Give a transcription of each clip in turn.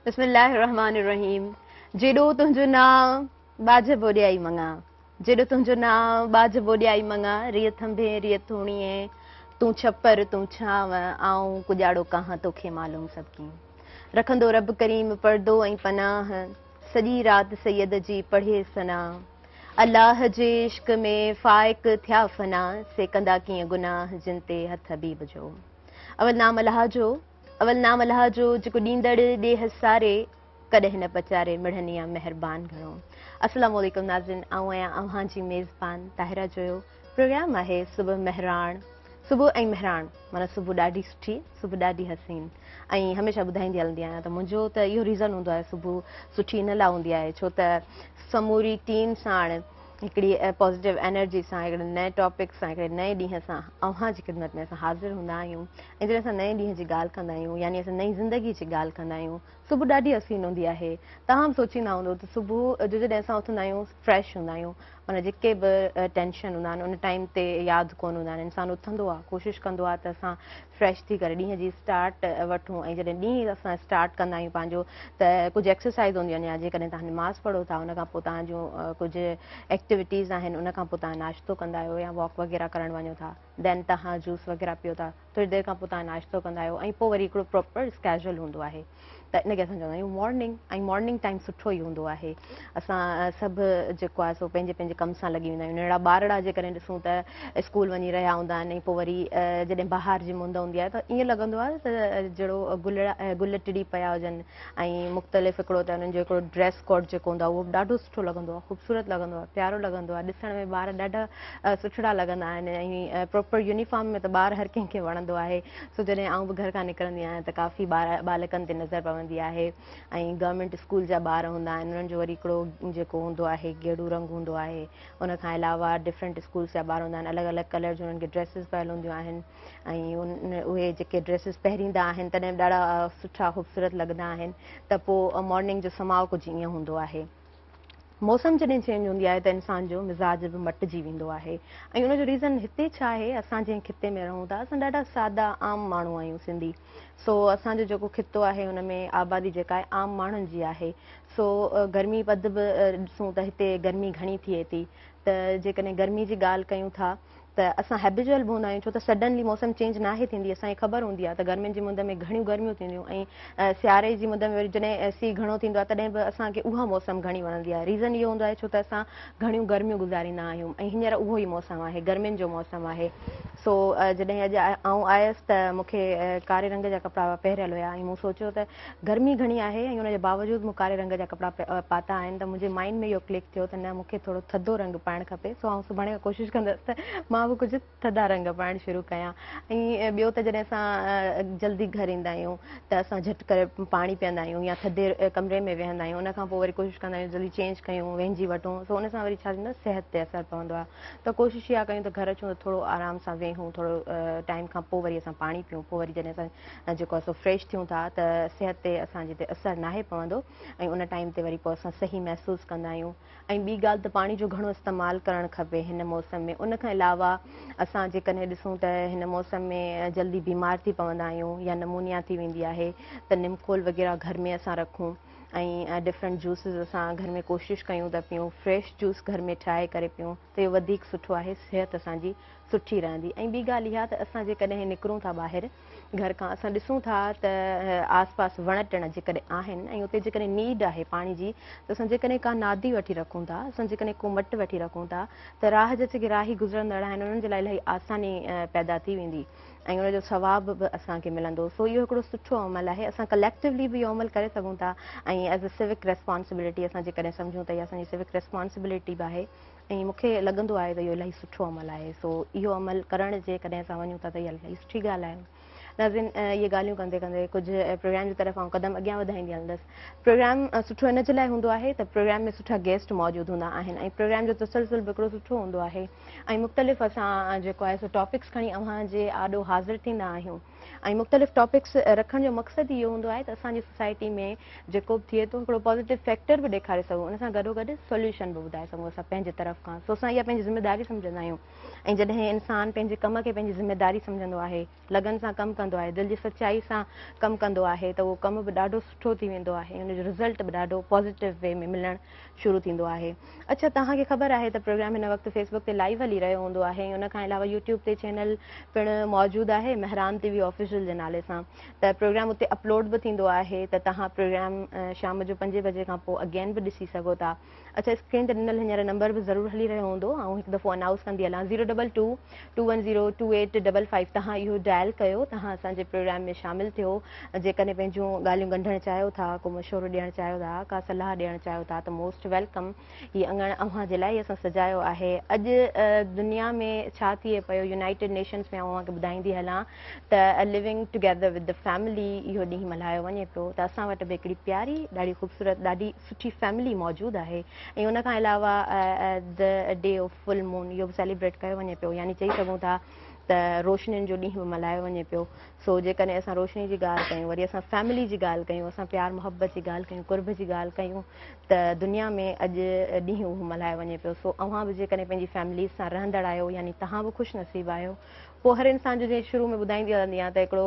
बिस्मिल्लाहिर्रहमानिर्रहीम। जेॾो तुंहिंजो नाम बाज बोॾियाई मंगा, जेॾो तुंहिंजो नाम बाज बोॾियाई मंगा, रिय थंभे रिय थोणीअ, तूं छपर तूं छांव, आऊं कुॼाड़ो कहां तोखे मालूम सभु रखंदो रब करीम पर्दो ऐं पनाह, सॼी राति सैयद जी पढ़े सना, अल्लाह जे इश्क में फाइक थिया फना, सेकंदा कीअं गुनाह जिन ते हथ हबीब जो। अवल नाम अलाह जो, अवल नाम अलाह जो, जेको ॾींदड़ ॾेह सारे, कॾहिं न पचारे मिड़नी आहे महिरबान घणो। अस्सलामु अलैकुम नाज़रीन, आऊं आहियां अव्हां जी मेज़बान ताहिरा जो। प्रोग्राम आहे सुबुह महराण, सुबुह ऐं महराण माना सुबुह ॾाढी सुठी, सुबुह ॾाढी हसीन, ऐं हमेशह ॿुधाईंदी हलंदी आहियां त मुंहिंजो त इहो रीज़न हूंदो आहे सुबुह सुठी इन लाइ हूंदी आहे छो त समूरी टीम साण हिकिड़ी पॉज़िटिव एनर्जी सां, हिकिड़े नए टॉपिक सां, हिकिड़े नए ॾींहं सां अव्हां जी ख़िदमत में असां हाज़िर हूंदा आहियूं। ऐं जॾहिं असां नए ॾींहं जी ॻाल्हि कंदा आहियूं, यानी असां नई ज़िंदगी जी ॻाल्हि कंदा आहियूं, सुबुह ॾाढी हसीन हूंदी आहे। तव्हां बि सोचींदा हूंदो त सुबुह जो जॾहिं असां उथंदा आहियूं फ्रेश हूंदा आहियूं, माना जेके बि टेंशन हूंदा आहिनि उन टाइम ते यादि कोन हूंदा आहिनि, इंसानु उथंदो आहे, कोशिशि कंदो आहे त असां फ्रेश थी करे ॾींहं जी स्टार्ट वठूं। ऐं जॾहिं ॾींहुं असां स्टार्ट कंदा आहियूं पंहिंजो, त कुझु एक्सरसाइज़ हूंदियूं आहिनि, या जेकॾहिं तव्हां नमाज़ पढ़ो था, उन खां पोइ तव्हां जूं कुझु एक्टिविटीज़ आहिनि, उन खां पोइ तव्हां नाश्तो कंदा आहियो या वॉक वग़ैरह करणु वञो था, देन तव्हां जूस वग़ैरह पियो था, थोरी देरि खां पोइ तव्हां नाश्तो कंदा आहियो, ऐं पोइ वरी हिकिड़ो प्रॉपर स्केड्यूल हूंदो आहे। त इनखे असां चवंदा आहियूं मॉर्निंग, ऐं मॉर्निंग टाइम सुठो ई हूंदो आहे। असां सभु जेको आहे सो पंहिंजे पंहिंजे कम सां लॻी वेंदा आहियूं। अहिड़ा ॿारड़ा जेकॾहिं ॾिसूं त स्कूल वञी रहिया हूंदा आहिनि, ऐं पोइ वरी जॾहिं ॿाहिरि जी मुंद हूंदी आहे त ईअं लॻंदो आहे त जहिड़ो गुल टिड़ी पिया हुजनि, ऐं मुख़्तलिफ़ हिकिड़ो त हुननि जो हिकिड़ो ड्रेस कोड जेको हूंदो आहे उहो बि ॾाढो सुठो लॻंदो आहे, ख़ूबसूरत लॻंदो आहे, प्यारो लॻंदो आहे, ॾिसण में ॿार ॾाढा सुठड़ा लॻंदा आहिनि, ऐं प्रॉपर यूनिफॉर्म में त ॿार हर कंहिंखे वणंदो आहे। सो जॾहिं आउं बि घर खां निकिरंदी आहियां त काफ़ी बालकनि ते नज़र पवंदी आहे। ऐं गवर्नमेंट स्कूल जा ॿार हूंदा आहिनि, उन्हनि जो वरी हिकिड़ो जेको हूंदो आहे गेड़ू रंग हूंदो आहे। उन खां अलावा डिफरेंट स्कूल्स जा ॿार हूंदा आहिनि, अलॻि अलॻि कलर जूं उन्हनि खे ड्रेसिस पियल हूंदियूं आहिनि, ऐं उहे जेके ड्रेसिस पहिरींदा आहिनि तॾहिं बि ॾाढा सुठा ख़ूबसूरत लॻंदा आहिनि। त पोइ मॉर्निंग जो समाउ कुझु ईअं हूंदो आहे। मौसम जॾहिं चेंज हूंदी आहे त इंसान जो मिज़ाज बि मटिजी वेंदो आहे, ऐं उनजो रीज़न हिते छा आहे, असां जंहिं खिते में रहूं था असां ॾाढा सादा आम माण्हू आहियूं सिंधी। सो असांजो जेको खितो आहे हुन में आबादी जेका आहे आम माण्हुनि जी आहे। सो गर्मी पद बि ॾिसूं त हिते गर्मी घणी थिए थी, त जेकॾहिं गर्मी जी ॻाल्हि कयूं था त असां हैबिचुअल बि हूंदा आहियूं, छो त सडनली मौसम चेंज नाहे थींदी, असांखे ख़बर हूंदी आहे त गर्मियुनि जी मुंद में घणियूं गर्मियूं थींदियूं, ऐं सियारे जी मुंद में वरी जॾहिं सीउ घणो थींदो आहे तॾहिं बि असांखे उहा मौसम घणी वणंदी आहे। रीज़न इहो हूंदो आहे छो त असां घणियूं गर्मियूं गुज़ारींदा आहियूं, ऐं हींअर उहो ई मौसम आहे, गर्मियुनि जो मौसम आहे। सो जॾहिं अॼु आउं आयसि त मूंखे कारे रंग जा कपिड़ा पहिरियल हुया, ऐं मूं सोचियो त गर्मी घणी आहे ऐं हुनजे बावजूदि मूं कारे रंग जा कपिड़ा पाता आहिनि, त मुंहिंजे माइंड में इहो क्लिक थियो त न मूंखे थोरो थधो रंग पाइणु खपे। सो आउं सुभाणे कोशिशि कंदसि त मां बि कुझु थधा रंग पाइणु शुरू कयां। ऐं ॿियो त जॾहिं असां जल्दी घर ईंदा आहियूं त असां झटि करे पाणी पीअंदा आहियूं या थधे कमरे में वेहंदा आहियूं, उन खां पोइ वरी कोशिशि कंदा आहियूं जल्दी चेंज कयूं, वेंझी वठूं। सो उन सां वरी छा थींदो आहे, सिहत ते असरु पवंदो आहे। त कोशिशि इहा कयूं त घर अचूं त थोरो आराम सां वेहूं, थोरो टाइम खां पोइ वरी असां पाणी पियूं, पोइ वरी जॾहिं असां जेको आहे सो फ्रेश थियूं था त सिहत ते असांजे ते असरु नाहे पवंदो, ऐं उन टाइम ते वरी पोइ असां सही महसूसु कंदा आहियूं। ऐं ॿी ॻाल्हि त पाणी जो घणो इस्तेमालु करणु खपे हिन मौसम में। उन खां अलावा असां जेकॾहिं ॾिसूं त हिन मौसम में जल्दी बीमार थी पवंदा आहियूं या नमूनिया थी वेंदी आहे, त निमखोल वग़ैरह घर में असां रखूं, ऐं डिफरेंट जूसिस असां घर में कोशिशि कयूं त पियूं, फ्रेश जूस घर में ठाहे करे पियूं त इहो वधीक सुठो आहे, सिहत असांजी सुठी रहंदी। ऐं ॿी ॻाल्हि इहा त असां जेकॾहिं निकिरूं था ॿाहिरि घर खां, असां ॾिसूं था त आस पास वण टिण जेकॾहिं आहिनि, ऐं उते जेकॾहिं नीड आहे पाणी जी, त असां जेकॾहिं का नादी वठी रखूं था, असां जेकॾहिं को मटु वठी रखूं था, त राह जा जेके राही गुज़रंदड़ आहिनि उन्हनि जे लाइ इलाही आसानी पैदा थी वेंदी, ऐं उनजो सवाब बि असांखे मिलंदो। सो इहो हिकिड़ो सुठो अमल आहे, असां कलेक्टिवली बि इहो अमल करे सघूं था, ऐं एज़ अ सिविक रेस्पॉन्सिबिलिटी असां जेकॾहिं सम्झूं त इहा असांजी सिविक रेस्पॉन्सिबिलिटी बि आहे, ऐं मूंखे लॻंदो आहे त इहो इलाही सुठो अमल आहे। सो इहो अमल करण जे कॾहिं असां वञूं था त इहा इलाही सुठी ॻाल्हि आहे। नाज़रीन, इहे ॻाल्हियूं कंदे कंदे कुझु प्रोग्राम जी तरफ़ क़दम अॻियां वधाईंदी हलंदसि। प्रोग्राम सुठो इन जे लाइ हूंदो आहे त प्रोग्राम में सुठा गेस्ट मौजूदु हूंदा आहिनि, ऐं प्रोग्राम जो तसलसल बि हिकिड़ो सुठो हूंदो आहे, ऐं मुख़्तलिफ़ असां जेको आहे सो टॉपिक्स खणी अव्हां जे आॾो हाज़िर थींदा आहियूं। ऐं मुख़्तलिफ़ टॉपिक्स रखण जो मक़सदु इहो हूंदो आहे त असांजी सोसाइटी में जेको बि थिए थो हिकिड़ो पॉज़िटिव फैक्टर बि ॾेखारे सघूं, उन सां गॾोगॾु सोल्यूशन बि ॿुधाए सघूं असां पंहिंजे तरफ़ खां। सो असां इहा पंहिंजी ज़िमेदारी सम्झंदा आहियूं। ऐं जॾहिं इंसानु पंहिंजे कम खे पंहिंजी ज़िमेदारी सम्झंदो आहे, लगन सां कमु कंदो आहे, दिलि जी सचाई सां कमु कंदो आहे, त उहो कमु बि ॾाढो सुठो थी वेंदो आहे, उनजो रिज़ल्ट बि ॾाढो पॉज़िटिव वे में मिलणु शुरू थींदो आहे। अच्छा, तव्हांखे ख़बर आहे त प्रोग्राम हिन वक़्तु फेसबुक ते लाइव हली रहियो हूंदो आहे, उन खां अलावा यूट्यूब ते चैनल पिणु मौजूदु आहे महरान TV ऑफिशियल जे नाले सां। त प्रोग्राम उते अपलोड बि थींदो आहे, त तव्हां प्रोग्राम शाम जो 5 बजे खां पोइ अगेन बि ॾिसी सघो था। अच्छा, स्क्रीन ते ॾिनल हींअर नंबर बि ज़रूरु हली रहियो हूंदो, ऐं हिकु दफ़ो अनाउंस कंदी हलां, 02221028855। तव्हां इहो डायल कयो, तव्हां असांजे प्रोग्राम में शामिलु थियो। जेकॾहिं पंहिंजूं ॻाल्हियूं ॻंढणु चाहियो था, को मशवरो ॾियणु चाहियो था, का सलाह ॾियणु चाहियो था, त मोस्ट वेलकम। हीअ अङण अव्हां जे लाइ असां सजायो आहे। अॼु दुनिया में छा थिए पियो, यूनाइटेड नेशन्स में अव्हांखे ॿुधाईंदी हलां त living together with the family इहो ॾींहुं मल्हायो वञे पियो। त असां वटि बि हिकिड़ी प्यारी, ॾाढी ख़ूबसूरत, ॾाढी सुठी फैमिली मौजूदु आहे। ऐं उन खां अलावा the day of full moon इहो बि सेलिब्रेट कयो वञे पियो, यानी चई सघूं था त रोशनियुनि जो ॾींहुं बि मल्हायो वञे पियो। सो जेकॾहिं असां रोशनी जी ॻाल्हि कयूं, वरी असां फैमिली जी ॻाल्हि कयूं, असां प्यार मुहबत जी ॻाल्हि कयूं, कुर्ब जी ॻाल्हि कयूं, त दुनिया में अॼु ॾींहुं उहो मल्हायो वञे पियो। सो अव्हां बि जेकॾहिं पंहिंजी फैमिली सां रहंदड़ आहियो, यानी तव्हां बि ख़ुशि नसीबु आहियो। पोइ हर इंसान जो जीअं शुरू में ॿुधाईंदी हलंदी आहे त हिकिड़ो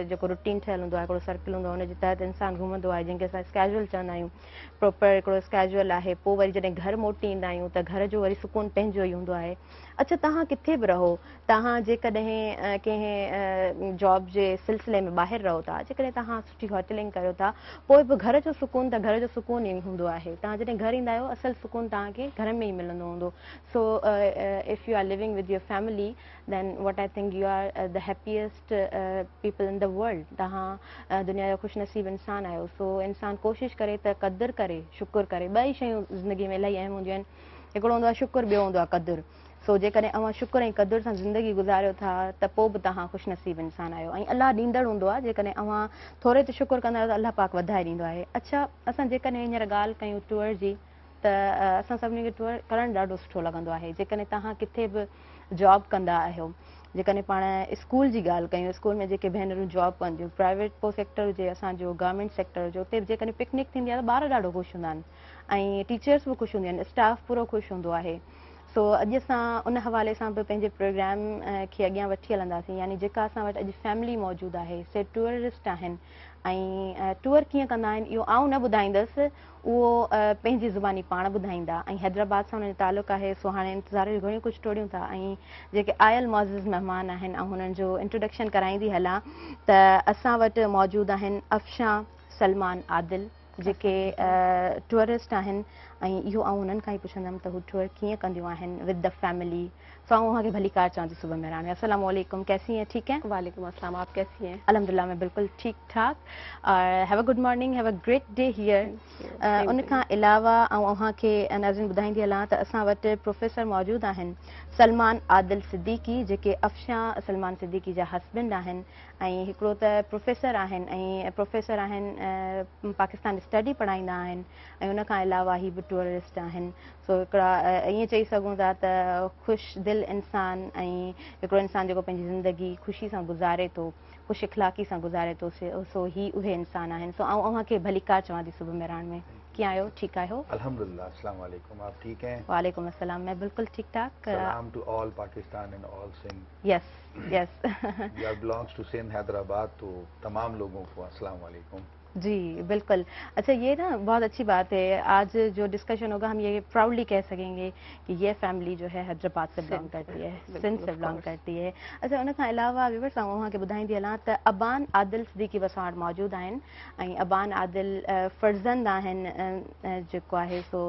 जेको रूटीन ठहियलु हूंदो आहे, हिकिड़ो सर्कल हूंदो आहे, हुनजे तहत इंसानु घुमंदो आहे, जंहिंखे असां स्कैजुअल चवंदा आहियूं। प्रॉपर हिकिड़ो स्कैजुअल आहे। पोइ वरी जॾहिं घरु मोटी ईंदा आहियूं त घर जो वरी सुकून पंहिंजो ई हूंदो आहे। अच्छा, तव्हां किथे बि रहो, तव्हां जेकॾहिं कंहिं जॉब जे सिलसिले में ॿाहिरि रहो था, जेकॾहिं तव्हां सुठी होटलिंग कयो था, पोइ बि घर जो सुकून त घर जो सुकून ई हूंदो आहे। तव्हां जॾहिं घरु ईंदा आहियो, असल सुकून तव्हांखे घर में ई मिलंदो हूंदो। So if you are living with your family, then what I think you are the happiest people in the world. तव्हां दुनिया जो ख़ुशनसीब इंसानु आहियो। सो इंसानु कोशिशि करे त क़दुरु करे, शुकुरु करे। ॿई शयूं ज़िंदगी में इलाही अहम हूंदियूं आहिनि। हिकिड़ो हूंदो आहे शुकुरु, ॿियो हूंदो आहे क़दुरु। सो जेकॾहिं अव्हां शुकुर ऐं क़दुर सां ज़िंदगी गुज़ारियो था, त पोइ बि तव्हां ख़ुशनसीब इंसानु आहियो। ऐं अलाह ॾींदड़ हूंदो आहे, जेकॾहिं अव्हां थोरे ते शुकुरु कंदा आहियो त अलाह पाक वधाए ॾींदो आहे। अच्छा, असां जेकॾहिं हींअर ॻाल्हि कयूं टूर जी, त असां सभिनी खे टूर करणु ॾाढो सुठो लॻंदो आहे। जेकॾहिं तव्हां किथे बि जॉब कंदा आहियो, जेकॾहिं पाण स्कूल जी ॻाल्हि कयूं, स्कूल में जेके भेनरूं जॉब कंदियूं, प्राइवेट पोइ सेक्टर हुजे, असांजो गवर्नमेंट सेक्टर हुजे, उते बि जेकॾहिं पिकनिक थींदी आहे त ॿार ॾाढो ख़ुशि हूंदा आहिनि, ऐं टीचर्स बि ख़ुशि हूंदियूं आहिनि, स्टाफ पूरो ख़ुशि हूंदो आहे। सो अॼु असां उन हवाले सां बि पंहिंजे प्रोग्राम खे अॻियां वठी हलंदासीं। यानी जेका असां वटि अॼु फैमिली मौजूदु आहे, से टूरिस्ट आहिनि, ऐं टूर कीअं कंदा आहिनि इहो आउं न ॿुधाईंदसि, उहो पंहिंजी ज़ुबानी पाण ॿुधाईंदा। ऐं हैदराबाद सां हुनजो तालुक़ु आहे। सो हाणे इंतज़ार जूं घणियूं कुझु टोड़ियूं था, ऐं जेके आयल मौज़िज़ महिमान आहिनि, ऐं हुननि जो इंट्रोडक्शन कराईंदी हलां, त असां वटि मौजूदु आहिनि अफ़शां सलमान आदिल, जेके टूरिस्ट आहिनि। ऐं इहो आउं हुननि खां ई पुछंदमि त हू टूर कीअं कंदियूं आहिनि विद द फैमिली। सो आउं वहाँ के भली कार चवां थी सुबह मेहरान में। अस्सलाम वालेकुम, कैसी हैं? ठीक हैं? वालेकुम अस्सलाम, आप कैसी हैं? अल्हम्दुलिल्लाह, मैं बिल्कुल ठीक ठाक। Have a good morning, have a great day here. उन खां अलावा ऐं अव्हांखे नाज़रीन ॿुधाईंदी हलां त असां वटि प्रोफेसर मौजूदु आहिनि सलमान आदिल सिद्दीकी, जेके अफ़शां सलमान सिद्दीकी जा हस्बैंड आहिनि। ऐं हिकिड़ो त प्रोफेसर आहिनि, ऐं प्रोफेसर आहिनि पाकिस्तान स्टडी पढ़ाईंदा आहिनि, ऐं उन खां अलावा ही बि टूरिस्ट आहिनि। सो हिकिड़ा ईअं चई सघूं था त ख़ुशि दिलि इंसानु, ऐं हिकिड़ो इंसानु जेको पंहिंजी ज़िंदगी ख़ुशी सां गुज़ारे थो, ख़ुशि इख़लाक़ी सां गुज़ारे थो, सो ही उहे इंसान आहिनि। सो आउं अव्हांखे भली कार चवां थी सुबह मेहरान में। कीअं आहियो? ठीकु आहियो? अल्हम्दुलिल्लाह, अस्सलाम वालेकुम, आप ठीक हैं? वालेकुम अस्सलाम, मैं बिल्कुल ठीक ठाक। सलाम to all Pakistan and all Sindh. Yes yes. You belongs to Sindh Hyderabad, तो तमाम लोगों को अस्सलाम वालेकुम। जी बिल्कुल। अच्छा, ये ना बहुत अच्छी बात है, आज जो डिस्कशन होगा हम ये प्राउडली कह सकेंगे कि ये फैमिली जो है हैदराबाद से बिलोंग करती है, सिंध से बिलोंग करती है। अच्छा, उन खां अलावा व्यूअर्स आउं वहाँ के ॿुधाईंदी हलां त अबान आदिल सिद्दीकी बि असां वटि मौजूदु आहिनि। ऐं अबान आदिल फर्ज़ंद आहिनि जेको आहे सो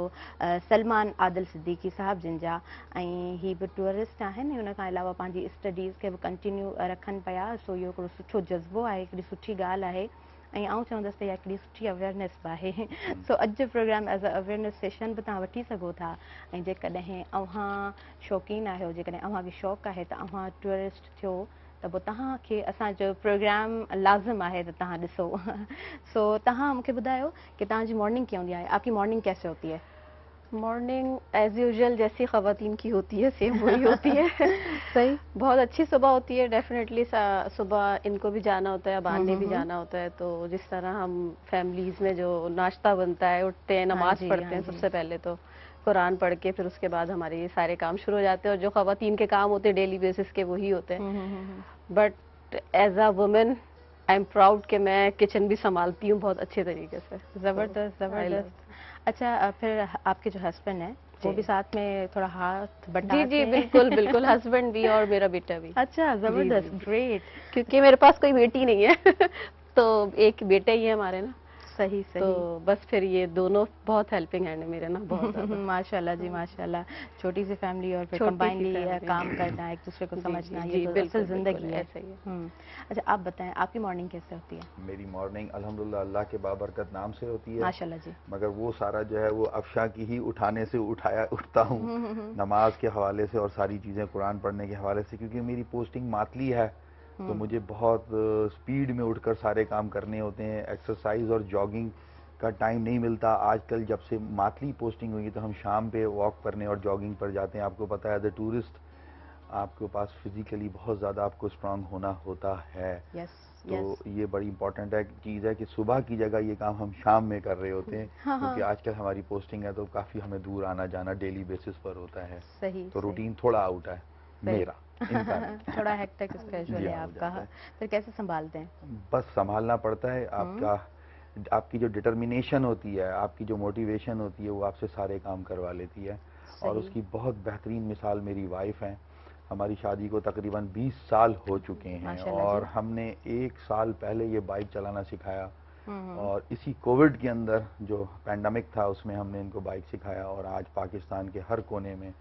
सलमान आदिल सिद्दीकी साहिब जिन जा, ऐं ही बि टूरिस्ट आहिनि। ऐं उन खां अलावा पंहिंजी स्टडीज़ खे बि कंटिन्यू रखनि पिया। सो इहो हिकिड़ो सुठो जज़्बो आहे, हिकिड़ी सुठी ॻाल्हि आहे, ऐं आउं चवंदसि त इहा हिकिड़ी सुठी अवेयरनेस बि आहे। सो अॼु जो program as a awareness session बि तव्हां वठी सघो था। ऐं जेकॾहिं अव्हां शौक़ीन आहियो, जेकॾहिं अव्हांखे शौक़ु आहे त अव्हां टूरिस्ट थियो, त पोइ तव्हांखे असांजो प्रोग्राम लाज़िम आहे त तव्हां ॾिसो। सो तव्हां मूंखे ॿुधायो कि तव्हांजी मॉर्निंग कीअं हूंदी आहे? आपकी मॉर्निंग कैसे होती है? मॉर्निंग एज यूजुअल जैसी ख़वातीन की होती है सेम वही होती है. सही. बहुत अच्छी सुबह होती है डेफिनेटली. सुबह इनको भी जाना होता है, अबान ने भी जाना होता है, तो जिस तरह हम फैमिलीज़ में जो नाश्ता बनता है, उठते हैं, नमाज पढ़ते हैं सबसे पहले तो, कुरान पढ़ के फिर उसके बाद हमारे ये सारे काम शुरू हो जाते हैं, और जो ख़वातीन के काम होते हैं डेली बेसिस के वही होते हैं. But as a women I am proud कि मैं किचन भी संभालती हूँ बहुत अच्छे तरीके से. ज़बरदस्त ज़बरदस्त. अच्छा, फिर आपके जो हस्बैंड हैं वो भी साथ में थोड़ा हाथ बटाते जी हैं? बिल्कुल बिल्कुल. हस्बैंड भी और मेरा बेटा भी. अच्छा, ज़बरदस्त, ग्रेट. क्योंकि मेरे पास कोई बेटी नहीं है तो एक बेटा ही है हमारे ना. सही सही. तो बस फिर ये दोनों बहुत हेल्पिंग हैंड है मेरे ना, बहुत ज़्यादा. माशाल्लाह जी माशाल्लाह. छोटी सी फैमिली और फिर छोटी सी कंबाइनली family. काम करना, एक दूसरे को जी, समझना, जी, ये जी, तो बिल्कुल, असल जिंदगी बिल्कुल, है. ऐसा ही है. अच्छा, आप बताएं आपकी मॉर्निंग कैसे होती है? मेरी मॉर्निंग अल्हम्दुलिल्लाह अल्लाह के बाबरकत नाम से होती है. माशाल्लाह जी. मगर वो सारा जो है वो अफशा की ही उठाने से उठता हूँ, नमाज के हवाले से और सारी चीज़ें कुरान पढ़ने के हवाले से, क्योंकि मेरी पोस्टिंग मातली है तो मुझे बहुत स्पीड में उठकर सारे काम करने होते हैं. एक्सरसाइज और जॉगिंग का टाइम नहीं मिलता. आजकल जब से मातली पोस्टिंग हुई तो हम शाम पे वॉक करने और जॉगिंग पर जाते हैं. आपको पता है एज ए टूरिस्ट आपके पास फिजिकली बहुत ज़्यादा आपको स्ट्रांग होना होता है. तो ये बड़ी इंपॉर्टेंट है चीज़ है कि सुबह की जगह ये काम हम शाम में कर रहे होते हैं, क्योंकि आजकल हमारी पोस्टिंग है तो काफ़ी हमें दूर आना जाना डेली बेसिस पर होता है. सही. तो रूटीन थोड़ा आउट है मेरा. थोड़ा हेक्टिक स्केड्यूल है आपका. फिर कैसे संभालते हैं? बस संभालना पड़ता है. आपकी जो डिटर्मिनेशन होती है, आपकी जो मोटिवेशन होती है, वो आपसे सारे काम करवा लेती है. और उसकी बहुत बेहतरीन मिसाल मेरी वाइफ हैं. हमारी शादी को तकरीबन 20 साल हो चुके हैं और हमने 1 साल पहले ये बाइक चलाना सिखाया, और इसी कोविड के अंदर जो पैंडमिक था उसमें हमने इनको बाइक सिखाया. और आज पाकिस्तान के हर कोने में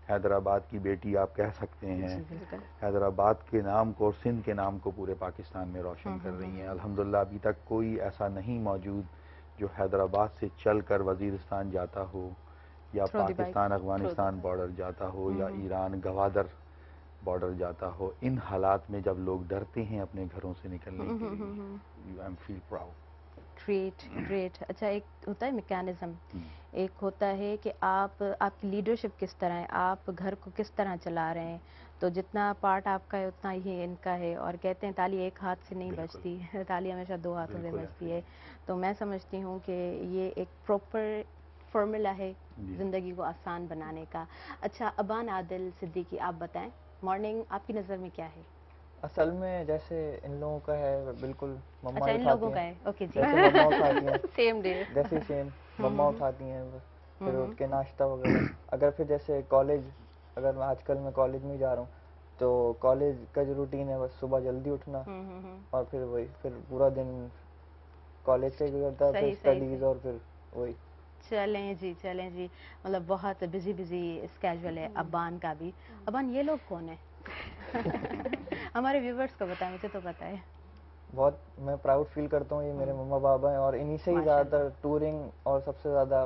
हैदराबाद की बेटी आप कह सकते हैं, हैदराबाद के नाम को और सिंध के नाम को पूरे पाकिस्तान में रोशन कर रही हैं. अल्हम्दुलिल्लाह अभी तक कोई ऐसा नहीं मौजूद जो हैदराबाद से चलकर वज़ीरिस्तान जाता हो, या पाकिस्तान अफगानिस्तान बॉर्डर जाता हो, या ईरान गवादर बॉर्डर जाता हो. इन हालात में जब लोग डरते हैं अपने घरों से निकलने के लिए, I am feel proud. Great great. अच्छा, एक होता है मैकेनिज्म, एक होता है कि आपकी लीडरशिप किस तरह है, आप घर को किस तरह चला रहे हैं. तो जितना पार्ट आपका है उतना ही इनका है. और कहते हैं ताली एक हाथ से नहीं बजती, ताली हमेशा 2 हाथों से बजती है. तो मैं समझती हूँ कि ये एक प्रॉपर फॉर्मूला है ज़िंदगी को आसान बनाने का. अच्छा, अबान आदिल सिद्दीकी, आप बताएं मॉर्निंग आपकी नज़र में क्या है? असल में जैसे इन लोगों का है बिल्कुल, मम्मा अच्छा, इन उठाती लोगों का हैं, है. ओके जी. जैसे मम्मा उठाती हैं सेम डे. जैसे सेम मम्मा उठाती हैं, फिर उठ के नाश्ता वगैरह. अगर फिर जैसे कॉलेज, अगर मैं आजकल मैं कॉलेज में ही जा रहा हूँ तो कॉलेज का जो रूटीन है बस सुबह जल्दी उठना, और फिर वही फिर पूरा दिन कॉलेज से गुजरता है, फिर स्टडीज और फिर वही. चलें जी. मतलब बहुत बिजी स्केड्यूल है अबान का भी. अबान, ये लोग कौन है? हमारे व्यूवर्स को बताएं, मुझे तो पता है. बहुत मैं प्राउड फील करता हूँ, ये मेरे मम्मा पापा हैं, और इन्हीं से ही ज़्यादातर टूरिंग और सबसे ज़्यादा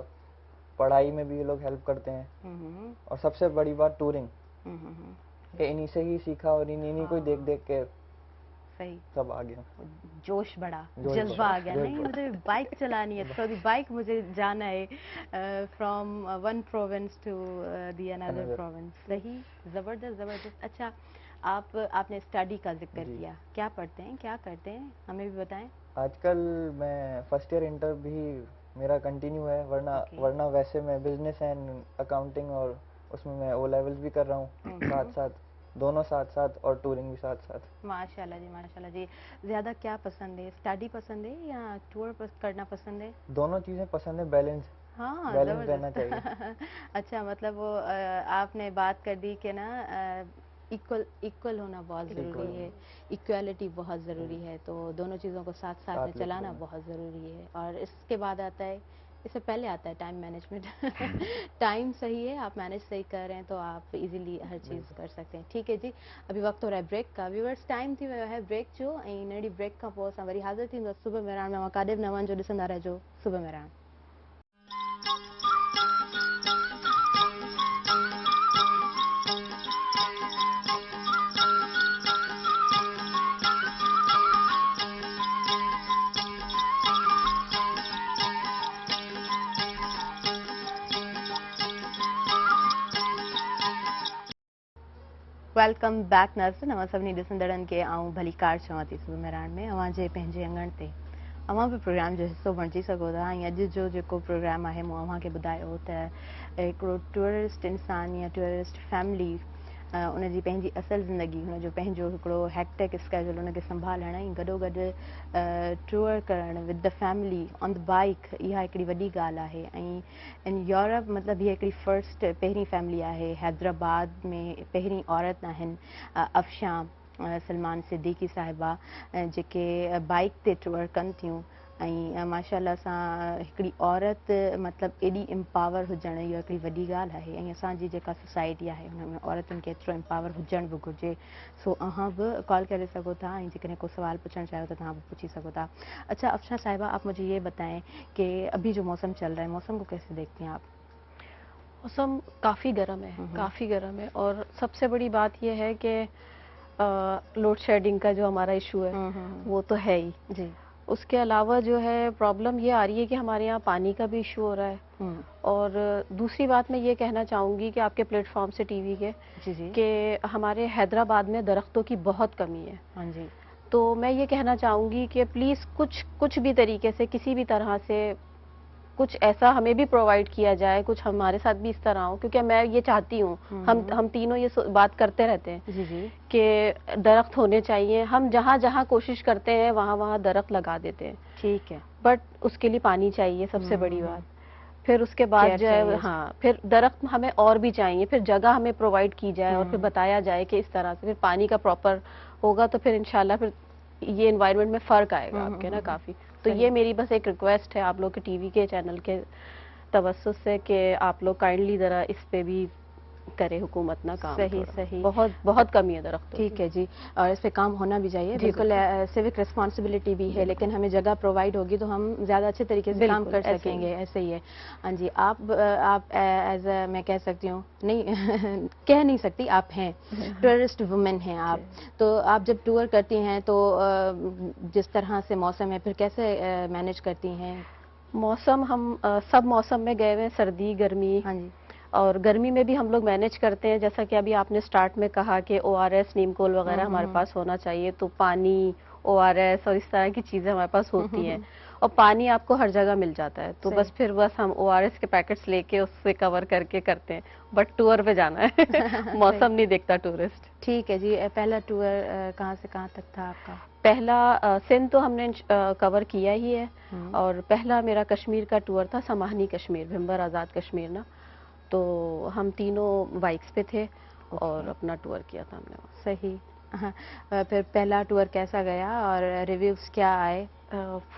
पढ़ाई में भी ये लोग हेल्प करते हैं. और सबसे बड़ी बात टूरिंग, ये इन्हीं से ही सीखा और इन्हीं को देख देख के सही सब आ गया. जोश बढ़ा, जज्बा आ गया. नहीं, मुझे बाइक चलानी है, तो बाइक मुझे जाना है from one province to the another province. सही, ज़बरदस्त. अच्छा, आपने स्टडी का जिक्र किया, क्या पढ़ते हैं, क्या करते हैं, हमें भी बताएं. आजकल मैं फर्स्ट ईयर इंटर भी मेरा कंटिन्यू है, वरना वैसे मैं बिजनेस एंड अकाउंटिंग और उसमें मैं ओ लेवल्स भी कर रहा हूँ साथ साथ, दोनों साथ साथ, और टूरिंग भी साथ साथ. माशाल्लाह जी. ज़्यादा क्या पसंद है, स्टडी पसंद है या टूर करना पसंद है? दोनों चीज़ें पसंद है. बैलेंस रहना चाहिए. अच्छा, मतलब वो आपने बात कर दी कि ना इक्वल होना बहुत ज़रूरी है, इक्वालिटी बहुत ज़रूरी है. तो दोनों चीज़ों को साथ साथ में चलाना बहुत ज़रूरी है. और इसके बाद आता है, इससे पहले आता है टाइम मैनेजमेंट. टाइम सही है, आप मैनेज सही कर रहे हैं तो आप इजीली हर चीज़ कर सकते हैं. ठीक है जी, अभी वक्त हो रहा है ब्रेक का. व्यूअर्स, टाइम थी वियो है ब्रेक जो, ऐं नड़ी ब्रेक का पोइ असां वरी हाज़िर थींदो सुबुह में रहण में. कादिर नवान जो ॾिसंदा रहिजो सुबुह में रहण. वेलकम बैक नर्सन अवां सभिनी ॾिसंदड़नि खे आऊं भली कार चवां थी सुबुह महिराण में अवां जे पंहिंजे अंगण ते अवां बि प्रोग्राम जो हिसो बणिजी सघो था ऐं अॼु जो जेको प्रोग्राम आहे मूं अव्हां खे ॿुधायो त हिकिड़ो टूरिस्ट इंसान या टूरिस्ट फैमिली उनजी पंहिंजी असल ज़िंदगी हुनजो पंहिंजो हिकिड़ो हेक्टिक स्केड्यूल उनखे संभालण ऐं गॾोगॾु टूर करणु with the family on the bike इहा हिकिड़ी वॾी ॻाल्हि आहे ऐं इन यूरोप मतिलबु हीअ हिकिड़ी पहिरीं फैमिली आहे हैदराबाद में पहिरीं औरत आहिनि अफशां सलमान सिद्दीकी साहिबा जेके बाइक ते टूर कनि थियूं ऐं माशाअल्लाह सां हिकिड़ी औरत मतिलबु एॾी एम्पावर हुजण इहा हिकिड़ी वॾी ॻाल्हि आहे ऐं असांजी जेका सोसाइटी आहे हुन में औरतुनि खे एतिरो एम्पावर हुजण बि घुरिजे सो अव्हां बि कॉल करे सघो था ऐं जेकॾहिं को सवाल पूछणु चाहियो त तव्हां बि पूछी सघो था अच्छा अफशां साहिबा आप मुझे ये बताएं कि अभी जो मौसम चल रहा है मौसम को कैसे देखती हैं आप मौसम काफ़ी गर्म है, काफ़ी गर्म है और सबसे बड़ी बात यह है कि लोड शेडिंग का जो हमारा इशू है वो तो है ही जी उसके अलावा जो है प्रॉब्लम ये आ रही है कि हमारे यहाँ पानी का भी इशू हो रहा है और दूसरी बात मैं ये कहना चाहूँगी कि आपके प्लेटफॉर्म से टीवी के जी जी कि हमारे हैदराबाद में दरख्तों की बहुत कमी है हाँ जी तो मैं ये कहना चाहूँगी कि प्लीज़ कुछ भी तरीके से किसी भी तरह से कुछ ऐसा हमें भी प्रोवाइड किया जाए कुछ हमारे साथ भी इस तरह हो क्योंकि मैं ये चाहती हूँ हम तीनों ये बात करते रहते हैं जी जी कि दरख्त होने चाहिए हम जहाँ जहाँ कोशिश करते हैं वहाँ वहाँ दरख्त लगा देते हैं ठीक है बट उसके लिए पानी चाहिए सबसे बड़ी बात फिर उसके बाद Care जो है चाहिए हाँ फिर दरख्त हमें और भी चाहिए फिर जगह हमें प्रोवाइड की जाए और फिर बताया जाए कि इस तरह से फिर पानी का प्रॉपर होगा तो फिर इंशाल्लाह फिर ये एनवायरनमेंट में फ़र्क आएगा आपके ना काफ़ी तो ये मेरी बस एक रिक्वेस्ट है आप लोग के टीवी के चैनल के तवज्जुह से कि आप लोग काइंडली ज़रा इस पे भी करे हुकूमत ना काम सही थोड़ा। सही बहुत बहुत कमी है दरख्तों की। ठीक है जी और इस पे काम होना भी चाहिए जी, बिल्कुल सिविक रिस्पॉन्सिबिलिटी भी है लेकिन हमें जगह प्रोवाइड होगी तो हम ज़्यादा अच्छे तरीके से काम बिल्कुल, कर ऐसे ही। सकेंगे ऐसे ही है हाँ जी आप एज मैं कह सकती हूँ नहीं कह नहीं सकती आप हैं टूरिस्ट वुमेन हैं आप तो आप जब टूर करती हैं तो जिस तरह से मौसम है फिर कैसे मैनेज करती हैं मौसम हम सब मौसम में गए हुए हैं सर्दी गर्मी हाँ जी और गर्मी में भी हम लोग मैनेज करते हैं जैसा कि अभी आपने स्टार्ट में कहा कि ORS नीमकोल वगैरह हमारे पास होना चाहिए तो पानी ORS और इस तरह की चीज़ें हमारे पास होती हैं और पानी आपको हर जगह मिल जाता है तो बस हम ORS के पैकेट्स लेके उससे कवर करके करते हैं बट टूर पे जाना है मौसम नहीं देखता टूरिस्ट ठीक है जी पहला टूर कहाँ से कहाँ तक था आपका पहला सिंध तो हमने कवर किया ही है और पहला मेरा कश्मीर का टूर था समाहनी कश्मीर भिम्बर आज़ाद कश्मीर ना तो हम तीनों बाइक्स पे थे और अपना टूर किया था हमने सही फिर पहला टूर कैसा गया और रिव्यूज क्या आए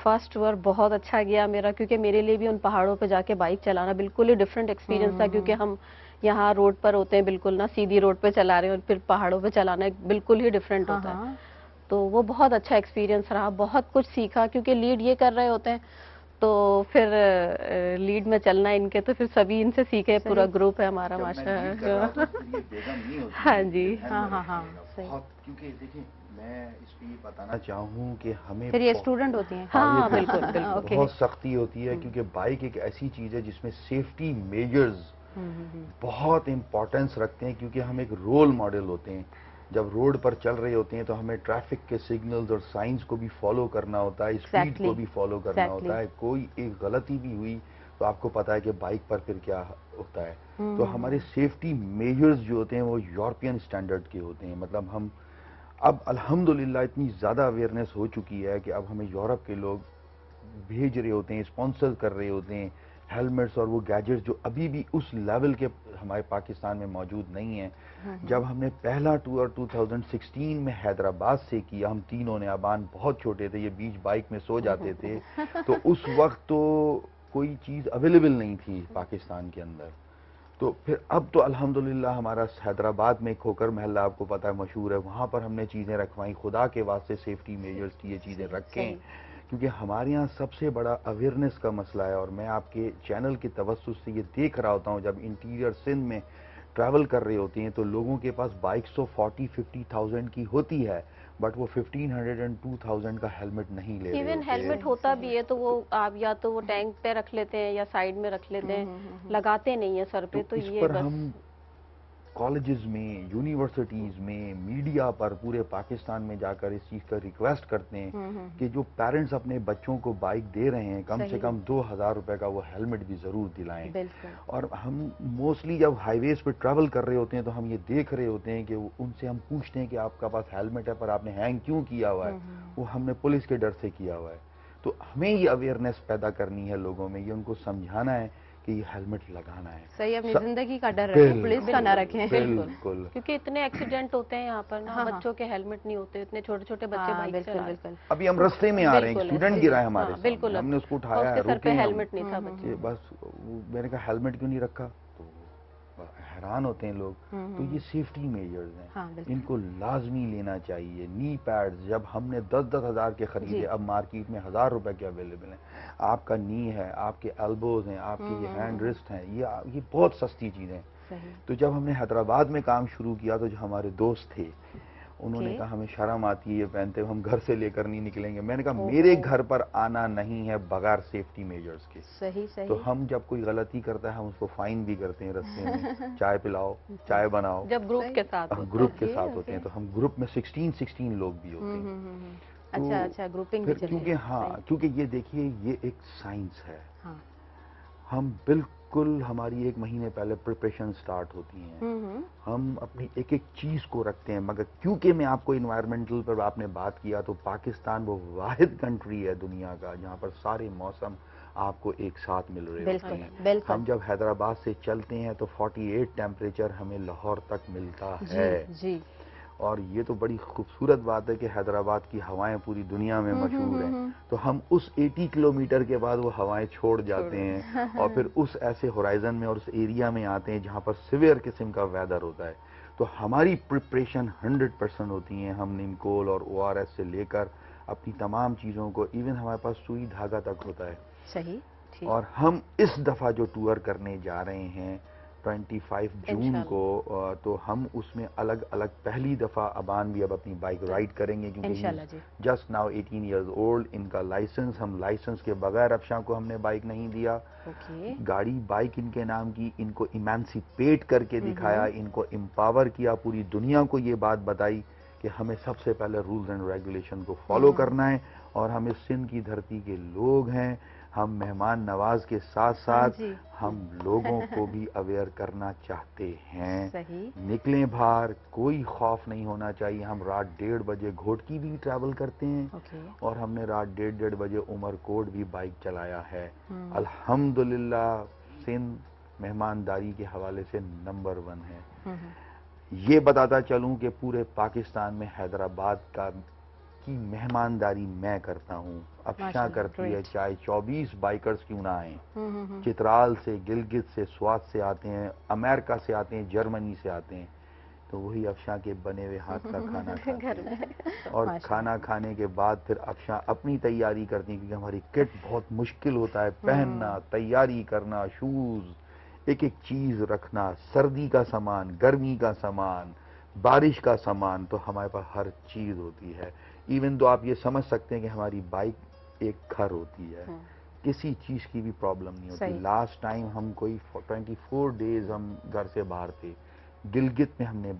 फर्स्ट टूर बहुत अच्छा गया मेरा क्योंकि मेरे लिए भी उन पहाड़ों पे जाके बाइक चलाना बिल्कुल ही डिफरेंट एक्सपीरियंस था क्योंकि हम यहाँ रोड पर होते हैं बिल्कुल ना सीधी रोड पे चला रहे हैं और फिर पहाड़ों पे चलाना बिल्कुल ही डिफरेंट होता है तो वो बहुत अच्छा एक्सपीरियंस रहा बहुत कुछ सीखा क्योंकि लीड ये कर रहे होते हैं तो फिर लीड में चलना इनके तो फिर सभी इनसे सीखे पूरा ग्रुप है हमारा माशाल्लाह हाँ जी हाँ क्योंकि देखिए मैं इस पे ये बताना चाहूँ कि हमें फिर ये स्टूडेंट होती हैं हाँ बिल्कुल बिल्कुल बहुत सख्ती होती है क्योंकि बाइक एक ऐसी चीज़ है जिसमें सेफ्टी मेजर्स बहुत इम्पोर्टेंस रखते हैं क्योंकि हम एक रोल मॉडल होते हैं जब रोड पर चल रहे होते हैं तो हमें ट्रैफिक के सिग्नल्स और साइंस को भी फॉलो करना होता है स्पीड को भी फॉलो करना होता है कोई एक गलती भी हुई तो आपको पता है कि बाइक पर फिर क्या होता है तो हमारे सेफ्टी मेजर्स जो होते हैं वो यूरोपियन स्टैंडर्ड के होते हैं मतलब हम अब अल्हम्दुलिल्लाह इतनी ज़्यादा अवेयरनेस हो चुकी है कि अब हमें यूरोप के लोग भेज रहे होते हैं स्पॉन्सर कर रहे होते हैं हेलमेट्स और वो गैजेट्स जो अभी भी उस लेवल के हमारे पाकिस्तान में मौजूद नहीं है जब हमने पहला टूर 2016 में हैदराबाद से किया हम तीनों ने अबान बहुत छोटे थे ये बीच बाइक में सो जाते थे तो उस वक्त तो कोई चीज़ अवेलेबल नहीं थी पाकिस्तान के अंदर तो फिर अब तो अल्हम्दुलिल्लाह हमारा हैदराबाद में खोकर महल्ला आपको पता है मशहूर है वहाँ पर हमने चीज़ें रखवाई खुदा के वास्ते सेफ्टी मेजर्स की ये चीज़ें रखें क्योंकि हमारे यहाँ सबसे बड़ा अवेयरनेस का मसला है और मैं आपके चैनल की तवज्जुह से ये देख रहा होता हूँ जब इंटीरियर सिंध में ट्रैवल कर रहे होते हैं तो लोगों के पास बाइक्स तो 40-50,000 की होती है बट वो 1500 and 2000 का हेलमेट नहीं ले रहे इवन हेलमेट होता भी है तो वो आप या तो वो टैंक पे रख लेते हैं या साइड में रख लेते हैं लगाते नहीं है सर पे तो इस ये पर बस हम कॉलेजेस में, यूनिवर्सिटीज में, मीडिया पर पूरे पाकिस्तान में जाकर इस चीज़ का रिक्वेस्ट करते हैं कि जो पेरेंट्स अपने बच्चों को बाइक दे रहे हैं कम से कम 2000 रुपए का वो हेलमेट भी ज़रूर दिलाएं। और हम मोस्टली जब हाईवेज पे ट्रैवल कर रहे होते हैं तो हम ये देख रहे होते हैं कि उनसे हम पूछते हैं कि आपका पास हेलमेट है पर आपने हैंग क्यों किया हुआ है, वो हमने पुलिस के डर से किया हुआ है। तो हमें ये अवेयरनेस पैदा करनी है लोगों में, ये उनको समझाना है कि ये हेलमेट लगाना है। सही, अपनी जिंदगी का डर रखें, पुलिस का ना रखें। बिल्कुल, क्योंकि इतने एक्सीडेंट होते हैं यहाँ पर ना, बच्चों के हेलमेट नहीं होते, इतने छोटे छोटे बच्चे बाइक चला रहे हैं। अभी हम रास्ते में आ रहे हैं, स्टूडेंट गिरा है हमारे सामने, बिल्कुल, हमने उसको उठाया है, उसके सर पे रुके हेलमेट नहीं था बच्चे, बस मैंने कहा हेलमेट क्यों नहीं रखा, तो हैरान होते हैं लोग। तो ये सेफ्टी मेजर्स हैं, इनको लाजमी लेना चाहिए। नी पैड्स जब हमने 10-10 हज़ार के खरीदे, अब मार्केट में 1000 रुपए के अवेलेबल हैं। आपका नी है, आपके एल्बोज हैं, आपके ये हैंड रिस्ट हैं, ये बहुत सस्ती चीज़ें हैं। तो जब हमने हैदराबाद में काम शुरू किया तो जो हमारे दोस्त थे उन्होंने कहा हमें शर्म आती है ये पहनते हुए, हम घर से लेकर नहीं निकलेंगे। मैंने कहा मेरे घर पर आना नहीं है बगैर सेफ्टी मेजर्स के। सही सही। तो हम जब कोई गलती करता है हम उसको फाइन भी करते हैं रास्ते में, चाय पिलाओ, चाय बनाओ, जब ग्रुप के साथ होते हैं तो हम ग्रुप में 16 लोग भी होते हैं। अच्छा अच्छा, ग्रुपिंग भी चलती है। क्योंकि ये देखिए ये एक साइंस है। हम बिल्कुल, हमारी 1 महीने पहले प्रिपरेशन स्टार्ट होती हैं, हम अपनी एक एक चीज को रखते हैं। मगर क्योंकि मैं आपको इन्वायरमेंटल पर आपने बात किया, तो पाकिस्तान वो वाहिद कंट्री है दुनिया का जहाँ पर सारे मौसम आपको एक साथ मिल रहे होते हैं। हम जब हैदराबाद से चलते हैं तो 48 टेम्परेचर हमें लाहौर तक मिलता है। और ये तो बड़ी खूबसूरत बात है कि हैदराबाद की हवाएं पूरी दुनिया में मशहूर हैं। तो हम उस 80 किलोमीटर के बाद वो हवाएं छोड़ जाते हैं और फिर उस ऐसे होराइजन में और उस एरिया में आते हैं जहां पर सिवियर किस्म का वेदर होता है। तो हमारी प्रिपरेशन 100% होती है। हम निमकोल और ORS से लेकर अपनी तमाम चीज़ों को, इवन हमारे पास सुई धागा तक होता है। सही, ठीक। और हम इस दफ़ा जो टूर करने जा रहे हैं 25 जून को, तो हम उसमें अलग अलग, पहली दफ़ा अबान भी अब अपनी बाइक राइड करेंगे क्योंकि जस्ट नाउ 18 इयर्स ओल्ड। इनका लाइसेंस, हम लाइसेंस के बगैर अफशा को हमने बाइक नहीं दिया। गाड़ी बाइक इनके नाम की, इनको इमेंसिपेट करके दिखाया, इनको एम्पावर किया, पूरी दुनिया को ये बात बताई कि हमें सबसे पहले रूल्स एंड रेगुलेशन को फॉलो करना है। और हम इस सिंध की धरती के लोग हैं, हम मेहमान नवाज के साथ साथ हम लोगों को भी अवेयर करना चाहते हैं। निकलें बाहर, कोई खौफ नहीं होना चाहिए। हम रात 1:30 बजे घोटकी भी ट्रैवल करते हैं और हमने रात 1:30 बजे उमरकोट भी बाइक चलाया है। अल्हम्दुलिल्लाह सिंध मेहमानदारी के हवाले से नंबर 1 है। ये बताता चलूं कि पूरे पाकिस्तान में हैदराबाद की मेहमानदारी मैं करता हूँ, अफशा करती है, चाहे 24 बाइकर्स क्यों ना आए। चित्राल से, गिलगित से, स्वात से आते हैं, अमेरिका से आते हैं, जर्मनी से आते हैं, तो वही अफशा के बने हुए हाथ का खाना खाते हैं। और खाना खाने के बाद फिर अफशा अपनी तैयारी करती है क्योंकि हमारी किट बहुत मुश्किल होता है पहनना, तैयारी करना, शूज, एक एक चीज रखना, सर्दी का सामान, गर्मी का सामान, बारिश का सामान, तो हमारे पास हर चीज होती है। इवन तो आप ये समझ सकते हैं कि हमारी बाइक एक घर होती है, किसी चीज की भी प्रॉब्लम नहीं होती। लास्ट टाइम हम कोई 24 डेज हम घर से बाहर थे, गिलगित में हमने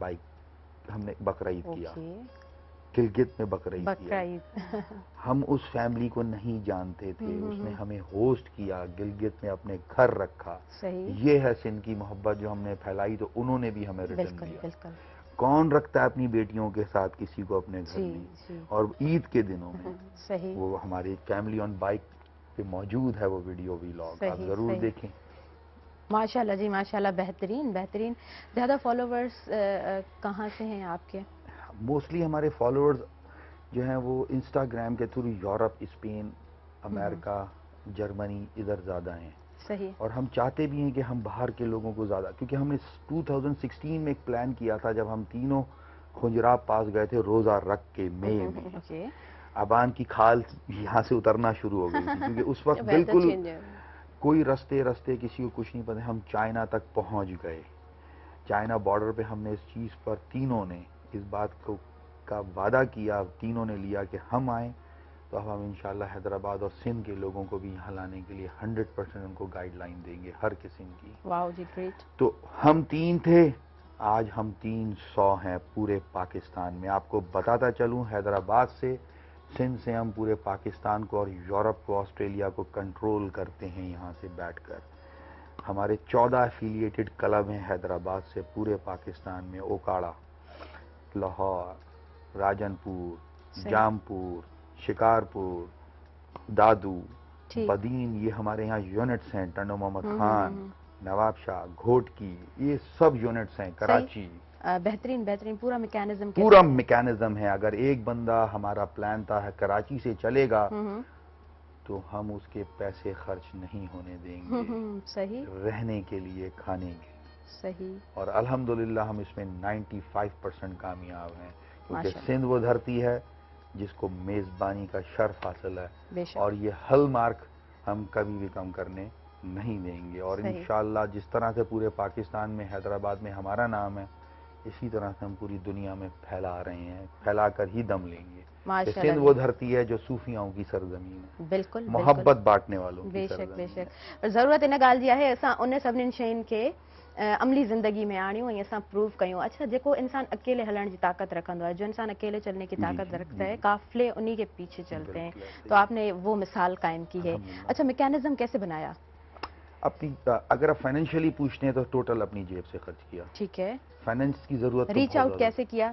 बकरीद किया, गिलगित में बकरीद किया। हम उस फैमिली को नहीं जानते थे, उसने हमें होस्ट किया, गिलगित में अपने घर रखा। ये है सिंध की मोहब्बत जो हमने फैलाई, तो उन्होंने भी हमें रिटर्न दिया। कौन रखता है अपनी बेटियों के साथ किसी को अपने घर में, और ईद के दिनों में वो हमारी फैमिली ऑन बाइक पे मौजूद है, वो वीडियो व्लॉग आप जरूर देखें। माशाल्लाह जी, माशाल्लाह, बेहतरीन बेहतरीन। ज्यादा फॉलोवर्स कहाँ से हैं आपके? मोस्टली हमारे फॉलोअर्स जो हैं वो इंस्टाग्राम के through Europe, Spain, America, Germany, इधर ज़्यादा हैं। और हम चाहते भी हैं कि हम बाहर के लोगों को ज़्यादा, क्योंकि हमने 2016 में एक प्लान किया था जब हम तीनों खुंजराब पास गए थे रोज़ा रख के मई में। अबान की खाल यहाँ से उतरना शुरू हो गई थी क्योंकि उस वक्त बिल्कुल कोई रास्ते किसी को कुछ नहीं पता। हम चाइना तक पहुँच गए, चाइना बॉर्डर पे हमने इस चीज़ पर तीनों ने इस बात का वादा किया, तीनों ने लिया कि हम आए तो अब हम इंशाल्लाह हैदराबाद और सिंध के लोगों को भी यहाँ लाने के लिए 100% उनको गाइडलाइन देंगे हर किस्म की। वाओ जी, ग्रेट। तो हम 3 थे, آج ہم 300 ہیں پورے پاکستان میں. آپ کو بتاتا چلوں حیدرآباد سے سندھ سے ہم پورے پاکستان کو اور یورپ کو آسٹریلیا کو کنٹرول کرتے ہیں یہاں سے بیٹھ کر. ہمارے 14 ایفیلیٹڈ کلب ہیں حیدرآباد سے پورے پاکستان میں. اوکاڑا، لاہور، راجن پور، جامپور، شکارپور، دادو، بدین، یہ ہمارے یہاں یونٹس ہیں. ٹنڈو محمد خان، نواب شاہ، گھوٹکی، یہ سب یونٹس ہیں. کراچی. بہترین بہترین پورا میکینزم پورا میکینزم ہے. اگر ایک بندہ، ہمارا پلان تھا کراچی سے چلے گا تو ہم اس کے پیسے خرچ نہیں ہونے دیں گے. صحیح. رہنے کے لیے، کھانے کے لیے. صحیح. اور الحمدللہ ہم اس میں 95% کامیاب ہیں، کیونکہ سندھ وہ دھرتی ہے جس کو میزبانی کا شرف حاصل ہے، اور یہ ہل مارک ہم کبھی بھی کم کرنے نہیں دیں گے. اور انشاءاللہ جس طرح سے پورے پاکستان میں حیدرآباد میں ہمارا نام ہے، اسی طرح سے ہم پوری دنیا میں پھیلا رہے ہیں، پھیلا کر ہی دم لیں گے. سندھ وہ دھرتی ہے جو صوفیاؤں کی سرزمین ہے. بالکل. محبت بانٹنے والوں کی بے سرزمین شک. اور ضرورت ان ॻाल्हि जी आहे असां उन सभिनीनि शयुनि खे अमली ज़िंदगी में आणियूं ऐं असां प्रूव कयूं. अच्छा, जेको इंसान अकेले हलण जी ताकत रखंदो है, जो इंसान अकेले चलने की ताकत रखता है, काफिले उन्हीं के पीछे चलते हैं. तो आपने वो मिसाल कायम की है. अच्छा, मैकेनिज्म कैसे बनाया؟ اپنی اگر آپ فائنینشلی پوچھتے ہیں تو ٹوٹل اپنی جیب سے خرچ کیا. ٹھیک ہے. فائنینس کی ضرورت ریچ آؤٹ کیسے کیا؟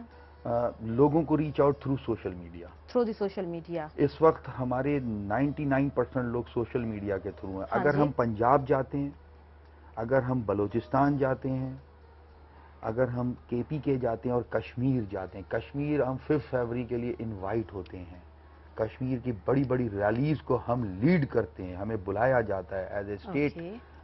لوگوں کو reach out through social media. Through the social media. اس وقت ہمارے 99% لوگ سوشل میڈیا کے تھرو ہیں. اگر ہم پنجاب جاتے ہیں، اگر ہم بلوچستان جاتے ہیں، اگر ہم کے پی کے جاتے ہیں اور کشمیر جاتے ہیں. کشمیر ہم 5 فروری کے لیے انوائٹ ہوتے ہیں. کشمیر کی بڑی بڑی ریلیز کو ہم لیڈ کرتے ہیں، ہمیں بلایا جاتا ہے ایز اے اسٹیٹ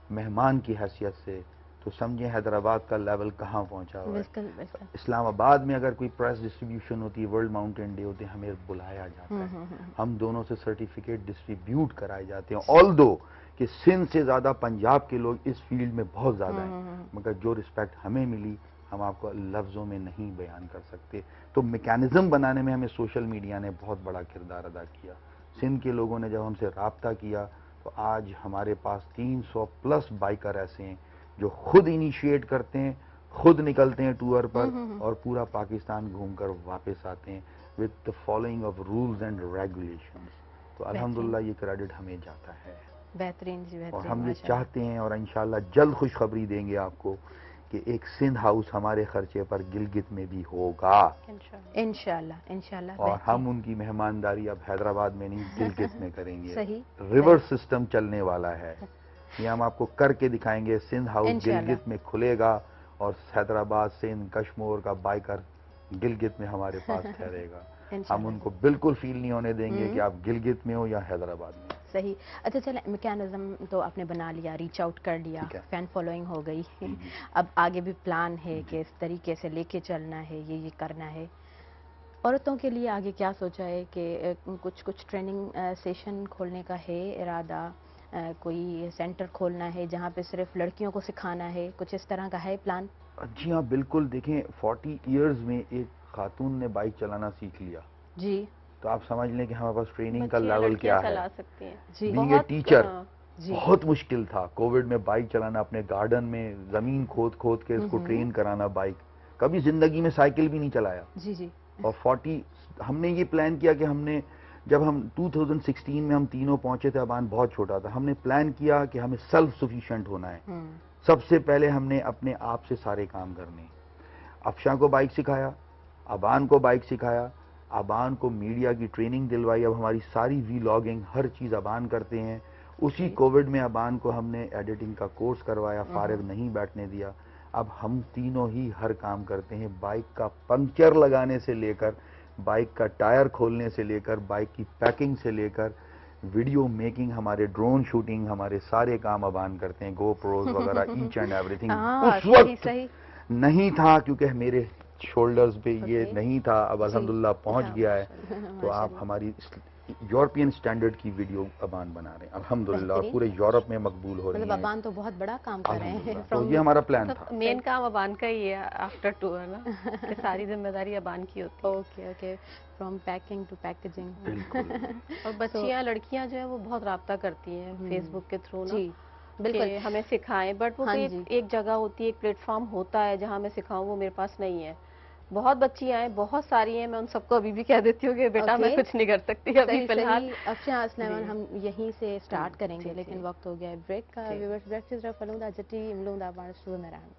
مہمان کی حیثیت سے. تو سمجھیں حیدرآباد کا لیول کہاں پہنچا ہوا ہے. اسلام آباد میں اگر کوئی پریس ڈسٹریبیوشن ہوتی ہے، ورلڈ ماؤنٹین ڈے ہوتے ہیں، ہمیں بلایا جاتا ہے. ہم دونوں سے سرٹیفکیٹ ڈسٹریبیوٹ کرائے جاتے ہیں. آل دو کہ سندھ سے زیادہ پنجاب کے لوگ اس فیلڈ میں بہت زیادہ ہیں، مگر جو رسپیکٹ ہمیں ملی ہم آپ کو لفظوں میں نہیں بیان کر سکتے. تو میکینزم بنانے میں ہمیں سوشل میڈیا نے بہت بڑا کردار ادا کیا. سندھ کے لوگوں نے جب ہم سے رابطہ کیا تو آج ہمارے پاس 300+ بائکر ایسے ہیں جو خود انیشیٹ کرتے ہیں، خود نکلتے ہیں ٹور پر اور پورا پاکستان گھوم کر واپس آتے ہیں with the following of rules and regulations. تو الحمدللہ یہ کریڈٹ ہمیں جاتا ہے. بہترین جی، بہترین. اور ہم یہ چاہتے ہیں اور انشاءاللہ جلد خوشخبری دیں گے آپ کو کہ ایک سندھ ہاؤس ہمارے خرچے پر گلگت میں بھی ہوگا انشاءاللہ. انشاءاللہ. اور ہم ان کی مہمانداری اب حیدرآباد میں نہیں گلگت میں کریں گے. صحیح. ریورس سسٹم چلنے والا ہے. یہ ہم آپ کو کر کے دکھائیں گے. سندھ ہاؤس گلگت میں کھلے گا اور حیدرآباد سندھ کشمور کا بائکر گلگت میں ہمارے پاس ٹھہرے گا. ہم ان کو بالکل فیل نہیں ہونے دیں گے کہ آپ گلگت میں ہو یا حیدرآباد میں. صحیح. اچھا چلیں، میکینزم تو آپ نے بنا لیا، ریچ آؤٹ کر لیا، فین فالوئنگ ہو گئی. اب آگے بھی پلان ہے کہ اس طریقے سے لے کے چلنا ہے، یہ کرنا ہے. عورتوں کے لیے آگے کیا سوچا ہے کہ کچھ ٹریننگ سیشن کھولنے کا ہے ارادہ؟ کوئی سینٹر کھولنا ہے جہاں پہ صرف لڑکیوں کو سکھانا ہے؟ کچھ اس طرح کا ہے پلان؟ جی ہاں بالکل. دیکھیں 40 ایئرز میں ایک خاتون نے بائک چلانا سیکھ لیا جی، تو آپ سمجھ لیں کہ ہمارے پاس ٹریننگ کا لیول کیا ہے. جی. بینگ اے ٹیچر بہت مشکل تھا کووڈ میں بائک چلانا، اپنے گارڈن میں زمین کھود کھود کے اس کو ٹرین کرانا. بائک کبھی زندگی میں سائیکل بھی نہیں چلایا. جی جی. اور 40 ہم نے یہ پلان کیا کہ ہم نے جب ہم 2016 میں ہم تینوں پہنچے تھے، ابان بہت چھوٹا تھا، ہم نے پلان کیا کہ ہمیں سیلف سفیشینٹ ہونا ہے. سب سے پہلے ہم نے اپنے آپ سے سارے کام کرنے. افشاں کو بائک سکھایا، ابان کو بائک سکھایا، ابان کو میڈیا کی ٹریننگ دلوائی. اب ہماری ساری ولاگنگ ہر چیز ابان کرتے ہیں. اسی کووڈ میں ابان کو ہم نے ایڈیٹنگ کا کورس کروایا، فارغ نہیں بیٹھنے دیا. اب ہم تینوں ہی ہر کام کرتے ہیں، بائک کا پنکچر لگانے سے لے کر، بائک کا ٹائر کھولنے سے لے کر، بائک کی پیکنگ سے لے کر ویڈیو میکنگ، ہمارے ڈرون شوٹنگ، ہمارے سارے کام ابان کرتے ہیں. گو پروز وغیرہ ایچ اینڈ ایوری تھنگ. اس وقت نہیں تھا کیونکہ میرے شولڈرز پہ یہ نہیں تھا. اب الحمدللہ پہنچ گیا ہے. تو آپ ہماری یورپین سٹینڈرڈ کی ویڈیو ابان بنا رہے ہیں الحمدللہ، اور پورے یورپ میں مقبول ہو رہی ہیں. ابان تو بہت بڑا کام کر رہے ہیں. تو یہ ہمارا پلان تھا. مین کام ابان کا ہی ہے آفٹر ٹور نا، کہ ساری ذمہ داری ابان کی ہوتی ہے. Okay okay. From packing to packaging. اور بچیاں لڑکیاں جو ہیں وہ بہت رابطہ کرتی ہیں فیس بک کے تھرو نا. بالکل کہ ہمیں سکھائیں, بٹ وہ ہاں کوئی جی. ایک جگہ ہوتی ہے, ایک پلیٹ فارم ہوتا ہے جہاں میں سکھاؤں, وہ میرے پاس نہیں ہے. بہت بچیاں ہیں, بہت ساری ہیں, میں ان سب کو ابھی بھی کہہ دیتی ہوں کہ بیٹا میں Okay. کچھ نہیں کر سکتی ابھی فی الحال. صحیح افشاں سلیمان, جی. ہم یہیں سے اسٹارٹ کریں گے, جی, لیکن جی. وقت ہو گیا ہے بریک کا. جی. ویورز بریک کی طرف ہلوں دا جٹی ملوں دا پاڻ صبح میں رہن.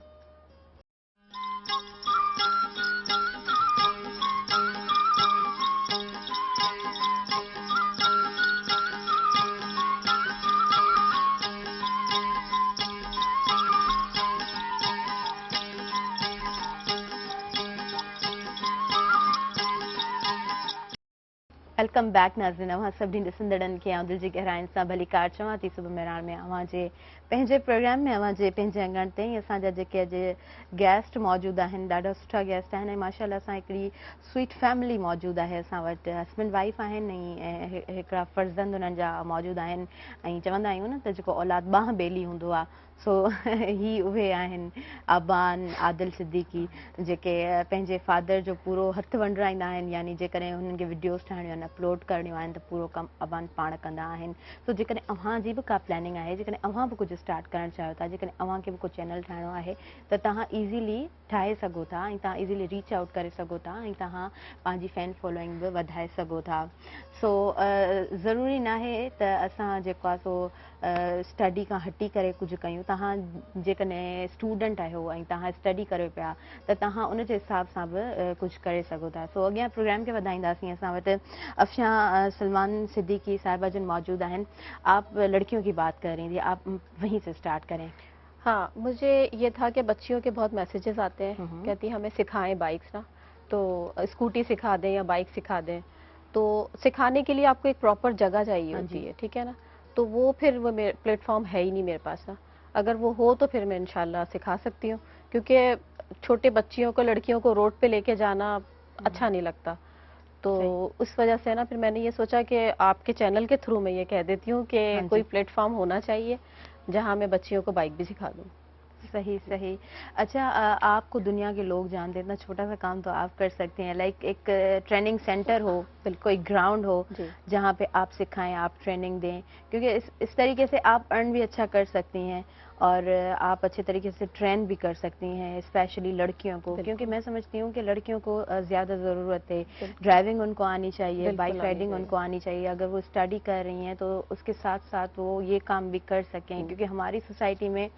वेलकम बैक नाज़रीन. अवां सभिनी ॾिसंदड़नि खे दिलि जी गहराइनि सां भली कार चवां थी. सुबुह मेराण में अवां जे पंहिंजे प्रोग्राम में अवां जे पंहिंजे अंगण ते ई असांजा जेके अॼु गेस्ट मौजूदु आहिनि, ॾाढा सुठा गेस्ट आहिनि. ऐं माशाअल्लाह सां हिकिड़ी स्वीट फैमिली मौजूदु आहे असां वटि. हस्बैंड वाइफ आहिनि ऐं हिकिड़ा फर्ज़ंद उन्हनि जा मौजूदु आहिनि. ऐं चवंदा आहियूं न त जेको औलाद ॿांह ॿेली हूंदो आहे, सो ही उहे आहिनि अबान आदिल सिद्दीकी, जेके पंहिंजे फादर जो पूरो हथु वंडराईंदा आहिनि. यानी जेकॾहिं हुननि खे वीडियोस ठाहिणियूं आहिनि, अपलोड करणियूं आहिनि, त पूरो कमु अबान पाण कंदा आहिनि. सो जेकॾहिं अव्हां जी बि का प्लैनिंग आहे, जेकॾहिं अव्हां बि कुझु स्टार्ट करणु चाहियो था, जेकॾहिं अव्हां खे बि कुझु चैनल ठाहिणो आहे, त तव्हां ईज़ीली ठाहे सघो था ऐं तव्हां ईज़ीली रीच आउट करे सघो था ऐं तव्हां पंहिंजी फैन फॉलोइंग बि वधाए सघो था. सो ज़रूरी न आहे त असां जेको आहे सो स्टडी खां हटी करे कुझु कयूं. तव्हां जेकॾहिं स्टूडेंट आहियो ऐं तव्हां स्टडी करियो पिया, त तव्हां उन जे हिसाब सां बि कुझु करे सघो था. सो अॻियां प्रोग्राम खे वधाईंदासीं. असां वटि अफशां सलमान सिद्दीकी साहिबा जन मौजूद हैं. आप लड़कियों की बात कर रही थी, आप वहीं से स्टार्ट करें. हाँ, मुझे ये था कि बच्चियों के बहुत मैसेजेस आते हैं, कहती हमें सिखाएं बाइक्स ना, तो स्कूटी सिखा दें या बाइक सिखा दें. तो सिखाने के लिए आपको एक प्रॉपर जगह चाहिए होती है, ठीक है ना. तो वो फिर वो प्लेटफॉर्म है ही नहीं मेरे पास ना. अगर वो हो तो फिर मैं इंशाल्लाह सिखा सकती हूँ, क्योंकि छोटे बच्चियों को, लड़कियों को रोड पे लेके जाना अच्छा नहीं लगता. तो उस वजह से ना फिर मैंने ये सोचा कि आपके चैनल के थ्रू मैं ये कह देती हूँ कि कोई प्लेटफॉर्म होना चाहिए जहाँ मैं बच्चियों को बाइक भी सिखा दूँ. सही सही. अच्छा, आपको दुनिया के लोग जानते हैं, इतना छोटा सा काम तो आप कर सकते हैं. लाइक एक ट्रेनिंग सेंटर हो, कोई ग्राउंड हो जहाँ पे आप सिखाएं, आप ट्रेनिंग दें, क्योंकि इस तरीके से आप अर्न भी अच्छा कर सकती हैं और आप अच्छे तरीके से ट्रेन भी कर सकती हैं, स्पेशली लड़कियों को. क्योंकि मैं समझती हूँ कि लड़कियों को ज़्यादा ज़रूरत है. ड्राइविंग उनको आनी चाहिए, बाइक राइडिंग उनको आनी चाहिए. अगर वो स्टडी कर रही हैं तो उसके साथ साथ वो ये काम भी कर सकें, क्योंकि हमारी सोसाइटी में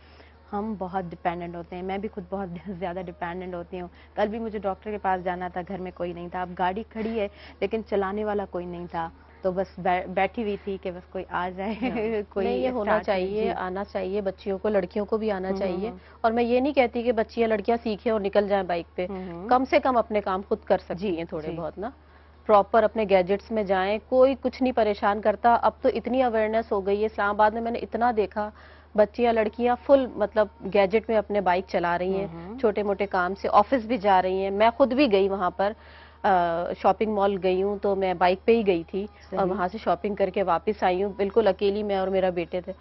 हम बहुत डिपेंडेंट होते हैं. मैं भी खुद बहुत ज़्यादा डिपेंडेंट होती हूँ. कल भी मुझे डॉक्टर के पास जाना था, घर में कोई नहीं था. अब गाड़ी खड़ी है लेकिन चलाने वाला कोई नहीं था, तो बस बैठी हुई थी कि बस कोई आ जाए. कोई नहीं, ये होना चाहिए, आना चाहिए बच्चियों को, लड़कियों को भी आना चाहिए. और मैं ये नहीं कहती कि बच्चियां लड़कियां सीखें और निकल जाएं बाइक पे. कम से कम अपने काम खुद कर सकती हैं थोड़े बहुत ना. प्रॉपर अपने गैजेट्स में जाएं, कोई कुछ नहीं परेशान करता. अब तो इतनी अवेयरनेस हो गई है, इस्लामाबाद में मैंने इतना देखा, बच्चियां लड़कियां फुल मतलब गैजेट में अपने बाइक चला रही हैं, छोटे मोटे काम से ऑफिस भी जा रही हैं. मैं खुद भी गई वहां पर, शॉपिंग मॉल गई हूँ तो मैं बाइक पे ही गई थी और वहां से शॉपिंग करके वापस आई हूँ, बिल्कुल अकेली, मैं और मेरा बेटे थे.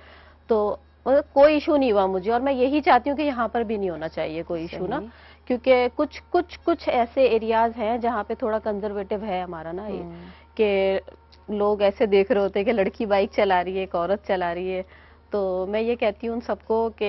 तो कोई इशू नहीं हुआ मुझे. और मैं यही चाहती हूँ कि यहाँ पर भी नहीं होना चाहिए कोई इशू ना, क्योंकि कुछ ऐसे एरियाज हैं जहाँ पे थोड़ा कंजर्वेटिव है हमारा ना ये, कि लोग ऐसे देख रहे होते हैं कि लड़की बाइक चला रही है, एक औरत चला रही है. तो मैं ये कहती हूँ उन सबको कि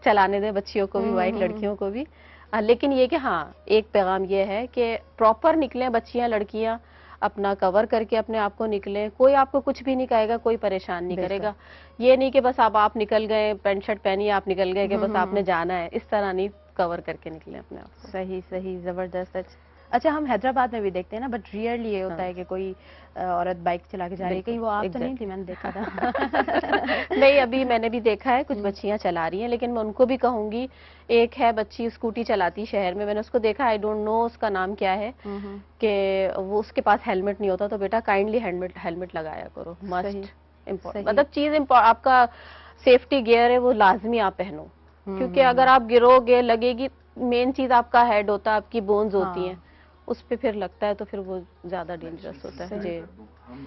चलाने दें बच्चियों को भी बाइक, लड़कियों को भी. लेकिन ये कि हाँ, एक पैगाम ये है कि प्रॉपर निकलें बच्चियां लड़कियां, अपना कवर करके अपने आप को निकलें. कोई आपको कुछ भी नहीं कहेगा, कोई परेशान नहीं करेगा. ये नहीं कि बस आप निकल गए, पैंट शर्ट पहनी, आप निकल गए कि बस आपने जाना है, इस तरह नहीं. कवर करके निकले अपने आप को. सही सही, ज़बरदस्त. अच्छा, हम हैदराबाद में भी देखते हैं ना, बट रियरली ये होता है कि कोई औरत बाइक चला के जा रही है. कहीं वो आप तो नहीं थी, मैंने देखा था. नहीं, अभी मैंने भी देखा है कुछ बच्चियां चला रही हैं, लेकिन मैं उनको भी कहूंगी. एक है बच्ची स्कूटी चलाती शहर में, मैंने उसको देखा, आई डोंट नो उसका नाम क्या है, कि वो उसके पास हेलमेट नहीं होता. तो बेटा काइंडली हेलमेट लगाया करो, मस्ट इम्पोर्टेंट. मतलब चीज आपका सेफ्टी गियर है वो लाजमी आप पहनो, क्योंकि अगर आप गिरोगे, लगेगी. मेन चीज आपका हेड होता है, आपकी बोन्स होती हैं, उस पे फिर लगता है तो फिर वो ज्यादा डेंजरस होता है. जी,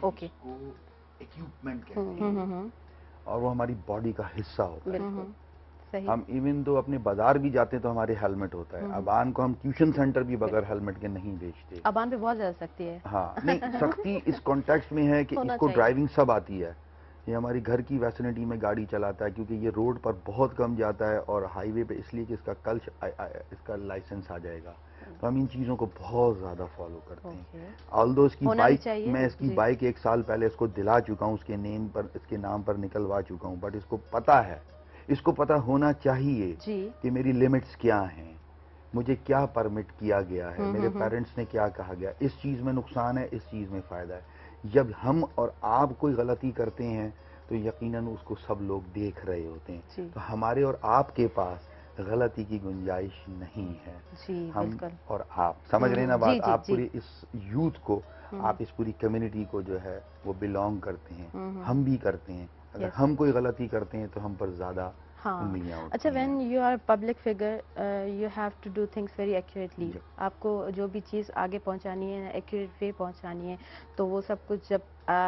ओके. इक्विपमेंट कहते हैं और वो हमारी बॉडी का हिस्सा होता है. सही. हम इवन तो अपने बाजार भी जाते हैं तो हमारे हेलमेट होता है. अबान को हम ट्यूशन सेंटर भी बगैर हेलमेट के नहीं भेजते. अबान पे बहुत ज्यादा सख्ती है. हाँ, नहीं, सख्ती इस कॉन्टेक्स्ट में है कि इसको ड्राइविंग सब आती है. یہ ہماری گھر کی ویسینٹی میں گاڑی چلاتا ہے کیونکہ یہ روڈ پر بہت کم جاتا ہے اور ہائی وے پہ اس لیے کہ اس کا لائسنس آ جائے گا. تو ہم ان چیزوں کو بہت زیادہ فالو کرتے ہیں. آلدو اس کی بائک میں اس کی بائک 1 سال پہلے اس کو دلا چکا ہوں, اس کے نام پر نکلوا چکا ہوں, بٹ اس کو پتا ہے, اس کو پتا ہونا چاہیے کہ میری لمٹس کیا ہیں, مجھے کیا پرمٹ کیا گیا ہے, میرے پیرنٹس نے کیا کہا گیا, اس چیز میں نقصان ہے, اس چیز میں فائدہ ہے. جب ہم اور آپ کوئی غلطی کرتے ہیں تو یقیناً اس کو سب لوگ دیکھ رہے ہوتے ہیں. تو ہمارے اور آپ کے پاس غلطی کی گنجائش نہیں ہے. ہم اور آپ سمجھ رہے ہیں نا بات, آپ پوری اس یوتھ کو, آپ اس پوری کمیونٹی کو جو ہے وہ بلونگ کرتے ہیں, ہم بھی کرتے ہیں. اگر ہم کوئی غلطی کرتے ہیں تو ہم پر زیادہ انگلیاں اٹھتی ہیں. اچھا, when you are public figure you have to do things very accurately. آپ کو جو بھی چیز آگے پہنچانی ہے, ایکوریٹ وے پہنچانی ہے, تو وہ سب کچھ جب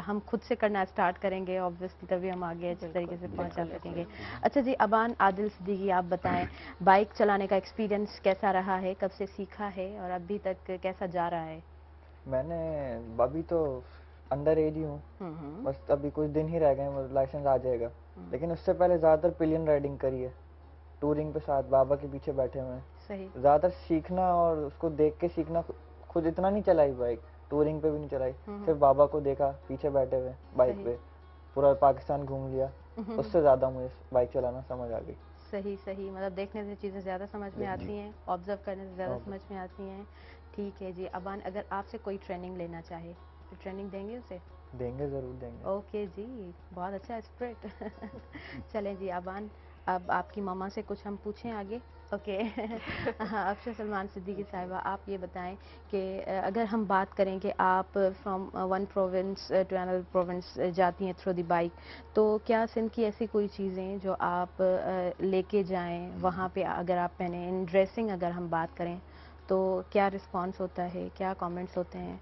ہم خود سے کرنا اسٹارٹ کریں گے آبویسلی تبھی ہم آگے اچھے طریقے سے پہنچا سکیں گے. اچھا جی, ابان عادل صدیقی, آپ بتائیں بائک چلانے کا ایکسپیرینس کیسا رہا ہے, کب سے سیکھا ہے اور ابھی تک کیسا جا رہا ہے؟ میں نے ابھی تو انڈر ایج ہی ہوں, بس ابھی کچھ دن ہی رہ گئے ہیں, لائسنس آ جائے گا. لیکن اس سے پہلے زیادہ تر پلین رائڈنگ کری ہے, ٹورنگ پہ ساتھ بابا کے پیچھے بیٹھے ہوئے ہیں. زیادہ تر سیکھنا اور اس کو دیکھ کے سیکھنا, خود اتنا نہیں چلائی بائک, ٹورنگ پہ بھی نہیں چلائی, صرف بابا کو دیکھا پیچھے بیٹھے ہوئے بائک پہ, پورا پاکستان گھوم لیا, اس سے زیادہ مجھے بائک چلانا سمجھ آ گئی. صحیح, مطلب دیکھنے سے چیزیں زیادہ سمجھ میں آتی ہیں, آبزرو کرنے سے زیادہ سمجھ میں آتی ہیں. ٹھیک ہے جی. ابان, اگر آپ سے کوئی ٹریننگ لینا چاہے تو ٹریننگ دیں گے اسے؟ دیں گے, ضرور دیں گے. اوکے جی, بہت اچھا اسپرٹ. چلیں جی ابان, اب آپ کی ماما سے کچھ ہم پوچھیں آگے. اوکے. افشا سلمان صدیقی صاحبہ, آپ یہ بتائیں کہ اگر ہم بات کریں کہ آپ from one province to another province جاتی ہیں تھرو دی بائک, تو کیا سندھ کی ایسی کوئی چیزیں جو آپ لے کے جائیں وہاں پہ اگر آپ پہنیں, ان ڈریسنگ اگر ہم بات کریں تو کیا رسپانس ہوتا ہے, کیا کامنٹس ہوتے ہیں؟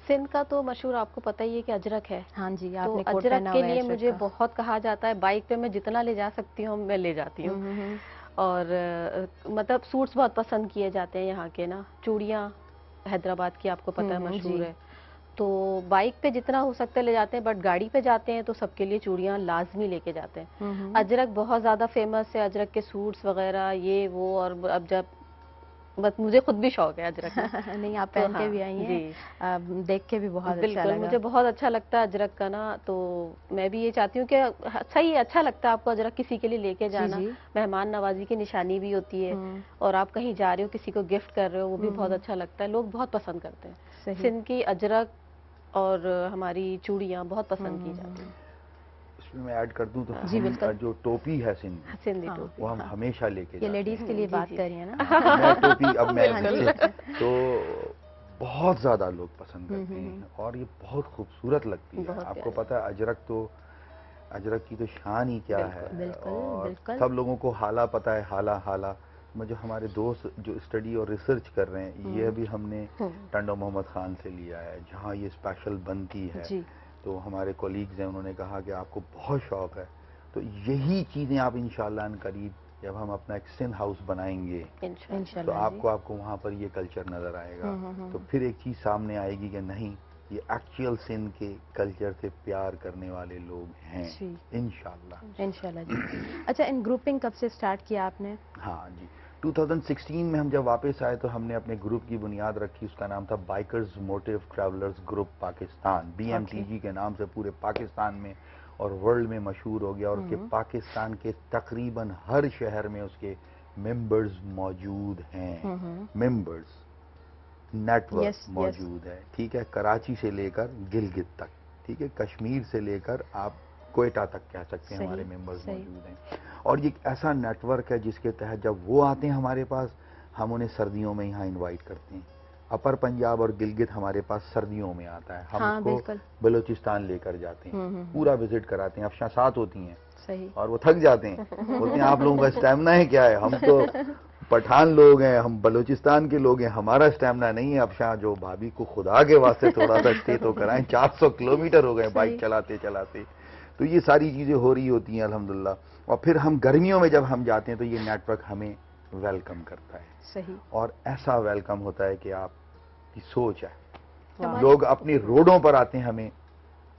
سندھ کا تو مشہور آپ کو پتہ ہی ہے کہ اجرک ہے. ہاں جی, آپ تو نے کوٹ اجرک پہنا کے ہوا ہے. لیے مجھے بہت کہا جاتا ہے, بائک پہ میں جتنا لے جا سکتی ہوں میں لے جاتی ہوں. اور مطلب سوٹس بہت پسند کیے جاتے ہیں یہاں کے نا, چوڑیاں حیدرآباد کی آپ کو پتہ ہے مشہور ہے, تو بائک پہ جتنا ہو سکتا ہے لے جاتے ہیں, بٹ گاڑی پہ جاتے ہیں تو سب کے لیے چوڑیاں لازمی لے کے جاتے ہیں. اجرک بہت زیادہ فیمس ہے, اجرک کے سوٹس وغیرہ یہ وہ, اور اب جب بس مجھے خود بھی شوق ہے اجرک کا. نہیں, آپ پہن کے بھی آئی ہیں, دیکھ کے بھی بہت اچھا لگا. بالکل, مجھے بہت اچھا لگتا ہے اجرک کا نا, تو میں بھی یہ چاہتی ہوں کہ صحیح اچھا لگتا ہے آپ کو اجرک کسی کے لیے لے کے جانا, مہمان نوازی کی نشانی بھی ہوتی ہے, اور آپ کہیں جا رہے ہو کسی کو گفٹ کر رہے ہو, وہ بھی بہت اچھا لگتا ہے, لوگ بہت پسند کرتے ہیں. سندھ کی اجرک اور ہماری چوڑیاں بہت پسند کی جاتی ہیں. اس میں ایڈ کر دوں تو ہم جو ٹوپی ہے سندھی ٹوپی, وہ ہم ہمیشہ لے کے یہ جاتے ہیں. لیڈیز کے لیے بات کر رہی ہیں نا. میں ٹوپی اب میں تو بہت زیادہ لوگ پسند کرتے ہیں, اور یہ بہت خوبصورت لگتی ہے. آپ کو پتہ ہے اجرک کی تو شان ہی کیا ہے, اور سب لوگوں کو حالہ پتہ ہے, حالہ جو ہمارے دوست جو اسٹڈی اور ریسرچ کر رہے ہیں, یہ بھی ہم نے ٹنڈو محمد خان سے لیا ہے, جہاں یہ اسپیشل بنتی ہے. تو ہمارے کولیگز ہیں, انہوں نے کہا کہ آپ کو بہت شوق ہے, تو یہی چیزیں آپ انشاءاللہ ان قریب جب ہم اپنا ایک سندھ ہاؤس بنائیں گے تو آپ کو وہاں پر یہ کلچر نظر آئے گا. تو پھر ایک چیز سامنے آئے گی کہ نہیں, یہ ایکچوئل سندھ کے کلچر سے پیار کرنے والے لوگ ہیں انشاءاللہ. جی. اچھا, ان گروپنگ کب سے سٹارٹ کیا آپ نے؟ ہاں جی, 2016 میں ہم جب واپس آئے تو ہم نے اپنے گروپ کی بنیاد رکھی, اس کا نام تھا bikers motive travellers group Pakistan. BMTG کے نام سے پورے پاکستان میں اور ورلڈ میں مشہور ہو گیا, اور کہ پاکستان کے تقریباً ہر شہر میں اس کے ممبرز موجود ہیں. ممبرز نیٹ ورک موجود ہے, ٹھیک ہے, کراچی سے لے کر گلگت تک, ٹھیک ہے, کشمیر سے لے کر آپ کوئٹہ تک کہہ سکتے ہیں ہمارے ممبرز موجود ہیں. اور یہ ایک ایسا نیٹ ورک ہے جس کے تحت جب وہ آتے ہیں ہمارے پاس, ہم انہیں سردیوں میں یہاں انوائٹ کرتے ہیں. اپر پنجاب اور گلگت ہمارے پاس سردیوں میں آتا ہے, ہم اس کو بلوچستان لے کر جاتے ہیں, پورا وزٹ کراتے ہیں. افشاں ساتھ ہوتی ہیں اور وہ تھک جاتے ہیں, بولتے ہیں آپ لوگوں کا اسٹیمنا ہے کیا ہے, ہم تو پٹھان لوگ ہیں, ہم بلوچستان کے لوگ ہیں, ہمارا اسٹیمنا نہیں ہے. افشاں جو بھابھی کو خدا کے واسطے تھوڑا سا اسٹے تو کرائیں, 400 کلومیٹر ہو گئے بائک چلاتے چلاتے. تو یہ ساری چیزیں ہو رہی ہوتی ہیں الحمدللہ. اور پھر ہم گرمیوں میں جب ہم جاتے ہیں تو یہ نیٹ ورک ہمیں ویلکم کرتا ہے, اور ایسا ویلکم ہوتا ہے کہ آپ کی سوچ ہے. لوگ اپنی روڈوں پر آتے ہیں ہمیں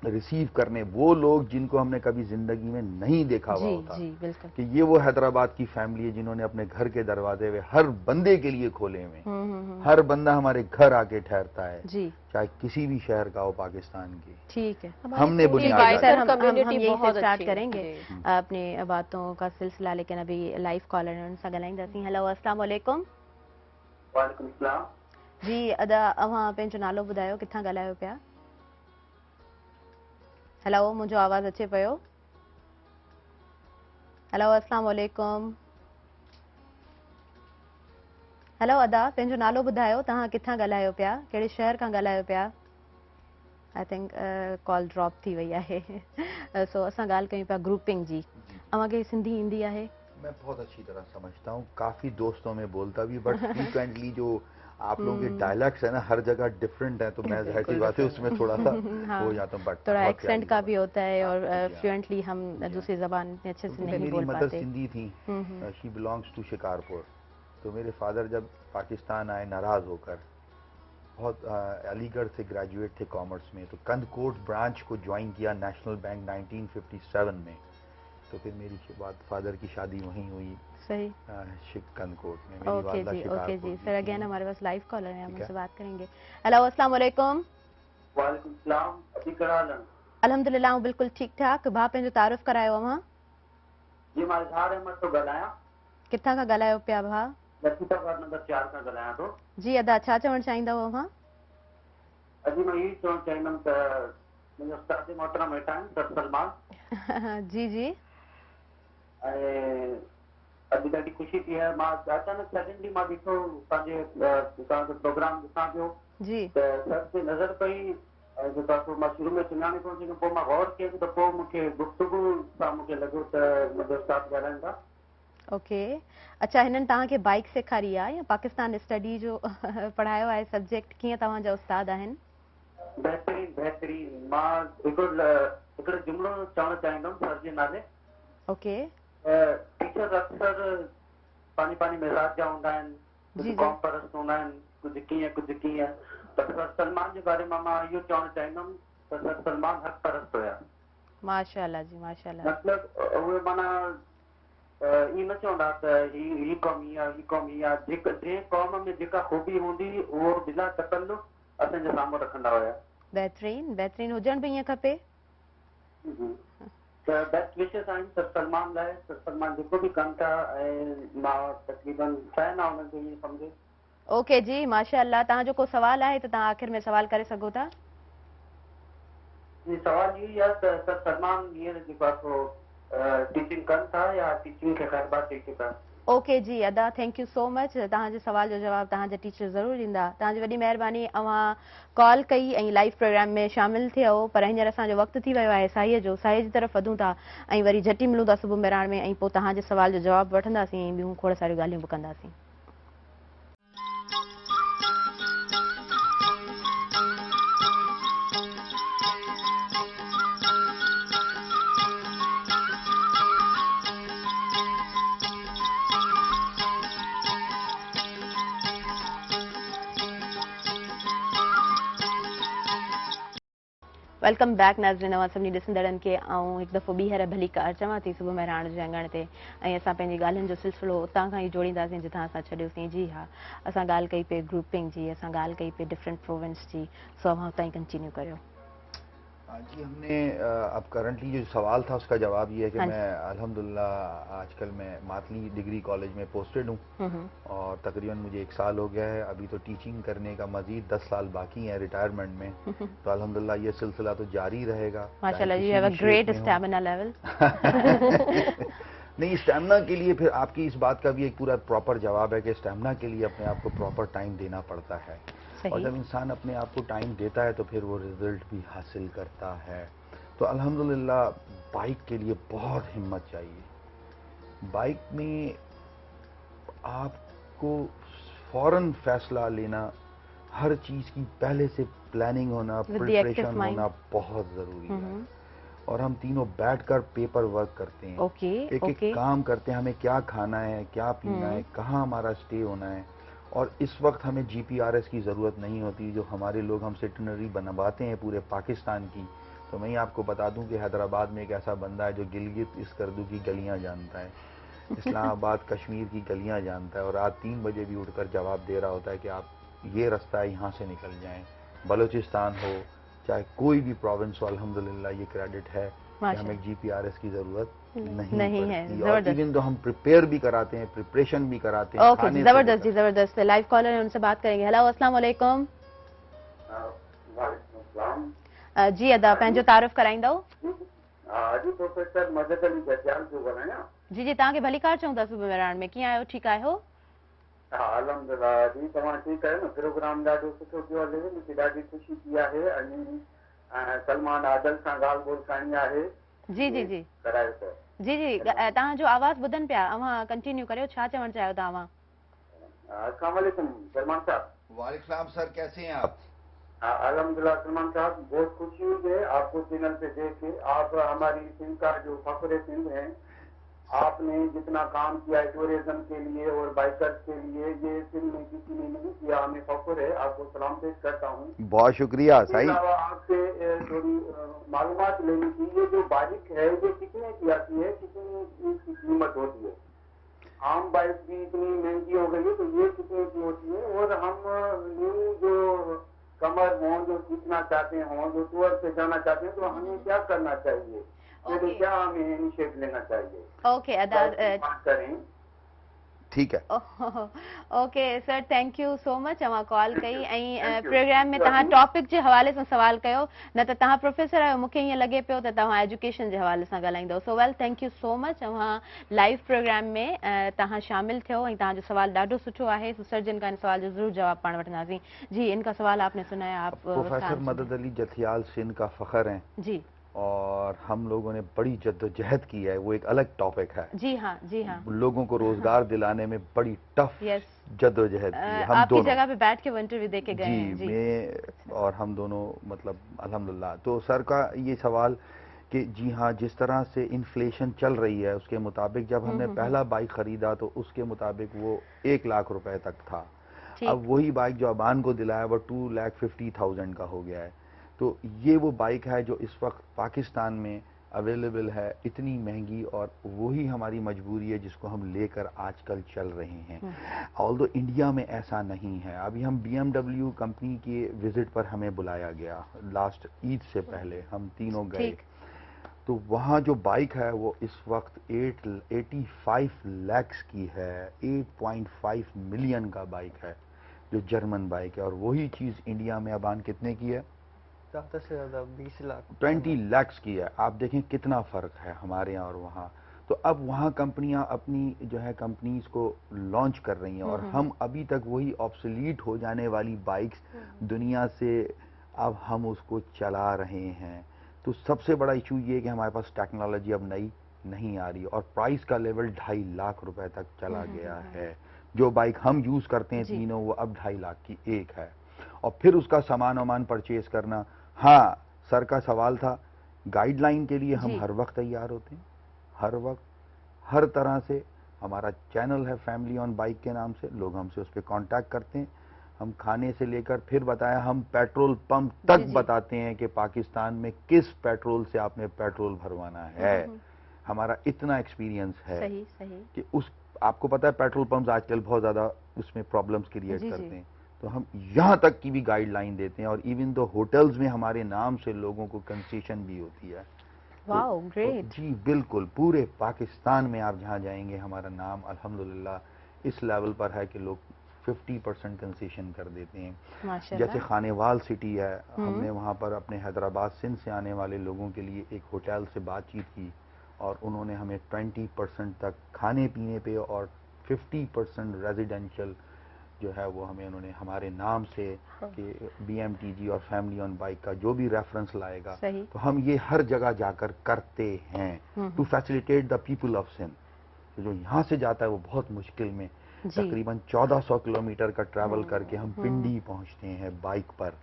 रिसीव करने वो लोग जिनको हमने कभी जिंदगी में नहीं देखा हुआ जी होता जी बिल्कुल। कि ये वो हैदराबाद की फैमिली है जिन्होंने अपने घर के दरवाजे वे हर बंदे के लिए खोले हुए हैं। हर बंदा हमारे घर आके ठहरता है, जी चाहे किसी भी शहर का हो पाकिस्तान के। ठीक है। हमने बुनियाद वाइसर सर हम कम्युनिटी यही से बहुत स्टार्ट अच्छी है। करेंगे जी। अपने बातों का सिलसिला, लेकिन अभी लाइव कॉलर उन सां ॻाल्हाईंदासीं। हेलो अस्सलाम वालेकुम। वालेकुम सलाम। जी अदा अवां पंहिंजो नालो ॿुधायो, किथां ॻाल्हायो पिया? हेलो, मुंहिंजो आवाज़ अचे पियो? हेलो अस्सलाम वालेकुम। हेलो अदा, पंहिंजो नालो ॿुधायो, तव्हां किथां ॻाल्हायो पिया, कहिड़े शहर खां ॻाल्हायो पिया? आई थिंक कॉल ड्रॉप थी वई आहे। सो असां ॻाल्हि कयूं पिया ग्रुपिंग जी। अव्हांखे सिंधी ईंदी आहे? मैं बहुत अच्छी तरह समझता हूँ, काफी दोस्तों में बोलता भी, बट फ्रीक्वेंटली जो आप लोगों के डायलैक्ट्स है ना हर जगह डिफरेंट है, तो मैं जाहिर सी बात है उसमें थोड़ा सा हो जाता हूँ, बट थोड़ा बहुत एक्सेंट प्यारी का आवाज़ भी होता है और हाँ, जी हाँ। फ्लुएंटली हम दूसरी जबान में अच्छे से क्योंकि नहीं मेरी बोल मदर पाते। सिंधी थी, शी बिलोंग्स टू शिकारपुर, तो मेरे फादर जब पाकिस्तान आए नाराज होकर, बहुत अलीगढ़ से ग्रेजुएट थे कॉमर्स में, तो कंदकोट ब्रांच को ज्वाइन किया नेशनल बैंक 1957 में, तो फिर मेरी फादर की शादी वहीं हुई सही। कंदकोट में। मेरी ओके वालदा जी, ओके शिकारपुर जी की सर। थी। अगेन हमारे पास लाइव कॉलर है, हम ठीक उनसे है। बात करेंगे। हेलो अस्सलाम वालेकुम। वालेकुम सलाम। अभी कड़ा हलन? अल्हम्दुलिल्लाह बिल्कुल ठीक ठाक। भाउ पंहिंजो तारुफ़ करायो अवां। जी मां इज़हार अहमद थो ॻाल्हायां, किथां खां ॻाल्हायो पिया भाउ? लतीफ़ाबाद नंबर 4 खां ॻाल्हायां थो। जी अदा, छा चवणु चाहींदव अवां? अॼु मां इहो चवणु चाहींदुमि त मुंहिंजो उस्ताद मोहतरम वेठा आहिनि सर सलमान, जी जी ऐं अॼु ॾाढी ख़ुशी थी आहे। मां अचानक सडनली मां ॾिठो तव्हांजो प्रोग्राम ॾिसां पियो जी त सर ते नज़र पई, ऐं जो तव्हां मां शुरू में सुञाणे कोन सघियुमि, पोइ मां गौर कयुमि त पोइ मूंखे गुफ़्तगू सां मूंखे लॻो त मुंहिंजो उस्ताद ॻाल्हाइनि था। ओके। अच्छा, हिननि तव्हांखे बाइक सेखारी आहे या पाकिस्तान स्टडी जो पढ़ायो आहे सब्जेक्ट? कीअं तव्हांजा उस्ताद आहिनि? बहितरीन बहितरीन। मां हिकिड़ो जुमिलो चवणु चाहींदुमि सर जे नाले। ओके टीचर अक्सर पंहिंजी पंहिंजी मिज़ाज जा हूंदा आहिनि, जी, कुझु जी। कौम परस्त हूंदा आहिनि, कुझु कीअं। त सर सलमान जे बारे में मां इहो चवणु चाहींदुमि त सर सलमान हक़ परस्त हुया। माशाल्लाह जी, माशाल्लाह। मतिलबु उहे माना ईअं न चवंदा त ही क़ौम हीअ आहे, ही क़ौम हीअ आहे। जंहिं क़ौम में जेका ख़ूबी हूंदी उहो बिला तकल्लुफ़ असांजे साम्हूं रखंदा हुया। बहितरीन बहितरीन, हुजण बि ईअं खपे। त बेस्ट विशेस आहिनि सर सलमान लाइ। सर सलमान जेको बि कनि था, ऐं मां तक़रीबन फैन आहे हुननि जो, ईअं सम्झो। ओके जी, माशाल्लाह। तव्हांजो को सवाल आहे त तव्हां आख़िर में सवाल करे सघो था। जी सवाल इहो ई आहे त सर सलमान हींअर जेको आहे सो टीचिंग कनि था या टीचिंग खे ख़ैरबाद ॾेई चुका? ओके जी अदा, थैंक यू सो मच। तव्हांजे सवाल जो जवाबु तव्हांजा टीचर ज़रूरु ॾींदा। तव्हांजी वॾी महिरबानी। अवां कॉल कई ऐं लाइव प्रोग्राम में शामिलु थियो, पर हींअर असांजो वक़्तु थी वियो आहे साईअ जो। साईअ जी तरफ़ वधूं था ऐं वरी झटी मिलूं था सुबुह मेराण में, ऐं पोइ तव्हांजे सवाल जो जवाबु वठंदासीं ऐं ॿियूं खोड़ सारियूं ॻाल्हियूं बि कंदासीं। वेलकम बैक नाज़रीन। अवां सभिनी ॾिसंदड़नि खे आऊं हिकु दफ़ो ॿीहर भली कार चवां थी सुबुह मेराण जे अंगण ते, ऐं असां पंहिंजी ॻाल्हियुनि जो सिलसिलो उतां खां ई जोड़ींदासीं जितां असां छॾियोसीं। जी हा, असां ॻाल्हि कई पे ग्रुपिंग जी, असां ॻाल्हि कई पे डिफरेंट प्रोविंस जी। सो अवां उतां ई कंटिन्यू करियो। जी हमने अब करंटली जो सवाल था उसका जवाब ये है कि हाँ जी। मैं अल्हम्दुलिल्लाह आजकल मैं मातली डिग्री कॉलेज में पोस्टेड हूँ, और तकरीबन मुझे 1 साल हो गया है। अभी तो टीचिंग करने का मजीद 10 साल बाकी है रिटायरमेंट में, तो अल्हम्दुलिल्लाह ये सिलसिला तो जारी रहेगा। माशाल्लाह, you have a great stamina level. नहीं, स्टैमिना के लिए फिर आपकी इस बात का भी एक पूरा प्रॉपर जवाब है कि स्टैमिना के लिए अपने आप को प्रॉपर टाइम देना पड़ता है, और जब इंसान अपने आप को टाइम देता है तो फिर वो रिजल्ट भी हासिल करता है। तो अल्हम्दुलिल्लाह बाइक के लिए बहुत हिम्मत चाहिए। बाइक में आपको फौरन फैसला लेना, हर चीज़ की पहले से प्लानिंग होना, प्रिपरेशन होना बहुत ज़रूरी है। और हम तीनों बैठकर पेपर वर्क करते हैं, एक एक काम करते हैं, हमें क्या खाना है, क्या पीना है, कहाँ हमारा स्टे होना है। और इस वक्त हमें GPRS की ज़रूरत नहीं होती। जो हमारे लोग हमसे इटिनरी बनवाते हैं पूरे पाकिस्तान की, تو میں آپ کو بتا دوں کہ حیدرآباد میں ایک ایسا بندہ ہے جو گلگت اسکردو کی گلیاں جانتا ہے، اسلام آباد کشمیر کی گلیاں جانتا ہے، اور رات 3 بجے بھی اٹھ کر جواب دے رہا ہوتا ہے کہ آپ یہ رستہ ہے یہاں سے نکل جائیں۔ بلوچستان ہو چاہے کوئی بھی پروونس ہو، الحمدللہ یہ کریڈٹ ہے کہ ہمیں جی پی آر ایس کی ضرورت نہیں ہے۔ پڑتی، اور ایون تو ہم پریپیئر بھی کراتے ہیں، پریپریشن بھی کراتے ہیں، اوکے جی، زبردست جی، زبردست۔ لائیو کالر ہیں، ان سے بات کریں گے۔ ہیلو، السلام علیکم۔ وعلیکم السلام۔ جی ادا پنجو تعارف کرائیندو؟ جی پروفیسر مدد علی ججال جو ॻाल्हायां؟ جی جی، तव्हांखे भली कार चऊं था सुबुह में में कीअं आहियो, ठीकु आहियो? हा अलहमदुलिल्लाह जी, तव्हां ठीकु आहियो न? प्रोग्राम ॾाढो सुठो पियो हले, मूंखे ॾाढी ख़ुशी थी आहे। सलमान आदल सां ॻाल्हि ॿोल करणी आहे। जी जी जी करायो त। जी जी, तव्हांजो आवाज़ ॿुधनि पिया, अव्हां कंटिन्यू करियो, छा चवणु चाहियो था अव्हां? अस्सलाम वालेकुम सलमान साहब। वालेकुम सलाम सर, कैसे हैं आप? अलहमदुलिल्लाह सलमान साहब, बहुत खुशी हुई है आपको चैनल पे देख के। आप हमारी सिंध का जो फख्र सिंध है, आपने जितना काम किया है टूरिज्म के लिए और बाइकर्स के लिए, ये सिंध में किसी ने नहीं किया, हमें फख्र है, आपको सलाम पेश करता हूँ। बहुत शुक्रिया इसके साईं। अलावा आपसे थोड़ी मालूमात लेनी थी, ये जो बाइक है ये कितने की आती है, कितनी इसकी कीमत होती है? आम बाइक भी इतनी महंगी हो गई है तो ये कितने की होती है? और हम न्यू जो कमर हों, जो सीखना चाहते हों, जो टूर पे जाना चाहते हैं, तो हमें क्या करना चाहिए? ओके। क्या हमें इनिशिएट लेना चाहिए? ओके अदा, बात करें। ठीक है। Okay sir, thank you so much अव्हां कॉल कई ऐं Thank you. प्रोग्राम में तव्हां टॉपिक जे हवाले सां सवाल कयो, न त तव्हां प्रोफेसर आहियो, मूंखे ईअं लॻे पियो त तव्हां एजुकेशन जे हवाले सां ॻाल्हाईंदव। So well, thank you so much. अव्हां लाइव प्रोग्राम में तव्हां शामिल थियो ऐं तव्हांजो सवाल ॾाढो सुठो आहे। सर जिन का इन सवाल जो ज़रूर जवाब पाण वठंदासीं। जी, इनका सवाल आपने सुनाया, आप प्रोफेसर मदद अली जथियाल सिंध का फख्र हैं, जी, और हम लोगों ने बड़ी जद्दोजहद की है, वो एक अलग टॉपिक है। जी हाँ, जी हाँ, लोगों को रोजगार दिलाने में बड़ी टफ यस, जद्दोजहद की है। हम आपकी दोनों जगह पे बैठ के वो इंटरव्यू दे के गए हैं। जी, मैं और हम दोनों, मतलब अल्हम्दुलिल्लाह। तो सर का ये सवाल कि जी हाँ, जिस तरह से इन्फ्लेशन चल रही है उसके मुताबिक जब हमने पहला बाइक खरीदा तो उसके मुताबिक वो 1 लाख रुपए तक था। अब वही बाइक जो अबान को दिलाया वो 2,50,000 का हो गया है। तो ये वो बाइक है जो इस वक्त पाकिस्तान में अवेलेबल है, इतनी महंगी, और वही हमारी मजबूरी है जिसको हम लेकर आजकल चल रहे हैं। ऑल्दो इंडिया में ऐसा नहीं है। अभी हम BMW कंपनी के विजिट पर हमें बुलाया गया लास्ट ईद से पहले, हम तीनों गए, तो वहाँ जो बाइक है वो इस वक्त 85 lakhs की है, 8.5 मिलियन का बाइक है जो जर्मन बाइक है, और वही चीज़ इंडिया में अबान कितने की है? ज़्यादा से ज़्यादा 20 लाख 20 lakhs की है। आप देखें कितना फ़र्क है हमारे यहाँ और वहाँ। तो अब वहाँ कंपनियाँ अपनी जो है कंपनीज को लॉन्च कर रही हैं, और हम अभी तक वही ऑब्सोलीट हो जाने वाली बाइक्स दुनिया से अब हम उसको चला रहे हैं। तो सबसे बड़ा इशू ये है कि हमारे पास टेक्नोलॉजी अब नई नहीं आ रही, और प्राइस का लेवल 2.5 लाख रुपए तक चला गया है। जो बाइक हम यूज़ करते हैं तीनों, वो अब 2.5 लाख की एक है, और फिर उसका सामान वामान परचेज करना। हाँ, सर का सवाल था, गाइडलाइन के लिए हम हर वक्त तैयार होते हैं, हर वक्त, हर तरह से। हमारा चैनल है फैमिली ऑन बाइक के नाम से, लोग हमसे उस पर कांटेक्ट करते हैं। हम खाने से लेकर, फिर बताया, हम पेट्रोल पंप तक बताते हैं कि पाकिस्तान में किस पेट्रोल से आपने पेट्रोल भरवाना है। हमारा इतना एक्सपीरियंस है सही सही कि उस, आपको पता है पेट्रोल पंप्स आजकल बहुत ज़्यादा उसमें प्रॉब्लम्स क्रिएट करते हैं, तो हम यहाँ तक की भी गाइडलाइन देते हैं, और इवन तो होटल्स में हमारे नाम से लोगों को कंसेशन भी होती है। Wow, great. जी बिल्कुल, पूरे पाकिस्तान में आप जहाँ जाएंगे हमारा नाम अल्हम्दुलिल्लाह इस लेवल पर है कि लोग 50% कंसेशन कर देते हैं। माशाल्लाह। जैसे खानेवाल सिटी है, हमने वहाँ पर अपने हैदराबाद सिंध से आने वाले लोगों के लिए एक होटल से बातचीत की, और उन्होंने हमें 20% तक खाने पीने पे और 50% रेजिडेंशियल जो है वो हमें उन्होंने हमारे नाम से कि BMTG और फैमिली ऑन बाइक का जो भी रेफरेंस लाएगा, तो हम ये हर जगह जाकर करते हैं to facilitate the people of Sindh. तो जो यहाँ से जाता है वो बहुत मुश्किल में तकरीबन 1400 किलोमीटर का ट्रैवल करके हम पिंडी पहुँचते हैं बाइक पर।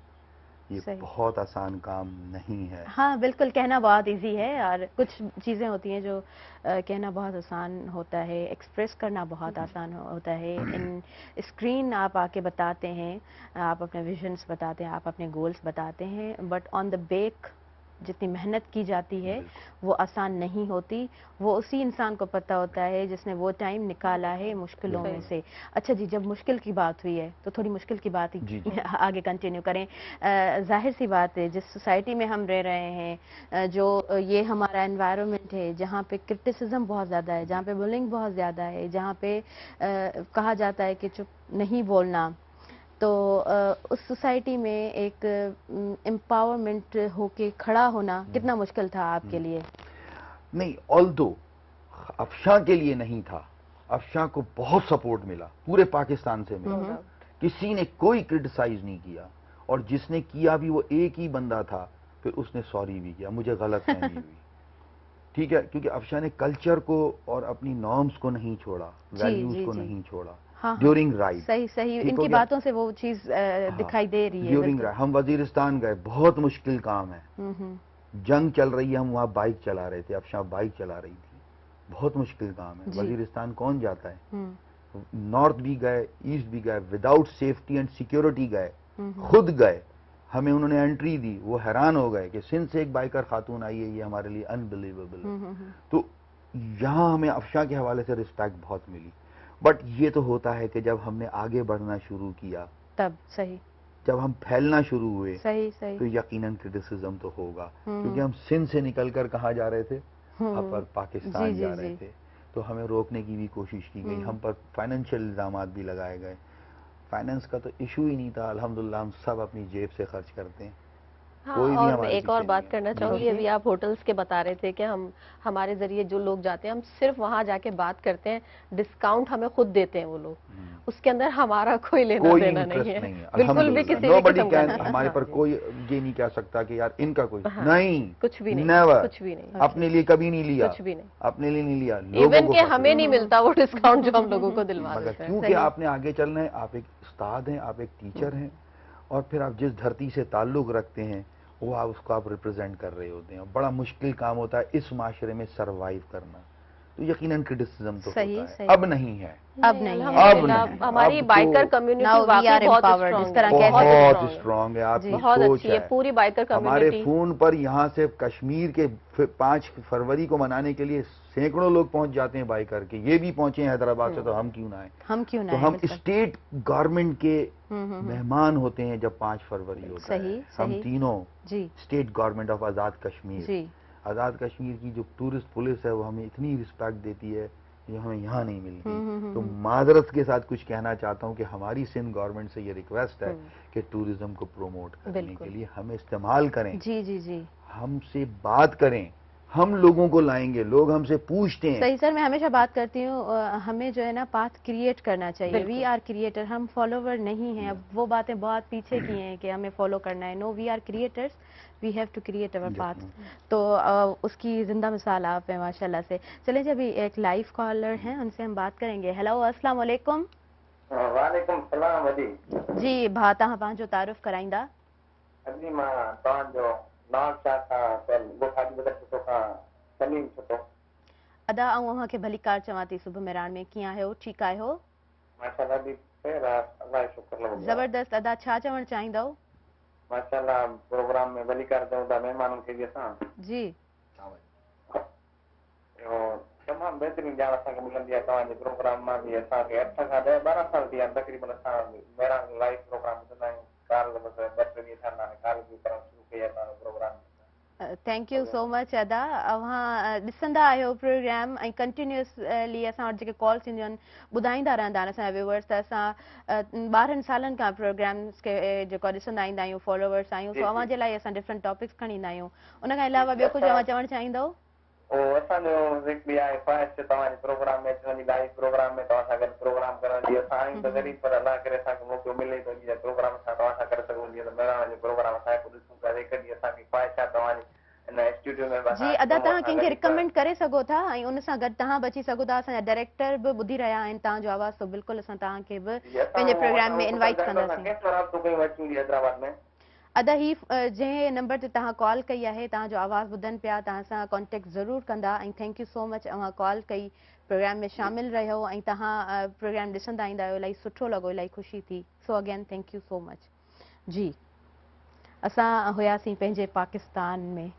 ये बहुत आसान काम नहीं है। हाँ बिल्कुल, कहना बहुत इजी है, और कुछ चीज़ें होती हैं जो कहना बहुत आसान होता है, एक्सप्रेस करना बहुत आसान होता है। इन स्क्रीन आप आके बताते हैं, आप अपने विजन्स बताते हैं, आप अपने गोल्स बताते हैं, बट ऑन द बैक جتنی محنت کی جاتی ہے وہ آسان نہیں ہوتی. وہ اسی انسان کو پتہ ہوتا ہے جس نے وہ ٹائم نکالا ہے مشکلوں میں سے. اچھا جی، جب مشکل کی بات ہوئی ہے تو تھوڑی مشکل کی بات آگے کنٹینیو کریں. ظاہر سی بات ہے، جس سوسائٹی میں ہم رہ رہے ہیں، جو یہ ہمارا انوائرمنٹ ہے جہاں پہ کرٹیسزم بہت زیادہ ہے، جہاں پہ بلنگ بہت زیادہ ہے، جہاں پہ کہا جاتا ہے کہ چپ نہیں بولنا، تو اس سوسائٹی میں ایک امپاورمنٹ ہو کے کھڑا ہونا کتنا مشکل تھا آپ کے لیے؟ نہیں، آلدو افشاں کے لیے نہیں تھا. افشاں کو بہت سپورٹ ملا، پورے پاکستان سے ملا. کسی نے کوئی کرٹیسائز نہیں کیا، اور جس نے کیا بھی وہ ایک ہی بندہ تھا. پھر اس نے سوری بھی کیا، مجھے غلط فہمی ہوئی. ٹھیک ہے، کیونکہ افشاں نے کلچر کو اور اپنی نارمز کو نہیں چھوڑا، ویلیوز کو نہیں چھوڑا. ڈیورنگ رائڈ صحیح ان کی باتوں سے وہ چیز دکھائی دے رہی ہے. ڈیورنگ رائڈ ہم وزیرستان گئے، بہت مشکل کام ہے، جنگ چل رہی ہے، ہم وہاں بائک چلا رہے تھے، افشاں بائک چلا رہی تھی. بہت مشکل کام ہے. وزیرستان کون جاتا ہے؟ نارتھ بھی گئے، ایسٹ بھی گئے، وداؤٹ سیفٹی اینڈ سیکیورٹی گئے، خود گئے. ہمیں انہوں نے انٹری دی، وہ حیران ہو گئے کہ سندھ سے ایک بائکر خاتون آئی ہے، یہ ہمارے لیے انبلیویبل ہے. تو یہاں ہمیں افشاں کے حوالے سے رسپیکٹ بہت ملی. بٹ یہ تو ہوتا ہے کہ جب ہم نے آگے بڑھنا شروع کیا، تب جب ہم پھیلنا شروع ہوئے، تو یقیناً کرٹیسزم تو ہوگا. کیونکہ ہم سندھ سے نکل کر کہاں جا رہے تھے؟ اپر پاکستان جا رہے تھے. تو ہمیں روکنے کی بھی کوشش کی گئی، ہم پر فائنینشیل الزامات بھی لگائے گئے. فائنینس کا تو ایشو ہی نہیں تھا، الحمدللہ ہم سب اپنی جیب سے خرچ کرتے ہیں. اور میں ایک اور بات کرنا چاہوں گی. ابھی آپ ہوٹلز کے بتا رہے تھے کہ ہمارے ذریعے جو لوگ جاتے ہیں، ہم صرف وہاں جا کے بات کرتے ہیں، ڈسکاؤنٹ ہمیں خود دیتے ہیں وہ لوگ. اس کے اندر ہمارا کوئی لینا دینا نہیں ہے، بالکل بھی کسی بھی قسم کا. ہمارے پر کوئی یہ نہیں کہہ سکتا کہ یار ان کا کوئی نہیں، کچھ بھی نہیں، نیور، کچھ بھی نہیں، اپنے لیے کبھی نہیں لیا، کچھ بھی نہیں، اپنے لیے نہیں لیا. ایون کہ ہمیں نہیں ملتا وہ ڈسکاؤنٹ جو ہم لوگوں کو دلوا دیتے ہیں. کیونکہ آپ نے آگے چلنا ہے، آپ ایک استاد ہیں، آپ ایک ٹیچر ہیں، اور پھر آپ جس دھرتی سے تعلق رکھتے ہیں وہ اس کو آپ ریپرزینٹ کر رہے ہوتے ہیں. بڑا مشکل کام ہوتا ہے اس معاشرے میں سروائیو کرنا. تو یقیناً کرٹیسزم تو ہوتا ہے، اب نہیں ہے. ہماری بائکر کمیونٹی واقعی بہت اسٹرانگ ہے. آپ کی بہت اچھی ہے پوری بائکر کمیونٹی. ہمارے فون پر یہاں سے کشمیر کے 5 فروری کو منانے کے لیے سینکڑوں لوگ پہنچ جاتے ہیں بائکر کے. یہ بھی پہنچے ہیں حیدرآباد سے، تو ہم کیوں نہ آئیں؟ تو ہم اسٹیٹ گورنمنٹ کے مہمان ہوتے ہیں جب 5 فروری ہوتا ہے. ہم تینوں state government of Azad Kashmir, Azad Kashmir کی جو ٹورسٹ پولیس ہے وہ ہمیں اتنی رسپیکٹ دیتی ہے جو ہمیں یہاں نہیں ملتی. تو معذرت کے ساتھ کچھ کہنا چاہتا ہوں کہ ہماری سندھ گورنمنٹ سے یہ ریکویسٹ ہے کہ ٹورزم کو پروموٹ کرنے کے لیے ہمیں استعمال کریں، ہم سے بات کریں، ہم لوگوں کو لائیں گے. لوگ ہم سے پوچھتے ہیں. صحیح سر، میں ہمیشہ بات کرتی ہوں، ہمیں جو ہے نا پاتھ کریٹ کرنا چاہیے. وی آر کریٹر، ہم فالوور نہیں ہیں. اب وہ باتیں بہت پیچھے کی ہیں کہ ہمیں فالو کرنا ہے. No, we are creators, we have to create our path. تو اس کی زندہ مثال آپ ہیں ماشاء اللہ سے. چلیں جی، ابھی ایک لائیو کالر ہیں، ان سے ہم بات کریں گے. ہیلو، السلام علیکم. وعلیکم السلام. جی، بھاتا پانچو تعارف کرائندہ. اجی ماں تان جو نام چاہتا پر وہ کھاڑی بدر تو کا سلیم چھتو ادا وہاں کے بھلی کار چواتی صبح میران میں کیا ہے ہو؟ ٹھیک آئے ہو؟ ماشاءاللہ بھی خیر، اللہ شکر لگا. زبردست. ادا چھا چوڑ چاہیندہ ہو؟ ماشاءاللہ پروگرام میں بھلی کار دوں دا مہمانوں کے لیے سان جی تمام بہترین جان اساں کے ملندی ہے. تواں جے پروگرام ماں بھی اساں کے 8 کھا 12 سال تھی تقریباً اساں میرا لائیو پروگرام ॿुधंदा आहियूं. کال بہترین تھا کال بھی کرن شروع کیا تھا پروگرام. تھینک یو سو مچ ادا. وہاں ॾिसंदा आहियो प्रोग्राम ऐं कंटिन्यूसली असां वटि जेके कॉल्स ईंदियूं आहिनि ॿुधाईंदा रहंदा आहिनि असांजा व्यूवर्स. त असां 12 सालनि खां प्रोग्राम्स खे जेको ॾिसंदा ईंदा आहियूं, फॉलोवर्स आहियूं. सो अव्हां जे लाइ असां डिफरेंट टॉपिक्स खणी ईंदा आहियूं. उन खां अलावा ॿियो कुझु अव्हां चवणु चाहींदव? असांजो हिकिड़ी आहे ख़्वाहिश तव्हांजे प्रोग्राम में अचण जी, लाइव प्रोग्राम में तव्हां सां गॾु प्रोग्राम करण जी. असां आहियूं त ग़रीब, पर अलाह करे असांखे मौक़ो मिले थो जीअं प्रोग्राम असां तव्हां सां करे सघूं. जीअं त महिराण जो प्रोग्राम असांखे पोइ ॾिसूं था. हिकु ॾींहुं असांजी ख़्वाहिश आहे तव्हांजी इन स्टूडियो में. जी अदा, तव्हां कंहिंखे रिकमेंड करे सघो था ऐं उन सां गॾु तव्हां बि अची सघो था. असांजा डायरेक्टर बि ॿुधी रहिया आहिनि तव्हांजो आवाज़. तो बिल्कुलु असां तव्हांखे बि पंहिंजे प्रोग्राम में इनवाइट कंदासीं. हैदराबाद में अदा ही जंहिं नंबर ते तव्हां कॉल कई आहे, तव्हांजो आवाज़ ॿुधनि पिया, तव्हां सां कॉन्टेक्ट ज़रूरु कंदा. ऐं थैंक यू सो मच अव्हां कॉल कई, प्रोग्राम में शामिल रहियो ऐं तव्हां प्रोग्राम ॾिसंदा ईंदा आहियो. इलाही सुठो लॻो, इलाही ख़ुशी थी. So again thank you so much. जी असां हुयासीं पंहिंजे पाकिस्तान में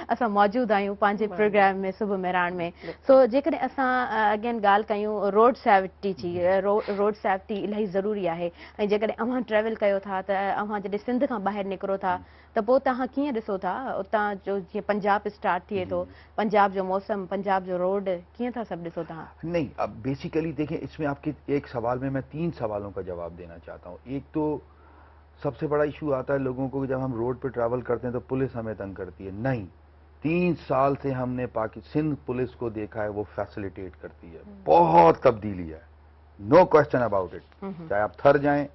असां मौजूदु आहियूं पंहिंजे प्रोग्राम में सुबुह मेराण में सो जेकॾहिं असां अगेन ॻाल्हि कयूं रोड सेफ्टी जी रोड सेफ्टी इलाही ज़रूरी आहे ऐं जेकॾहिं अव्हां ट्रेवल कयो था त अव्हां जॾहिं सिंध खां ॿाहिरि निकिरो था त पोइ तव्हां कीअं ॾिसो था उतां जो जीअं पंजाब स्टार्ट थिए थो पंजाब जो मौसम पंजाब जो रोड कीअं था सभु ॾिसो तव्हां? नहीं, अब बेसिकली देखें, इसमें आपके एक सवाल में मैं 3 सवालों का जवाब देना चाहता हूँ। एक तो सबसे बड़ा इशू आता है लोगों को कि जब हम रोड पे ट्रैवल करते हैं तो पुलिस हमें तंग करती है। नहीं, 3 साल से हमने सिंध पुलिस को देखा है, वो फैसिलिटेट करती है, बहुत तब्दीली है, नो क्वेश्चन अबाउट इट। चाहे आप थर जाएं,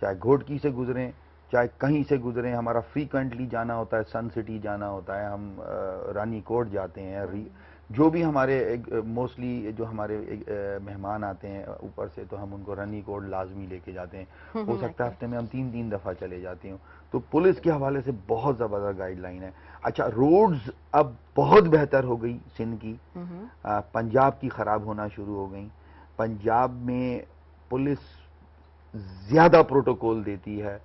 चाहे घोटकी से गुजरें, चाहे कहीं से गुजरें, हमारा फ्रीक्वेंटली जाना होता है, सन सिटी जाना होता है, हम रानी कोट जाते हैं, जो भी हमारे मोस्टली जो हमारे मेहमान आते हैं ऊपर से, तो हम उनको रनी कोड लाजमी लेके जाते हैं। हो सकता है हफ्ते में हम 3-3 दफ़ा चले जाते हैं। तो पुलिस के हवाले से बहुत ज़बरदस्त गाइडलाइन है। अच्छा, रोड्स अब बहुत बेहतर हो गई सिंध की, पंजाब की ख़राब होना शुरू हो गई। पंजाब में पुलिस ज़्यादा प्रोटोकॉल देती है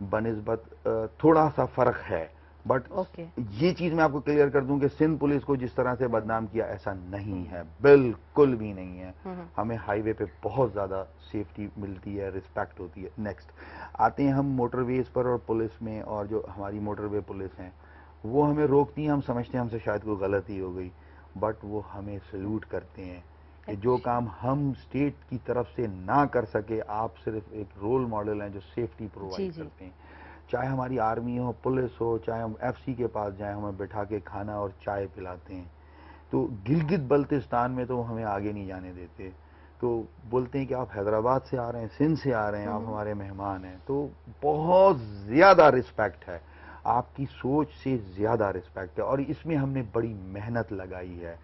बनिस्बत, थोड़ा सा फ़र्क है, बट ये चीज मैं आपको क्लियर कर दूं कि सिंध पुलिस को जिस तरह से बदनाम किया ऐसा नहीं है, बिल्कुल भी नहीं है। हमें हाईवे पे बहुत ज्यादा सेफ्टी मिलती है, रिस्पेक्ट होती है। नेक्स्ट आते हैं हम मोटरवेज पर और पुलिस में, और जो हमारी मोटरवे पुलिस हैं वो हमें रोकती हैं, हम समझते हैं हमसे शायद कोई गलती हो गई, बट वो हमें सल्यूट करते हैं कि जो काम हम स्टेट की तरफ से ना कर सके, आप सिर्फ एक रोल मॉडल हैं जो सेफ्टी प्रोवाइड करते हैं। चाहे हमारी आर्मी हो, पुलिस हो, चाहे हम एफसी के पास जाएं, हमें बिठा के खाना और चाय पिलाते हैं। तो गिलगित बल्तिस्तान में तो हमें आगे नहीं जाने देते, तो बोलते हैं कि आप हैदराबाद से आ रहे हैं, सिंध से आ रहे हैं, आप हमारे मेहमान हैं। तो बहुत ज़्यादा रिस्पेक्ट है, आपकी सोच से ज़्यादा रिस्पेक्ट है, और इसमें हमने बड़ी मेहनत लगाई है।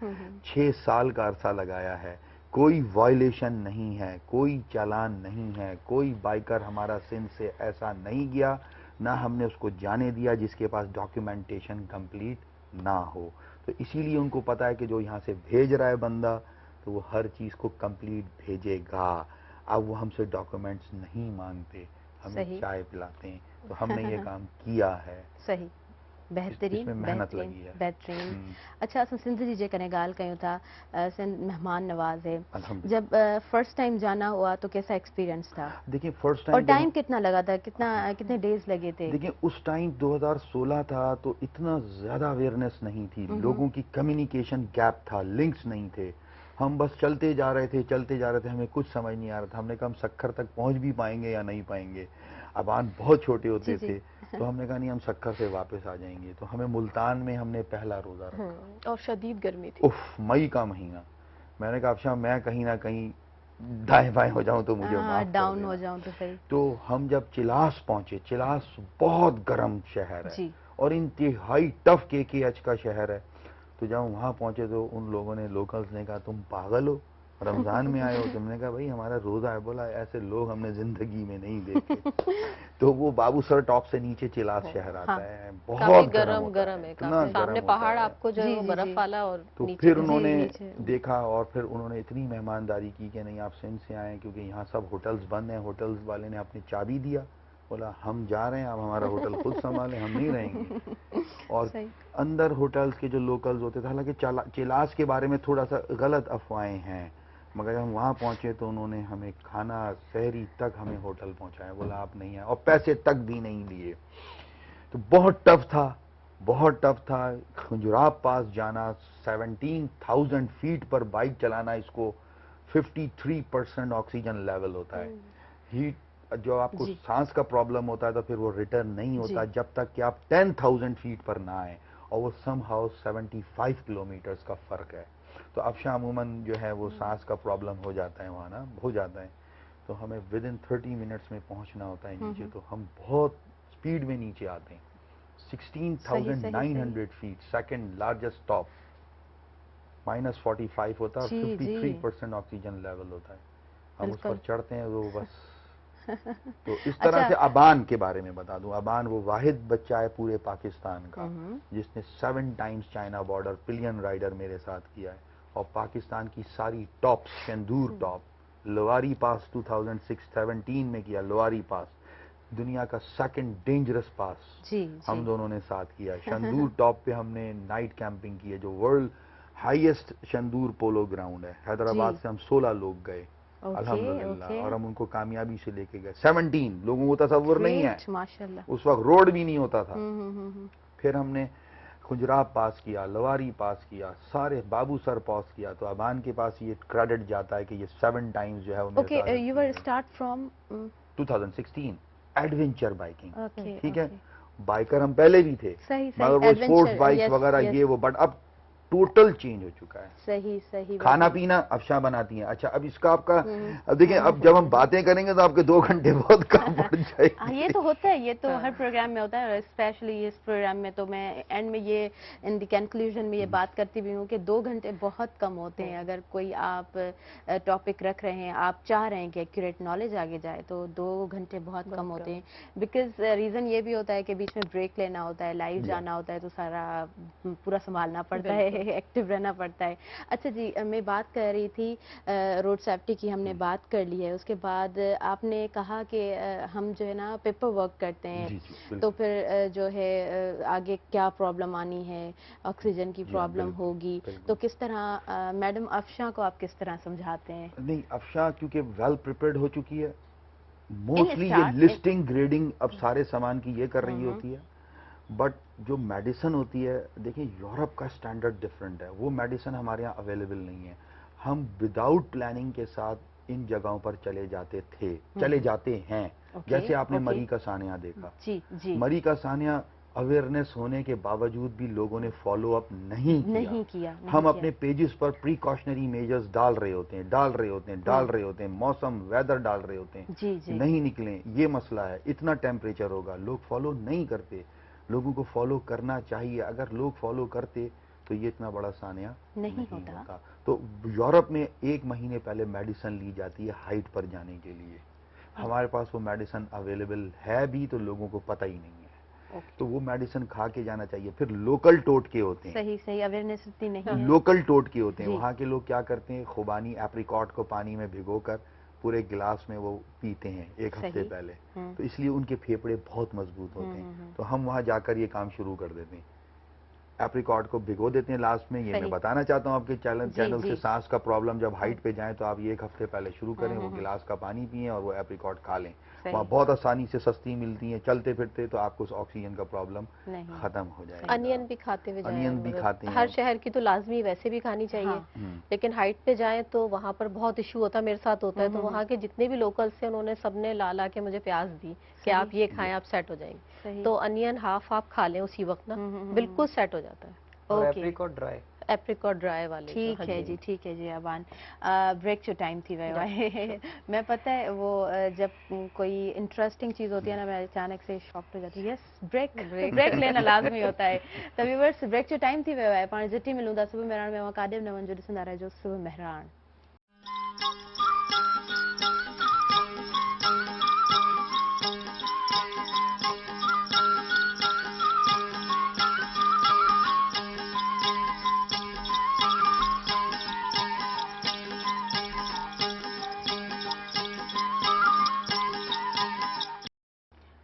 6 साल का अरसा लगाया है, कोई वायलेशन नहीं है, कोई चालान नहीं है, कोई बाइकर हमारा सिंध से ऐसा नहीं गया, ना हमने उसको जाने दिया जिसके पास डॉक्यूमेंटेशन कंप्लीट ना हो। तो इसीलिए उनको पता है कि जो यहाँ से भेज रहा है बंदा, तो वो हर चीज़ को कंप्लीट भेजेगा। अब वो हमसे डॉक्यूमेंट्स नहीं मांगते, हमें चाय पिलाते हैं। तो हमने ये काम किया है। सही, बेहतरीन, मेहनत लगी है, बेहतरीन। अच्छा, असां सिंध जी जेकॾहिं ॻाल्हि कयूं था, सिंध मेहमान नवाज है। अल्हम्दुलिल्लाह। जब फर्स्ट टाइम जाना हुआ तो कैसा एक्सपीरियंस था? देखिए, फर्स्ट टाइम और टाइम कितना लगा था, कितने डेज लगे थे? देखिए, उस टाइम 2016 था, तो इतना ज़्यादा अवेयरनेस नहीं थी, लोगों की कम्युनिकेशन गैप था, लिंक्स नहीं थे। हम बस चलते जा रहे थे, हमें कुछ समझ नहीं आ रहा था। हमने कहा हम सक्खर तक पहुंच भी पाएंगे या नहीं पाएंगे। अबान बहुत छोटे होते थे, तो हमने कहा नहीं, हम सक्खर से वापस आ जाएंगे। तो हमें मुल्तान में हमने पहला रोज़ा रखा, और शदीद गर्मी थी, उफ, मई का महीना। मैंने कहा अच्छा, मैं कहीं ना कहीं दाएं बाएं हो जाऊं तो मुझे माफ कर डाउन देना। हो जाऊं तो सही। तो हम जब चिलास पहुंचे, चिलास बहुत गर्म शहर है और इंतहाई टफ KKH का शहर है। तो जब वहां पहुंचे तो उन लोगों ने, लोकल्स ने कहा तुम पागल हो, रमजान में आए हो? तुमने कहा भाई हमारा रोजा है। बोला ऐसे लोग हमने जिंदगी में नहीं देखे। तो वो बाबूसर टॉप से नीचे चिलास शहर आता है, बहुत गरम है, सामने पहाड़ आपको जो है बर्फ वाला, और तो फिर उन्होंने देखा, और फिर उन्होंने इतनी मेहमानदारी की कि नहीं, आप सिंध से आए, क्योंकि यहाँ सब होटल्स बंद हैं। होटल्स वाले ने अपनी चाबी दिया, बोला हम जा रहे हैं, आप हमारा होटल खुद संभालें, हम नहीं रहेंगे। और अंदर होटल्स के जो लोकल्स होते थे, हालांकि चिलास के बारे में थोड़ा सा गलत अफवाहें हैं, मगर जब हम वहाँ पहुँचे तो उन्होंने हमें खाना, सहरी तक हमें होटल पहुँचाया। बोला आप नहीं आए, और पैसे तक भी नहीं लिए। तो बहुत टफ था, बहुत टफ था। खजुराब पास जाना, 17,000 फीट पर बाइक चलाना, इसको 53% ऑक्सीजन लेवल होता है। हीट, जो आपको सांस का प्रॉब्लम होता है तो फिर वो रिटर्न नहीं होता जब तक कि आप 10,000 फीट पर ना आए, और वो समहाउ 75 किलोमीटर्स का फर्क है। तो अफशा अमूमन जो है वो सांस का प्रॉब्लम हो जाता है वहाँ ना, हो जाता है। तो हमें विद इन 30 मिनट्स में पहुँचना होता है नीचे। तो हम बहुत स्पीड में नीचे आते हैं। 16,900 फीट, सेकंड लार्जेस्ट टॉप, -45 होता है, और 53% ऑक्सीजन लेवल होता है। हम उस पर चढ़ते हैं तो बस। तो इस तरह से अबान के बारे में बता दूं, अबान वो वाहिद बच्चा है पूरे पाकिस्तान का जिसने 7 times China border pillion rider मेरे साथ किया है, और पाकिस्तान की सारी टॉप, शेंदूर टॉप, लोवारी पास 2006-17 में किया, लोवारी पास, दुनिया का सेकंड डेंजरस पास जी हम जी दोनों ने साथ किया। शंदूर टॉप पे हमने नाइट कैंपिंग की है, जो world highest Shandur polo ground है। हैदराबाद से हम 16 लोग गए अल्हम्दुलिल्लाह, ओके और हम उनको कामयाबी से लेके गए। 17 लोगों को तसव्वुर नहीं है, ग्रेट माशाल्लाह। उस वक्त रोड भी नहीं होता था। हम्म। फिर हमने खुजराब पास किया, लवारी पास किया, सारे बाबू सर पास किया। तो अबान के पास ये क्रेडिट जाता है कि ये 7 टाइम्स जो है वो मेरे ओके साथ you were start from 2016 adventure biking. Okay ठीक है, बाइकर हम पहले भी थे, सही मगर वो adventure, स्पोर्ट्स बाइक्स yes, वगैरह yes, ये वो, बट अब टोटल चेंज हो चुका है। सही सही खाना पीना अफशा बनाती हैं। अच्छा, अब इसका आपका अब देखें, अब जब हम बातें करेंगे तो आपके 2 घंटे बहुत कम पड़ जाएंगे। ये तो होता है, ये तो हर प्रोग्राम में होता है, स्पेशली इस प्रोग्राम में तो मैं एंड में ये इन द कंक्लूजन में ये बात करती भी हूँ कि 2 घंटे बहुत कम होते हैं। अगर कोई आप टॉपिक रख रहे हैं, आप चाह रहे हैं कि एक्यूरेट नॉलेज आगे जाए, तो 2 घंटे बहुत कम होते हैं। बिकॉज रीज़न ये भी होता है कि बीच में ब्रेक लेना होता है, लाइव जाना होता है, तो सारा पूरा संभालना पड़ता है, एक्टिव रहना पड़ता है। अच्छा जी, मैं बात कर रही थी रोड सेफ्टी की, हमने बात कर ली है। उसके बाद आपने कहा कि हम जो है ना पेपर वर्क करते हैं, जी, बिल्कुल। तो फिर जो है आगे क्या प्रॉब्लम आनी है, ऑक्सीजन की जी, प्रॉब्लम बिल्कुल, होगी, बिल्कुल। तो किस तरह मैडम अफशा को आप किस तरह समझाते हैं? नहीं, अफशा क्योंकि वेल प्रिपेयर्ड हो चुकी है, मोस्टली ये start, लिस्टिंग ग्रेडिंग अब सारे सामान की ये कर रही होती है। बट जो मेडिसिन होती है, देखिए यूरोप का स्टैंडर्ड डिफरेंट है, वो मेडिसिन हमारे यहाँ अवेलेबल नहीं है। हम विदाउट प्लानिंग के साथ इन जगहों पर चले जाते थे, चले जाते हैं। जैसे आपने मरी का सानिया देखा, जी जी मरी का सानिया अवेयरनेस होने के बावजूद भी लोगों ने फॉलो अप नहीं किया। हम अपने पेजेस पर प्रिकॉशनरी मेजर्स डाल रहे होते हैं, मौसम वेदर डाल रहे होते हैं जी कि जी नहीं निकलें, ये मसला है, इतना टेम्परेचर होगा। लोग फॉलो नहीं करते, लोगों को फॉलो करना चाहिए। अगर लोग फॉलो करते तो ये इतना बड़ा सानिया नहीं होता। तो यूरोप में 1 महीने पहले मेडिसिन ली जाती है हाइट पर जाने के लिए। हमारे पास वो मेडिसिन अवेलेबल है भी, तो लोगों को पता ही नहीं है। तो वो मेडिसिन खा के जाना चाहिए। फिर लोकल टोटके होते हैं, सही अवेयरनेस इतनी नहीं है। लोकल टोटके होते हैं। वहाँ के लोग क्या करते हैं, खुबानी एप्रिकॉट को पानी में भिगोकर पूरे गिलास में वो पीते हैं 1 हफ्ते पहले, तो इसलिए उनके फेफड़े बहुत मजबूत होते हैं। तो हम वहाँ जाकर ये काम शुरू कर देते हैं, एप्रिकॉट को भिगो देते हैं लास्ट में। ये मैं बताना चाहता हूँ आपके चैनल से, सांस का प्रॉब्लम जब हाइट पे जाए तो आप ये 1 हफ्ते पहले शुरू करें, वो गिलास का पानी पिएं और वो एप्रिकॉट खा लें। वहाँ बहुत आसानी से सस्ती मिलती हैं, चलते फिरते, तो आपको ऑक्सीजन का प्रॉब्लम खत्म हो जाएगा। अनियन भी खाते हुए जाएं, अनियन भी खाते हैं। हर शहर की तो लाजमी वैसे भी खानी चाहिए, लेकिन हाइट पे जाएं तो वहाँ पर बहुत इशू होता है, मेरे साथ होता है। तो वहाँ के जितने भी लोकल्स थे, उन्होंने सबने ला के मुझे प्याज दी कि आप ये खाएं, आप सेट हो जाएंगे। तो अनियन हाफ आप खा लें उसी वक्त ना, बिल्कुल सेट हो जाता है। और एप्रिकॉट ड्राई वाले ठीक है जी। अबान ब्रेक जो टाइम थी वह मैं पता है वो जब कोई इंटरेस्टिंग चीज होती है ना, मैं अचानक से शॉक हो जाती है। यस, ब्रेक लेना लाजमी होता है। त व्यूअर्स, ब्रेक जो टाइम थी वह पाण जिटी मिलूं था सुबह मेहरान में, वहाँ कादिम नवन जो ॾिसंदा रहिजो सुबह मेहरान।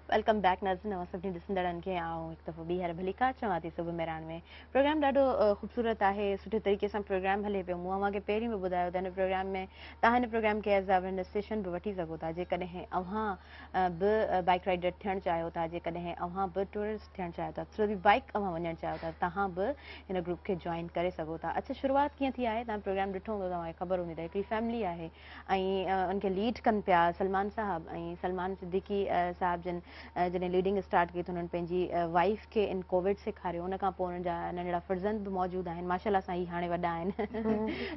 वेलकम बैक नाज़रीन, अवां सभिनी ॾिसंदड़नि खे आऊं हिकु दफ़ो ॿीहर भली कार चवां थी सुबुह मेहरान में। प्रोग्राम ॾाढो ख़ूबसूरत आहे, सुठे तरीक़े सां प्रोग्राम हले पियो। मूं अव्हांखे पहिरीं बि ॿुधायो त हिन प्रोग्राम में तव्हां हिन प्रोग्राम खे एज़ अवेयरनेस सेशन बि वठी सघो था। जेकॾहिं अव्हां बि बाइक राइडर थियणु चाहियो था, जेकॾहिं अव्हां बि टूरिस्ट थियणु चाहियो था, सिधी बाइक अव्हां वञणु चाहियो था, तव्हां बि हिन ग्रुप खे जॉइन करे सघो था। अच्छा, शुरूआत कीअं थी आहे, तव्हां प्रोग्राम ॾिठो हूंदो, तव्हांखे ख़बर हूंदी त हिकिड़ी फैमिली आहे ऐं उनखे लीड कनि पिया सलमान साहब ऐं सलमान सिद्दीकी साहब जिन जॾहिं लीडिंग स्टार्ट की तो उन्होंने पंहिंजी वाइफ के इन कोविड सेखारियो। उन खां पोइ उन्हनि जा नंढड़ा फर्ज़ंद बि मौजूद आहिनि, माशाल्लाह सां ही हाणे वॾा आहिनि।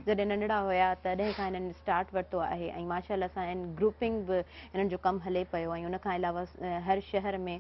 जॾहिं नंढड़ा हुया तॾहिं खां हिननि स्टार्ट वरितो आहे ऐं माशाल्लाह सां इन ग्रुपिंग बि हिननि जो कमु हले पियो। ऐं उन खां अलावा हर शहर में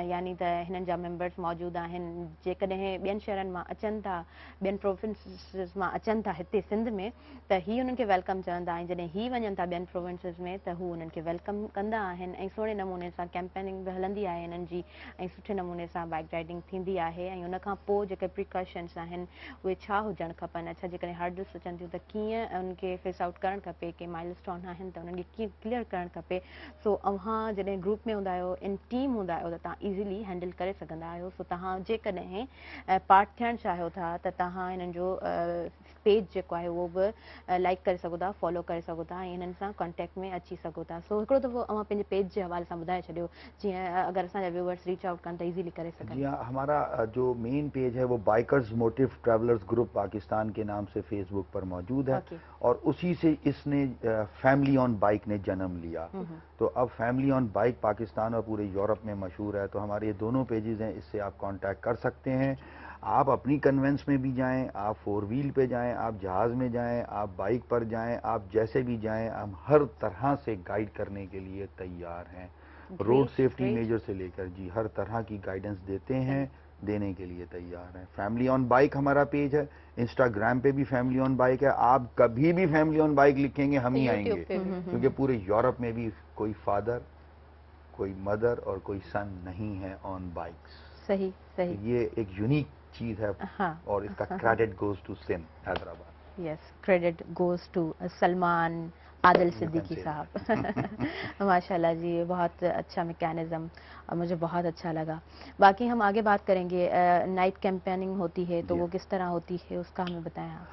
यानी त हिननि जा मेंबर्स मौजूद आहिनि। जेकॾहिं ॿियनि शहरनि मां अचनि था, ॿियनि प्रोविंसिस मां अचनि था हिते सिंध में, त ही उन्हनि खे वेलकम चवंदा आहिनि। जॾहिं ही वञनि था ॿियनि प्रोविंसिस में, त हू उन्हनि खे वेलकम कंदा आहिनि ऐं सुहिणे नमूने सां कैंपेनिंग बि हलंदी आहे इन्हनि जी ऐं सुठे नमूने सां बाइक राइडिंग थींदी आहे ऐं उन खां पोइ जेके प्रिकॉशन्स आहिनि उहे छा हुजणु खपनि अच्छा जेकॾहिं हर्डल्स अचनि थियूं त कीअं उनखे फेस आउट करणु खपे के माइलस्टोन आहिनि त उन्हनि खे कीअं क्लियर करणु खपे सो अव्हां जॾहिं ग्रुप में हूंदा आहियो इन टीम हूंदा आहियो त तव्हां ईज़िली हैंडल करे सघंदा आहियो सो तव्हां जेकॾहिं पार्ट थियणु चाहियो था त तव्हां हिननि जो पेज जेको आहे उहो बि लाइक करे सघो था फॉलो करे सघो था ऐं हिननि सां कॉन्टेक्ट में अची सघो था सो हिकिड़ो दफ़ो अव्हां पंहिंजे पेज जे हवाले सां ॿुधाए छॾियो जीअं अगरि असांजा व्यूअर्स रीच आउट कनि त ईज़िली करे सघनि। जी हाँ, हमारा जो मेन पेज है वो bikers motive travellers group Pakistan के नाम से फेसबुक पर मौजूद है Okay. और उसी से इसने फैमिली ऑन बाइक ने जन्म लिया। तो अब फैमिली ऑन बाइक पाकिस्तान और पूरे यूरोप में मशहूर है। तो हमारे ये दोनों पेजेस हैं, इससे आप कांटेक्ट कर सकते हैं। आप अपनी कन्वेंस में भी जाएं, आप 4 व्हील पे जाएं, आप जहाज में जाएं, आप बाइक पर जाएं, आप जैसे भी जाएं, हम हर तरह से गाइड करने के लिए तैयार हैं। रोड सेफ्टी मेजर से लेकर जी हर तरह की गाइडेंस देते हैं, देने के लिए तैयार हैं। फैमिली ऑन बाइक हमारा पेज है, इंस्टाग्राम पे भी फैमिली ऑन बाइक है। आप कभी भी फैमिली ऑन बाइक लिखेंगे हम ही आएंगे, पे भी। क्योंकि पूरे यूरोप में भी कोई फादर, कोई मदर और कोई सन नहीं है ऑन बाइक्स। सही सही ये एक यूनिक चीज है हाँ, और इसका credit goes to Sindh Hyderabad. Yes credit goes to Salman Adil can Siddiqui say साहब माशाल्लाह जी ये बहुत अच्छा मैकेनिज्म मुझे बहुत अच्छा लगा। बाकी हम आगे बात करेंगे नाइट कैंपेनिंग होती है तो जी वो हाँ। किस तरह होती है उसका हमें बताएं आप।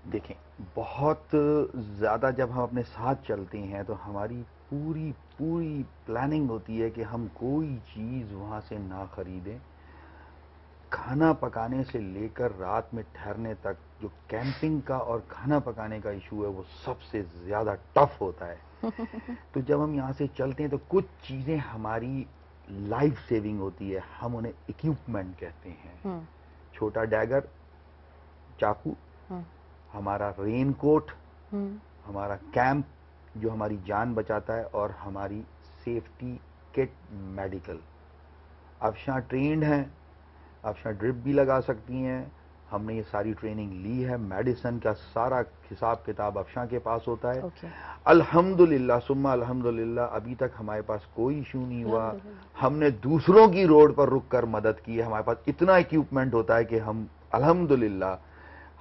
देखें, बहुत ज़्यादा जब हम अपने साथ चलते हैं तो हमारी पूरी पूरी प्लानिंग होती है कि हम कोई चीज़ वहाँ से ना खरीदें। खाना पकाने से लेकर रात में ठहरने तक जो कैंपिंग का और खाना पकाने का इशू है वो सबसे ज़्यादा टफ होता है। तो जब हम यहाँ से चलते हैं तो कुछ चीज़ें हमारी लाइफ सेविंग होती है, हम उन्हें इक्विपमेंट कहते हैं। छोटा डैगर, चाकू, हमारा रेन कोट, हमारा कैंप जो हमारी जान बचाता है और हमारी safety kit medical. Afsha trend हैं, अफशा ड्रिप भी लगा सकती हैं, हमने ये सारी ट्रेनिंग ली है। मेडिसिन का सारा हिसाब किताब अफशा के पास होता है। अल्हम्दुलिल्लाह सुम्मा अल्हम्दुलिल्लाह अभी तक हमारे पास कोई इशू नहीं हुआ। हमने दूसरों की रोड पर रुक कर मदद की है। हमारे पास इतना इक्विपमेंट होता है कि हम अल्हम्दुलिल्लाह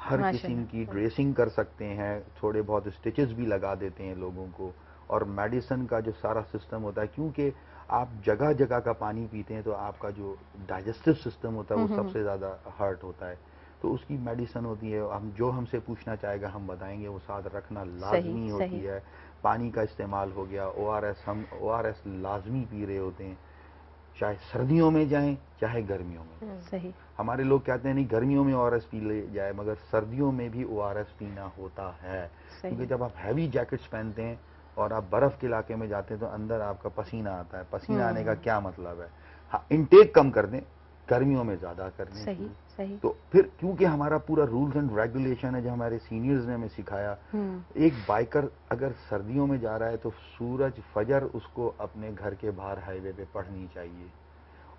हर किस्म की ड्रेसिंग कर सकते हैं, थोड़े बहुत स्टिचेस भी लगा देते हैं लोगों को। और मेडिसिन का जो सारा सिस्टम होता है, क्योंकि आप जगह जगह का पानी पीते हैं तो आपका जो डाइजेस्टिव सिस्टम होता है वो सबसे ज़्यादा हर्ट होता है। तो उसकी मेडिसिन होती है, हम जो हमसे पूछना चाहेगा हम बताएंगे, वो साथ रखना लाजमी होती है। पानी का इस्तेमाल हो गया, ORS, हम ORS लाजमी पी रहे होते हैं, चाहे सर्दियों में जाएं चाहे गर्मियों में। सही। हमारे लोग कहते हैं नहीं गर्मियों में ORS पी ले जाए, मगर सर्दियों में भी ORS पीना होता है। क्योंकि जब आप हैवी जैकेट्स पहनते हैं और आप बर्फ के इलाके में जाते हैं तो अंदर आपका पसीना आता है। पसीना आने का क्या मतलब है? हाँ, इनटेक कम कर दें, गर्मियों में ज्यादा कर दें। सही सही। तो फिर क्योंकि हमारा पूरा रूल्स एंड रेगुलेशन है जो हमारे सीनियर्स ने हमें सिखाया, एक बाइकर अगर सर्दियों में जा रहा है तो सूरज फजर उसको अपने घर के बाहर हाईवे पे पढ़नी चाहिए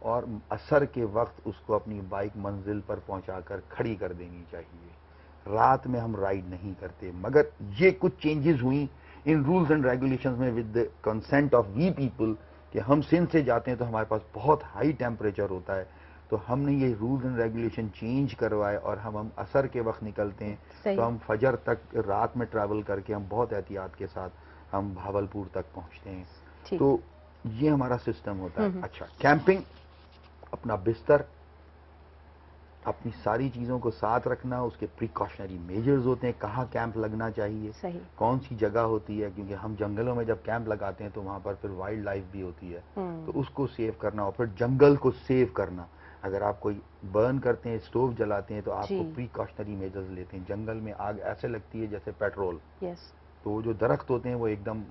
और असर के वक्त उसको अपनी बाइक मंजिल पर पहुंचाकर खड़ी कर देनी चाहिए। रात में हम राइड नहीं करते। मगर ये कुछ चेंजेस हुई इन रूल्स एंड रेगुलेशंस में with the consent of we people कि हम सिंध से जाते हैं तो हमारे पास बहुत हाई टेम्परेचर होता है। तो हमने ये रूल्स एंड रेगुलेशन चेंज करवाए और हम असर के वक्त निकलते हैं तो हम फजर तक रात में ट्रैवल करके हम बहुत एहतियात के साथ हम भावलपुर तक पहुंचते हैं। तो ये हमारा सिस्टम होता है। अच्छा, कैंपिंग, अपना बिस्तर, अपनी सारी चीज़ों को साथ रखना, उसके प्रिकॉशनरी मेजर्स होते हैं, कहाँ कैंप लगना चाहिए, कौन सी जगह होती है, क्योंकि हम जंगलों में जब कैंप लगाते हैं तो वहाँ पर फिर वाइल्ड लाइफ भी होती है, तो उसको सेव करना और फिर जंगल को सेव करना। अगर आप कोई बर्न करते हैं, स्टोव जलाते हैं तो आपको प्रिकॉशनरी मेजर्स लेते हैं। जंगल में आग ऐसे लगती है जैसे पेट्रोल, तो जो दरख्त होते हैं वो एकदम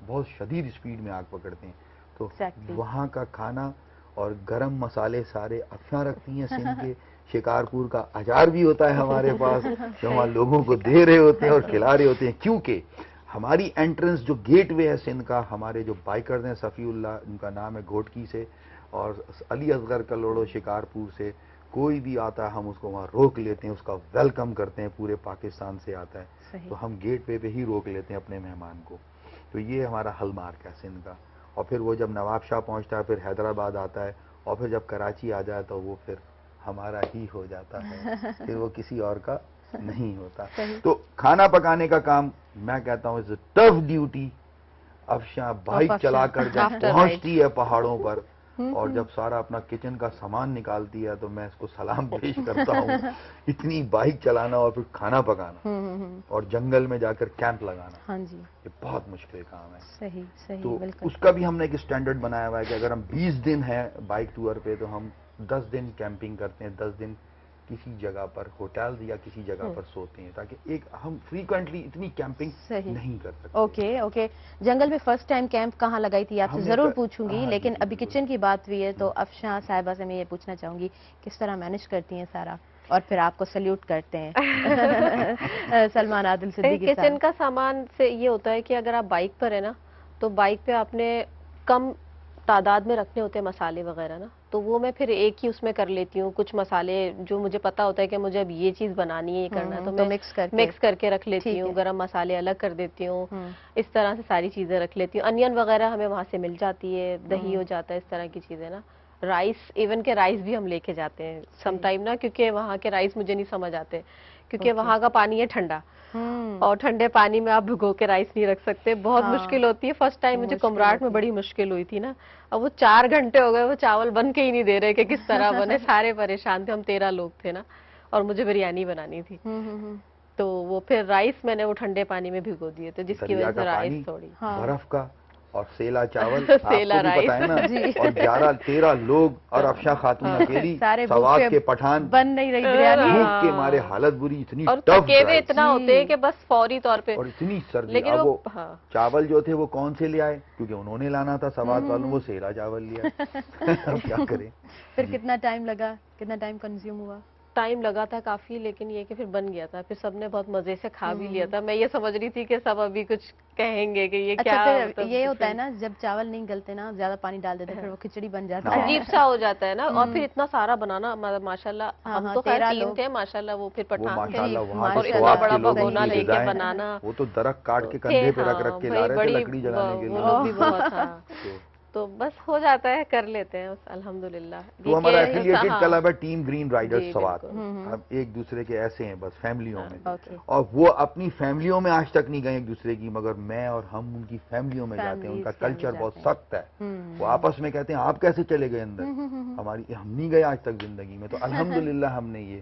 बहुत शदीद स्पीड में आग पकड़ते हैं। तो वहाँ का खाना और गरम मसाले सारे अफशा रखती हैं। सिंध के शिकारपुर का अचार भी होता है हमारे पास जो हम लोगों को दे रहे होते हैं और खिला रहे होते हैं, क्योंकि हमारी एंट्रेंस जो गेट वे है सिंध का, हमारे जो बाइकर्स हैं, सफ़ीउल्लाह उनका नाम है घोटकी से, और अली असगर कलोड़ो शिकारपुर से, कोई भी आता है हम उसको वहाँ रोक लेते हैं, उसका वेलकम करते हैं। पूरे पाकिस्तान से आता है तो हम गेट वे पे ही रोक लेते हैं अपने मेहमान को। तो ये हमारा हलमार्क है सिंध का। اور پھر وہ جب نواب شاہ پہنچتا ہے پھر حیدرآباد آتا ہے اور پھر جب کراچی آ جائے تو وہ پھر ہمارا ہی ہو جاتا ہے پھر وہ کسی اور کا نہیں ہوتا. تو کھانا پکانے کا کام میں کہتا ہوں is a tough duty. Afshan bike چلا کر جب پہنچتی ہے پہاڑوں پر اور جب سارا اپنا کچن کا سامان نکالتی ہے تو میں اس کو سلام پیش کرتا ہوں. اتنی بائک چلانا اور پھر کھانا پکانا اور جنگل میں جا کر کیمپ لگانا, ہاں جی, یہ بہت مشکل کام ہے. صحیح صحیح, تو بالکل. اس کا بھی ہم نے ایک اسٹینڈرڈ بنایا ہوا ہے کہ اگر ہم 20 دن ہیں بائک ٹور پہ تو ہم 10 دن کیمپنگ کرتے ہیں, 10 دن کسی جگہ پر ہوٹل یا کسی جگہ پر سوتے ہیں, تاکہ ایک ہم فریکوینٹلی اتنی کیمپنگ نہیں کر سکتے. Okay okay. جنگل میں فرسٹ ٹائم کیمپ کہاں لگائی تھی آپ سے ضرور پوچھوں گی, لیکن جی ابھی کچن کی بات ہوئی ہے تو افشاں صاحبہ سے میں یہ پوچھنا چاہوں گی کس طرح مینج کرتی ہیں سارا, اور پھر آپ کو سلیوٹ کرتے ہیں سلمان عادل صدیقی صاحب. کچن کا سامان سے یہ ہوتا ہے کہ اگر آپ بائک پر ہے نا تو بائک پہ آپ نے کم تعداد میں رکھنے ہوتے ہیں مسالے وغیرہ نا, تو وہ میں پھر ایک ہی اس میں کر لیتی ہوں. کچھ مسالے جو مجھے پتا ہوتا ہے کہ مجھے اب یہ چیز بنانی ہے, یہ کرنا ہے, تو میں مکس کر کے رکھ لیتی ہوں. گرم مسالے الگ کر دیتی ہوں, اس طرح سے ساری چیزیں رکھ لیتی ہوں. انین وغیرہ ہمیں وہاں سے مل جاتی ہے, دہی ہو جاتا ہے, اس طرح کی چیزیں نا. رائس, ایون کہ رائس بھی ہم لے کے جاتے ہیں سم ٹائم نا, کیونکہ وہاں کے رائس مجھے نہیں سمجھ آتے, کیونکہ وہاں کا پانی ہے ٹھنڈا اور ٹھنڈے پانی میں آپ بھگو کے رائس نہیں رکھ سکتے, بہت مشکل ہوتی ہے. فرسٹ ٹائم مجھے کمراٹ میں بڑی مشکل ہوئی تھی نا, اب وہ 4 گھنٹے ہو گئے وہ چاول بن کے ہی نہیں دے رہے کہ کس طرح بنے. سارے پریشان تھے, ہم 13 لوگ تھے نا, اور مجھے بریانی بنانی تھی. تو وہ پھر رائس میں نے وہ ٹھنڈے پانی میں بھگو دیے تھے, جس کی وجہ سے رائس تھوڑی برف کا اور سیلا چاول آپ کو بھی پتا ہے نا, اور 13 لوگ اور افشاں خاتون اکیلی, سوات کے پٹھان, بن نہیں رہی بریانی, بھوک کے مارے حالت بری, اتنی اور ٹف تھکے ہوئے اتنا ہوتے ہیں کہ بس فوری طور پہ, اور اتنی سردی. اب وہ چاول جو تھے وہ کون سے لے آئے, کیونکہ انہوں نے لانا تھا سوات والوں, وہ سیلا چاول لیا. اب کیا کریں. پھر کتنا ٹائم لگا, کتنا ٹائم کنزیوم ہوا؟ ٹائم لگا تھا کافی, لیکن یہ کہ پھر بن گیا تھا. پھر سب نے بہت مزے سے کھا بھی لیا تھا. میں یہ سمجھ رہی تھی کہ سب ابھی کچھ کہیں گے کہ یہ کیا. پھر یہ ہوتا ہے نا جب چاول نہیں گلتے نا, زیادہ پانی ڈال دیتے پھر وہ کھچڑی بن جاتا ہے, عجیب سا ہو جاتا ہے نا. اور پھر اتنا سارا بنانا, ماشاءاللہ ہم تو خیر 3 تھے ماشاءاللہ, وہ پھر پٹھان تھے اور اتنا بڑا بھگونا لے کے بنانا, وہ تو درخت کاٹ کے کندھے پہ رکھ رکھ کے لا رہے تھے لکڑی جلانے کے لیے. تو بس ہو جاتا ہے, کر لیتے ہیں الحمدللہ. تو ہمارا ایفیلیٹڈ کلب ہے ٹیم گرین رائڈر سوات, ہم ایک دوسرے کے ایسے ہیں بس فیملیوں میں, اور وہ اپنی فیملیوں میں آج تک نہیں گئے ایک دوسرے کی, مگر میں اور ہم ان کی فیملیوں میں جاتے ہیں. ان کا کلچر بہت سخت ہے, وہ آپس میں کہتے ہیں آپ کیسے چلے گئے اندر, ہماری ہم نہیں گئے آج تک زندگی میں. تو الحمدللہ ہم نے یہ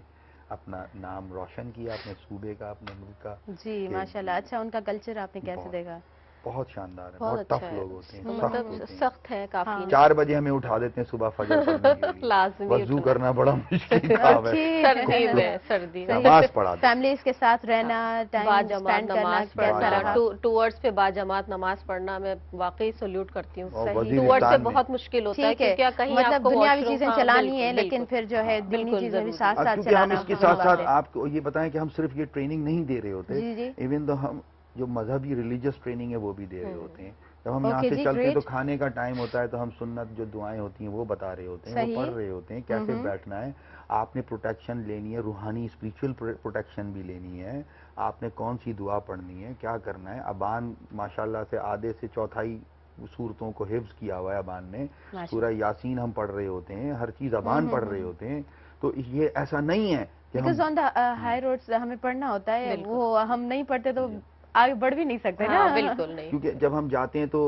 اپنا نام روشن کیا, اپنے صوبے کا, اپنے ملک کا. جی ماشاءاللہ. اچھا, ان کا کلچر آپ نے کیسے دیکھا؟ بہت شاندار ہے, بہت ٹف لوگ ہوتے ہیں, مطلب سخت ہے کافی. 4 بجے ہمیں اٹھا دیتے ہیں صبح فجر پڑھنے کے لیے, لازمی وضو کرنا بڑا مشکل کام ہے, سردی نماز پڑھا. فیملیز کے ساتھ رہنا, ٹائم باجماعت نماز پڑھنا, ٹورز پہ باجماعت نماز پڑھنا, میں واقعی سلیوٹ کرتی ہوں. ٹورز سے بہت مشکل ہوتا ہے کیونکہ کہیں مطلب دنیاوی چیزیں چلانی ہے, لیکن پھر جو ہے دینی چیزیں بھی ساتھ ساتھ چلانا. چلانا. اس کے ساتھ ساتھ آپ کو یہ بتائیں کہ ہم صرف یہ ٹریننگ نہیں دے رہے ہوتے, ایون تو ہم جو مذہبی ریلیجیس ٹریننگ ہے وہ بھی دے رہے ہوتے ہیں. جب ہم یہاں سے چلتے ہیں تو کھانے کا ٹائم ہوتا ہے تو ہم سنت جو دعائیں ہوتی ہیں وہ بتا رہے ہوتے ہیں, وہ پڑھ رہے ہوتے ہیں کیسے بیٹھنا ہے, آپ نے پروٹیکشن لینی ہے, روحانی اسپریچول پروٹیکشن بھی لینی ہے, آپ نے کون سی دعا پڑھنی ہے, کیا کرنا ہے. ابان ماشاءاللہ سے آدھے سے چوتھائی صورتوں کو حفظ کیا ہوا ہے ابان نے, سورہ یاسین ہم پڑھ رہے ہوتے ہیں, ہر چیز ابان پڑھ رہے ہوتے ہیں. تو یہ ایسا نہیں ہے کہ because on the high roads ہمیں پڑھنا ہوتا ہے, وہ ہم نہیں پڑھتے تو آگے بڑھ بھی نہیں سکتے نا. بالکل نہیں, کیونکہ جب ہم جاتے ہیں تو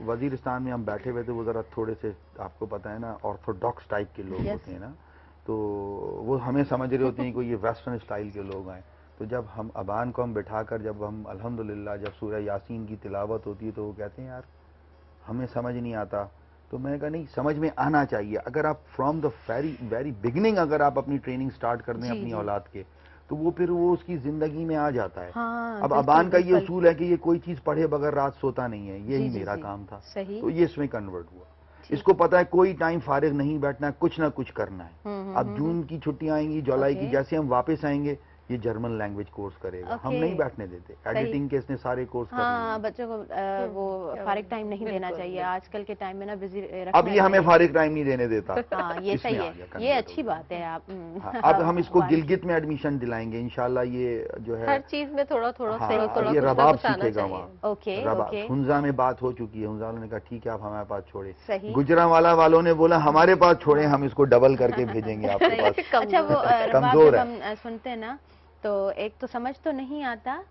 وزیرستان میں ہم بیٹھے ہوئے تھے, وہ ذرا تھوڑے سے آپ کو پتہ ہے نا آرتھوڈاکس ٹائپ کے لوگ ہوتے ہیں نا, تو وہ ہمیں سمجھ رہے ہوتے ہیں کہ یہ ویسٹرن اسٹائل کے لوگ ہیں. تو جب ہم ابان کو ہم بٹھا کر جب ہم الحمدللہ جب سورہ یاسین کی تلاوت ہوتی ہے تو وہ کہتے ہیں یار ہمیں سمجھ نہیں آتا. تو میں نے کہا نہیں, سمجھ میں آنا چاہیے. اگر آپ فرام دا ویری بگننگ اگر آپ اپنی ٹریننگ سٹارٹ کر دیں اپنی اولاد کے, تو وہ پھر وہ اس کی زندگی میں آ جاتا ہے. اب ابان کا یہ اصول ہے کہ یہ کوئی چیز پڑھے بغیر رات سوتا نہیں ہے, یہی میرا کام تھا, تو یہ اس میں کنورٹ ہوا. اس کو پتا ہے کوئی ٹائم فارغ نہیں بیٹھنا ہے, کچھ نہ کچھ کرنا ہے. اب جون کی چھٹیاں آئیں گی, جولائی کی, جیسے ہم واپس آئیں گے یہ جرمن لینگویج کورس کرے گا. ہم Okay. نہیں بیٹھنے دیتے. ایڈیٹنگ کے اس نے سارے کورس کر ہاں لیے. بچوں کو وہ فارغ ٹائم نہیں دینا بالکل، چاہیے آج کل کے ٹائم میں نا بزی رکھنا اب یہ ہمیں چاہیے. فارغ ٹائم نہیں دینے دیتا. ہاں یہ اس میں صحیح آ ہے, گیا, یہ convert اچھی ہو گیا. بات ہے. آپ ہاں, اب ہم اس کو گلگت میں ایڈمیشن دلائیں گے انشاءاللہ. یہ جو ہے ہر چیز میں تھوڑا تھوڑا ہاں, تھوڑا اب تھوڑا یہ کچھ نہ رباب کچھ آنا سیکھے گا چاہیے. وہاں. اوکے رباب اوکے ہنزا میں بات ہو چکی ہے. ہنزا نے کہا ٹھیک ہے آپ ہمارے پاس چھوڑے. صحیح. گجرانوالا والوں نے بولا ہمارے پاس چھوڑیں, ہم اس کو ڈبل کر کے بھیجیں گے آپ کے پاس. اچھا وہ رباب کمزور جب ہے. ہم سنتے ہیں نا تو ایک تو سمجھ تو نہیں آتا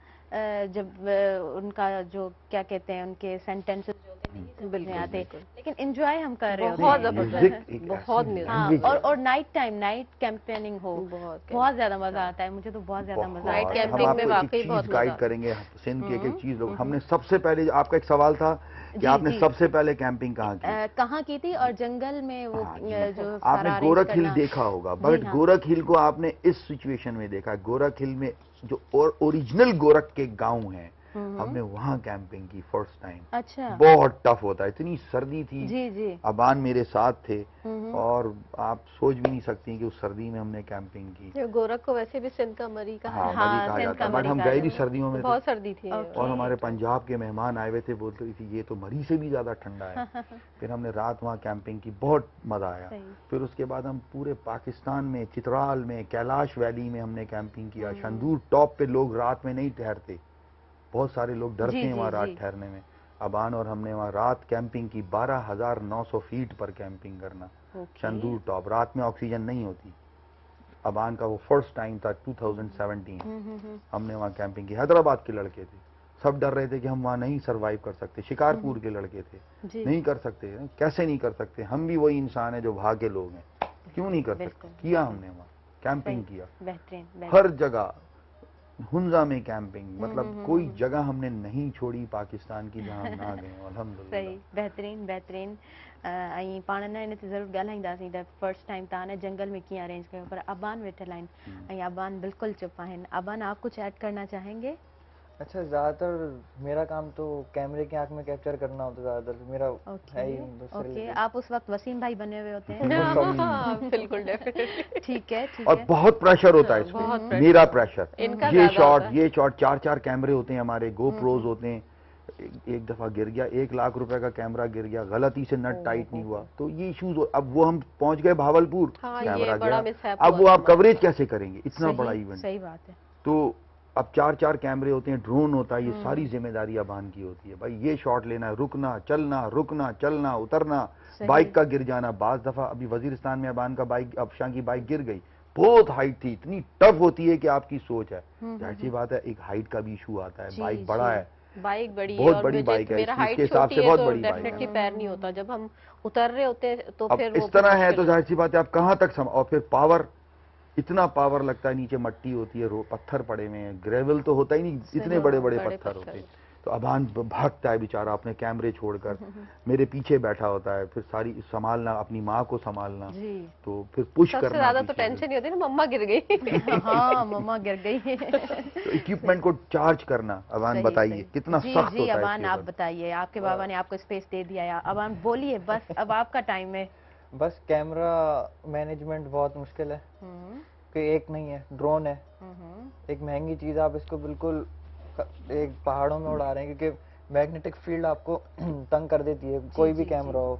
جب ان کا جو کیا کہتے ہیں ان کے سینٹینسز جو ہوتے ہیں نہیں سمجھ میں آتے, لیکن انجوائے ہم کر رہے ہوتے بہت ہیں. زبردست, بہت ہاں, میوزک. اور نائٹ ٹائم نائٹ کیمپیننگ ہو بہت زیادہ مزہ آتا ہے. مجھے تو بہت زیادہ مزہ Night آتا ہے. ہم camping آپ میں کو واقعی ایک بہت چیز مزہ گائیڈ آتا کریں گے سندھ کی ایک ایک چیز. ہم نے سب سے پہلے, آپ کا ایک سوال تھا کہ آپ نے سب سے پہلے کیمپنگ کہاں کی؟ کہاں کی تھی اور جنگل میں وہ جو آپ نے سارا گورکھ arrange ہل کرنا. دیکھا ہوگا, بٹ گورکھ ہل کو آپ نے اس سچویشن میں دیکھا. گورکھ ہل میں جو اوریجنل گورکھ کے گاؤں ہیں, ہم نے وہاں کیمپنگ کی فرسٹ ٹائم. اچھا بہت ٹف ہوتا ہے, اتنی سردی تھی. جی جی ابان میرے ساتھ تھے اور آپ سوچ بھی نہیں سکتی کہ اس سردی میں ہم نے کیمپنگ کی. گورکھ کو ویسے بھی سندھ کا مری کہا ہاں, جاتا ہے. مری کہا سندھ جاتا کا ہے, بٹ مری ہم کہا گئے بھی جاتا ہے. سردیوں میں تھے. بہت سردی تھی. اور ہمارے پنجاب کے مہمان آئے ہوئے تھے, بولتے تھے یہ تو مری سے بھی زیادہ ٹھنڈا ہے. پھر ہم نے رات وہاں کیمپنگ کی, بہت مزہ آیا. پھر اس کے بعد ہم پورے پاکستان میں, چترال میں, کیلاش ویلی میں ہم نے کیمپنگ کیا. شندور ٹاپ پہ لوگ رات میں نہیں ٹھہرتے, بہت سارے لوگ ڈرتے ہیں وہاں رات ٹھہرنے میں. ابان اور ہم نے وہاں رات کیمپنگ کی, 12,900 فیٹ پر کیمپنگ کرنا. شندور ٹاپ, رات میں آکسیجن نہیں ہوتی. ابان کا وہ فرسٹ ٹائم تھا 2017. ہم نے وہاں کیمپنگ کی. حیدرآباد کے لڑکے تھے, سب ڈر رہے تھے کہ ہم وہاں نہیں سروائیو کر سکتے. شکارپور کے لڑکے تھے, نہیں کر سکتے. کیسے نہیں کر سکتے؟ ہم بھی وہی انسان ہیں جو بھاگے لوگ ہیں, کیوں نہیں کر سکتے؟ کیا ہم نے وہاں کیمپنگ کیا. بہترین. ہر جگہ ہنزا میں کیمپنگ, مطلب کوئی جگہ ہم نے نہیں چھوڑی پاکستان کی جہاں ہم نہ گئے. الحمدللہ. صحیح, بہترین بہترین. ऐं पाण न हिन ते ज़रूरु ॻाल्हाईंदासीं त फर्स्ट टाइम तव्हां ने जंगल में कीअं अरेंज कयो, पर अबान वेठल आहिनि ऐं अबान बिल्कुलु चुप आहिनि. अबान आप कुछ ऐड करना चाहेंगे? अच्छा, ज़्यादातर मेरा काम तो कैमरे की आंख में कैप्चर करना होता है. ज़्यादातर मेरा है ही उससे ओके, related. आप उस वक्त वसीम भाई बने हुए होते हैं. بالکل ڈیفینیٹلی. ठीक है ठीक اور है. بہت پریشر ہوتا ہے اس میں, میرا پریشر. ان کا یہ زیادہ شاٹ ہوتا ہے. یہ شاٹ, 4 کیمرے ہوتے ہیں ہمارے, گو پروز ہوتے ہیں. ایک دفعہ گر گیا, 1 لاکھ روپے کا کیمرہ گر گیا, غلطی سے نٹ ٹائٹ نہیں ہوا, تو یہ ایشوز. اب وہ ہم پہنچ گئے بھاولپور, کیمرہ بڑا گیا, mishap اب وہ آپ کوریج کیسے کریں گے اتنا بڑا ایونٹ؟ صحیح بات ہے. تو اب 4 کیمرے ہوتے ہیں, ڈرون ہوتا ہے, یہ ساری ذمہ داری ابان کی ہوتی ہے. بھائی یہ شاٹ لینا ہے, رکنا چلنا اترنا, بائک کا گر جانا. بعض دفعہ ابھی وزیرستان میں ابان کا بائک, افشاں کی بائک گر گئی, بہت ہائٹ تھی, اتنی ٹف ہوتی ہے کہ آپ کی سوچ ہے. ظاہر سی بات ہے ایک ہائٹ کا بھی ایشو آتا ہے, بائک بڑا ہے, بائک بڑی ہے, بہت اور بڑی بائک ہے, میرا اس ہائٹ کے حساب چھوٹی سے ہے بہت تو بڑی بائک ڈیفینیٹلی ہے. پیر نہیں ہوتا. جب ہم اتر رہے ہوتے ہیں تو اب پھر وہ اس طرح ہے تو ظاہر سی بات ہے آپ کہاں تک اور پھر پاور, اتنا پاور لگتا ہے, نیچے مٹی ہوتی ہے, پتھر پڑے ہوئے ہیں, گریول تو ہوتا ہی نہیں, اتنے بڑے بڑے پتھر ہوتے ہیں. تو ابان بھاگتا ہے بیچارہ اپنے کیمرے چھوڑ کر, میرے پیچھے بیٹھا ہوتا ہے, پھر ساری سنبھالنا, اپنی ماں کو سنبھالنا, تو پھر پش سب کرنا. سے زیادہ تو ٹینشن یہ ہوتی ہے نا, مما گر گئی. ہاں مما گر گئی. تو اکوپمنٹ کو چارج کرنا. ابان بتائیے کتنا سخت جی ہوتا ہے. ابان آپ بتائیے, آپ کے بابا نے آپ کو اسپیس دے دیا ہے, ابان بولیے بس, اب آپ کا ٹائم ہے. بس کیمرہ مینجمنٹ بہت مشکل ہے, کہ ایک نہیں ہے, ڈرون ہے ایک مہنگی چیز. آپ اس کو بالکل ایک پہاڑوں میں اڑا رہے ہیں, کیونکہ میگنیٹک فیلڈ آپ کو تنگ کر دیتی ہے, کوئی بھی کیمرہ ہو.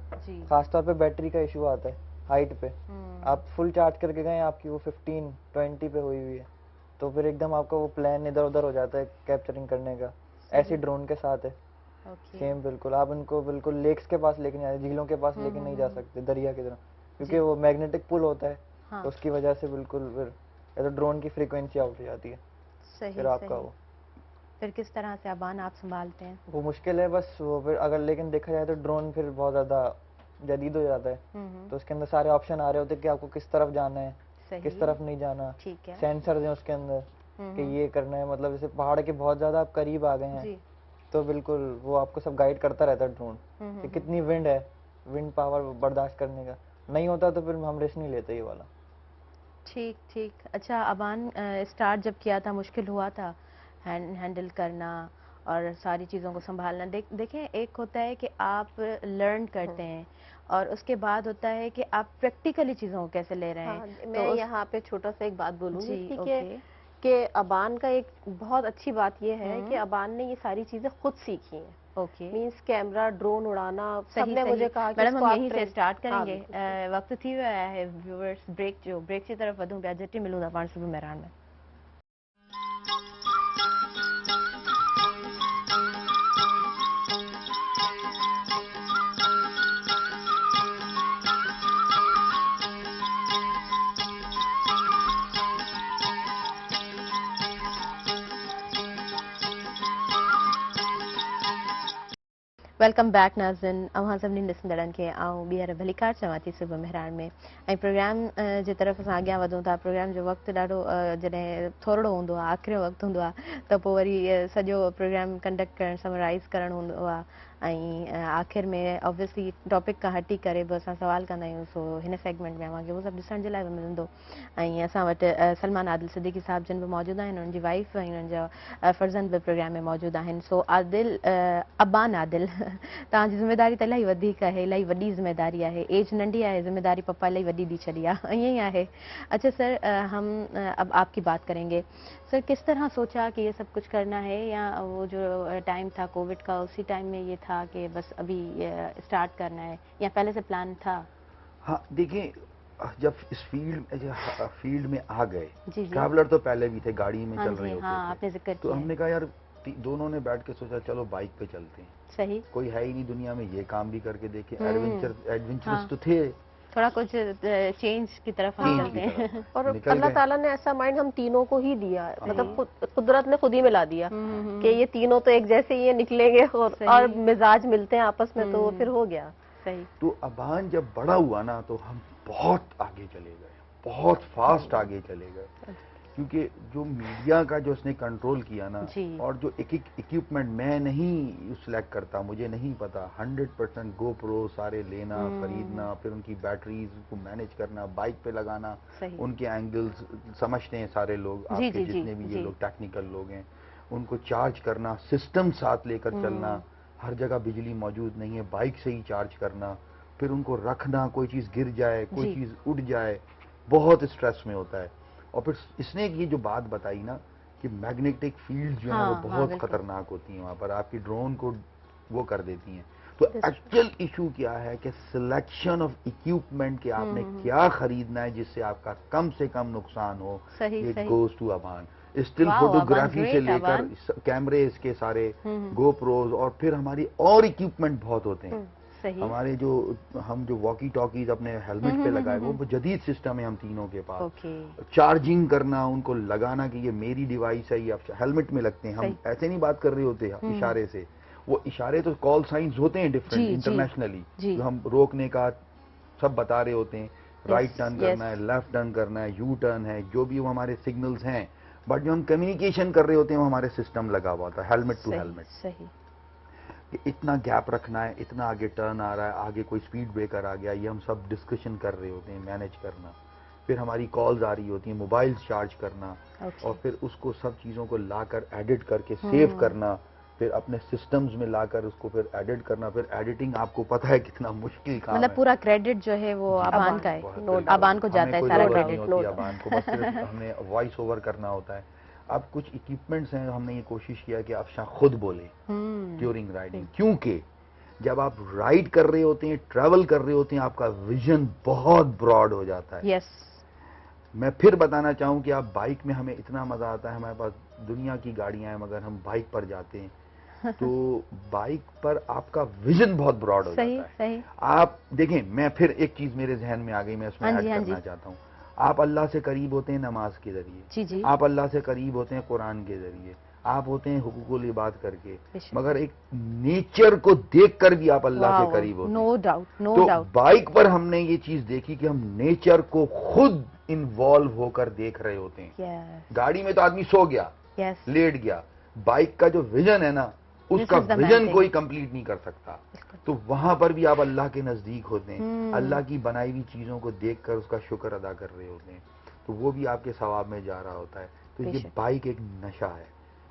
خاص طور پہ بیٹری کا ایشو آتا ہے ہائٹ پہ. آپ فل چارج کر کے گئے, آپ کی وہ 15-20 پہ ہوئی ہوئی ہے, تو پھر ایک دم آپ کا وہ پلان ادھر ادھر ہو جاتا ہے کیپچرنگ کرنے کا. ایسی ڈرون کے ساتھ ہے سیم بالکل. آپ ان کو بالکل لیکس کے پاس لے کے نہیں آتے, جھیلوں کے پاس لے کے نہیں جا سکتے, دریا کی طرح, کیونکہ وہ میگنیٹک پل ہوتا ہے, تو اس کی وجہ سے بالکل پھر ڈرون کی فریکوینسی آؤٹ ہو جاتی ہے. پھر آپ کا وہ پھر کس طرح سے ابان آپ سنبھالتے ہیں؟ وہ مشکل ہے بس وہ پھر. اگر لیکن دیکھا جائے تو ڈرون پھر بہت زیادہ جدید ہو جاتا ہے, تو اس کے اندر سارے آپشن آ رہے ہوتے ہیں کہ آپ کو کس طرف جانا ہے, کس طرف نہیں جانا. سینسرز ہیں اس کے اندر کہ یہ کرنا ہے, مطلب جیسے پہاڑ کے بہت زیادہ آپ قریب آ گئے ہیں, تو بالکل وہ آپ کو سب گائیڈ کرتا رہتا ہے ڈرون, کہ کتنی ونڈ ہے, ونڈ پاور برداشت کرنے کا. نہیں ہوتا تو پھر ہم رسک نہیں لیتے یہ والا. ٹھیک. اچھا ابان, اسٹارٹ جب کیا تھا مشکل ہوا تھا ہینڈل کرنا اور ساری چیزوں کو سنبھالنا؟ دیکھیں, ایک ہوتا ہے کہ آپ لرن کرتے ہیں, اور اس کے بعد ہوتا ہے کہ آپ پریکٹیکلی چیزوں کو کیسے لے رہے ہیں. میں یہاں پہ چھوٹا سا ایک بات بولوں گی کہ ابان کا ایک بہت اچھی بات یہ ہے کہ ابان نے یہ ساری چیزیں خود سیکھی ہیں. اوکے مینس کیمرہ ڈرون اڑانا سب نے صحیح مجھے کہا کہ میڈم اس کو ہم آپ یہیں سے اسٹارٹ کریں ہاں، گے. بالکل. وقت تھی ویا ہے ویورز بریک کی طرف ودوں پیا جٹی ملوں تھا پاڻ صبح مهران میں. Welcome back Nazin. अवां सभिनी ॾिसंदड़नि खे आऊं ॿीहर भलीकार चवां थी सुबुह मेहरान में. ऐं प्रोग्राम जे तरफ़ असां अॻियां वधूं था. प्रोग्राम जो वक़्तु ॾाढो जॾहिं थोरो हूंदो आहे, आख़िरी वक़्तु हूंदो आहे, त पोइ वरी सॼो प्रोग्राम कंडक्ट करणु, समराइज़ करणु हूंदो आहे. ऐं आख़िर में ऑब्वियसली टॉपिक खां हटी करे बि असां सवाल कंदा आहियूं. सो हिन सेगमेंट में अव्हांखे उहो सभु ॾिसण जे लाइ बि मिलंदो. ऐं असां वटि सलमान आदिल सिद्दीकी साहब जन बि मौजूदु आहिनि. उन्हनि जी वाइफ ऐं उन्हनि जा फर्ज़ंद बि प्रोग्राम में मौजूदु आहिनि. सो आदिल, अबान आदिल, तव्हांजी ज़िम्मेदारी त इलाही वधीक आहे, इलाही वॾी ज़िम्मेदारी आहे. एज नंढी आहे, ज़िम्मेदारी पप्पा इलाही वॾी दी छॾी आहे. ईअं ई आहे. अच्छा सर, हम अब आपकी बात करेंगे. सर, किस तरह सोचा कि ये सब कुछ करना है, या वो जो टाइम था कोविड का उसी टाइम में ये था कि बस अभी स्टार्ट करना है, या पहले से प्लान था? हाँ देखिए, जब इस फील्ड में आ गए, जी. ट्रैवलर तो पहले भी थे, गाड़ी में हाँ चल जी, रहे होते हाँ, थे. आपने जिक्र तो किया है. हमने कहा यार दोनों ने बैठ के सोचा चलो बाइक पे चलते हैं. सही. कोई है ही नहीं दुनिया में, ये काम भी करके देखे. एडवेंचरस हाँ. तो थे, थोड़ा कुछ चेंज की तरफ हम चेंज चलते की हैं. तरफ और निकल अल्लाह गए. ताला ने ऐसा माइंड हम तीनों को ही दिया है. मतलब कुदरत ने खुद ही मिला दिया कि ये तीनों तो एक जैसे ही ये निकलेंगे और मिजाज मिलते हैं आपस में, तो फिर हो गया. सही. तो अबान जब बड़ा हुआ ना तो हम बहुत आगे चले गए, बहुत फास्ट आगे चले गए. क्योंकि जो मीडिया का जो उसने कंट्रोल किया ना, जी. और जो एक इक्विपमेंट मैं नहीं सिलेक्ट करता, मुझे नहीं पता, 100% GoPro सारे लेना, खरीदना, फिर उनकी बैटरीज को मैनेज करना, बाइक पे लगाना, सही. उनके एंगल्स समझते हैं सारे लोग, जी, आपके जी, जितने भी जी. ये लोग टेक्निकल लोग हैं, उनको चार्ज करना, सिस्टम साथ लेकर चलना, हर जगह बिजली मौजूद नहीं है, बाइक से ही चार्ज करना, फिर उनको रखना, कोई चीज़ गिर जाए, कोई जी. चीज़ उड़ जाए, बहुत स्ट्रेस में होता है. और फिर इसने ये जो बात बताई ना कि मैग्नेटिक फील्ड जो है हाँ, वो हाँ, बहुत बिल्कुल. खतरनाक होती हैं, वहाँ पर आपकी ड्रोन को वो कर देती हैं. तो एक्चुअल इशू क्या है कि सिलेक्शन ऑफ इक्विपमेंट कि आपने क्या खरीदना है जिससे आपका कम से कम नुकसान हो, सही, इट सही. Goes to Aban. स्टिल वाह, फोटोग्राफी अबान, से great, लेकर अबान. कैमरे इसके सारे, गोप्रोज, और फिर हमारी और इक्विपमेंट बहुत होते हैं. सही. हमारे जो हम जो वॉकी टॉकीज अपने हेलमेट पे लगाए, वो जदीद सिस्टम है हम तीनों के पास. ओके. चार्जिंग करना, उनको लगाना कि ये मेरी डिवाइस है, ये हेलमेट में लगते हैं. हम ऐसे नहीं बात कर रहे होते इशारे से, वो इशारे तो कॉल साइंस होते हैं डिफरेंट इंटरनेशनली, जो हम रोकने का सब बता रहे होते हैं. राइट टर्न करना है, लेफ्ट टर्न करना है, यू टर्न है, जो भी वो हमारे सिग्नल्स हैं. बट जो हम कम्युनिकेशन कर रहे होते हैं वो हमारे सिस्टम लगा हुआ होता है, हेलमेट टू हेलमेट. सही. कि इतना गैप रखना है, इतना आगे टर्न आ रहा है, आगे कोई स्पीड ब्रेकर आ गया, ये हम सब डिस्कशन कर रहे होते हैं, मैनेज करना. फिर हमारी कॉल्स आ रही होती हैं, मोबाइल चार्ज करना, और फिर उसको सब चीज़ों को लाकर एडिट करके सेव करना, फिर अपने सिस्टम्स में लाकर उसको फिर एडिट करना. फिर एडिटिंग आपको पता है कितना मुश्किल काम है. मतलब पूरा क्रेडिट जो है वो अबान का है, बहुत अबान को जाता है सारा क्रेडिट. अबान को बस सिर्फ हमने वॉइस ओवर करना होता है. अब कुछ इक्विपमेंट्स हैं, हमने ये कोशिश किया कि अफशा खुद बोले ड्यूरिंग राइडिंग, क्योंकि जब आप राइड कर रहे होते हैं, ट्रैवल कर रहे होते हैं, आपका विजन बहुत ब्रॉड हो जाता है. यस. मैं फिर बताना चाहूँ कि आप बाइक में हमें इतना मजा आता है, हमारे पास दुनिया की गाड़ियां हैं, मगर हम बाइक पर जाते हैं तो बाइक पर आपका विजन बहुत ब्रॉड हो जाता है. सही. आप देखें, मैं फिर एक चीज मेरे जहन में आ गई, मैं उसमें ऐड करना चाहता हूँ. आप अल्लाह से करीब होते हैं नमाज के जरिए, जी. आप अल्लाह से करीब होते हैं कुरान के जरिए, आप होते हैं हुकूकुल इबाद करके, मगर एक नेचर को देखकर भी आप अल्लाह के करीब होते हैं. नो डाउट, नो तो डाउट. बाइक पर हमने ये चीज देखी कि हम नेचर को खुद इन्वॉल्व होकर देख रहे होते हैं. गाड़ी में तो आदमी सो गया, लेट गया. बाइक का जो विजन है ना, उसका विजन कोई कंप्लीट नहीं कर सकता. तो वहां पर भी आप अल्लाह के नजदीक होते हैं, अल्लाह की बनाई हुई चीजों को देखकर उसका शुक्र अदा कर रहे होते हैं, तो वो भी आपके सवाब में जा रहा होता है. तो ये बाइक एक नशा है,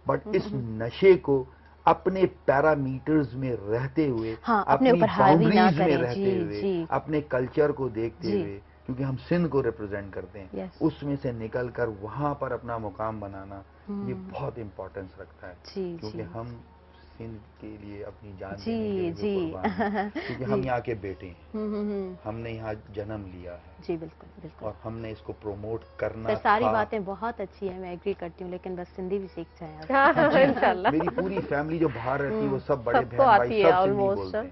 बट इस नशे को अपने पैरामीटर्स में रहते हुए, अपनी बाउंड्रीज में रहते हुए, अपने कल्चर को देखते हुए کیونکہ ہم سندھ کو ریپرزینٹ کرتے ہیں. Yes. اس میں سے نکل کر وہاں پر اپنا مقام بنانا یہ بہت امپورٹنس رکھتا ہے. جی کیونکہ جی ہم سندھ کے لیے اپنی جان جی دینے کے لیے جی قربان ہیں. کیونکہ ہم یہاں کے بیٹے ہیں, ہوں ہم نے یہاں جنم لیا ہے جی بالکل بالکل. اور ہم نے اس کو پروموٹ کرنا سر ساری تھا. باتیں بہت اچھی ہیں, میں ایگری کرتی ہوں, لیکن بس سندھی بھی سیکھ جائیں آپ. انشاءاللہ. میری پوری فیملی جو باہر رہتی ہے وہ سب بڑے سب کو بہن آتی بھائی ہے سب سندھی almost. بولتے ہیں.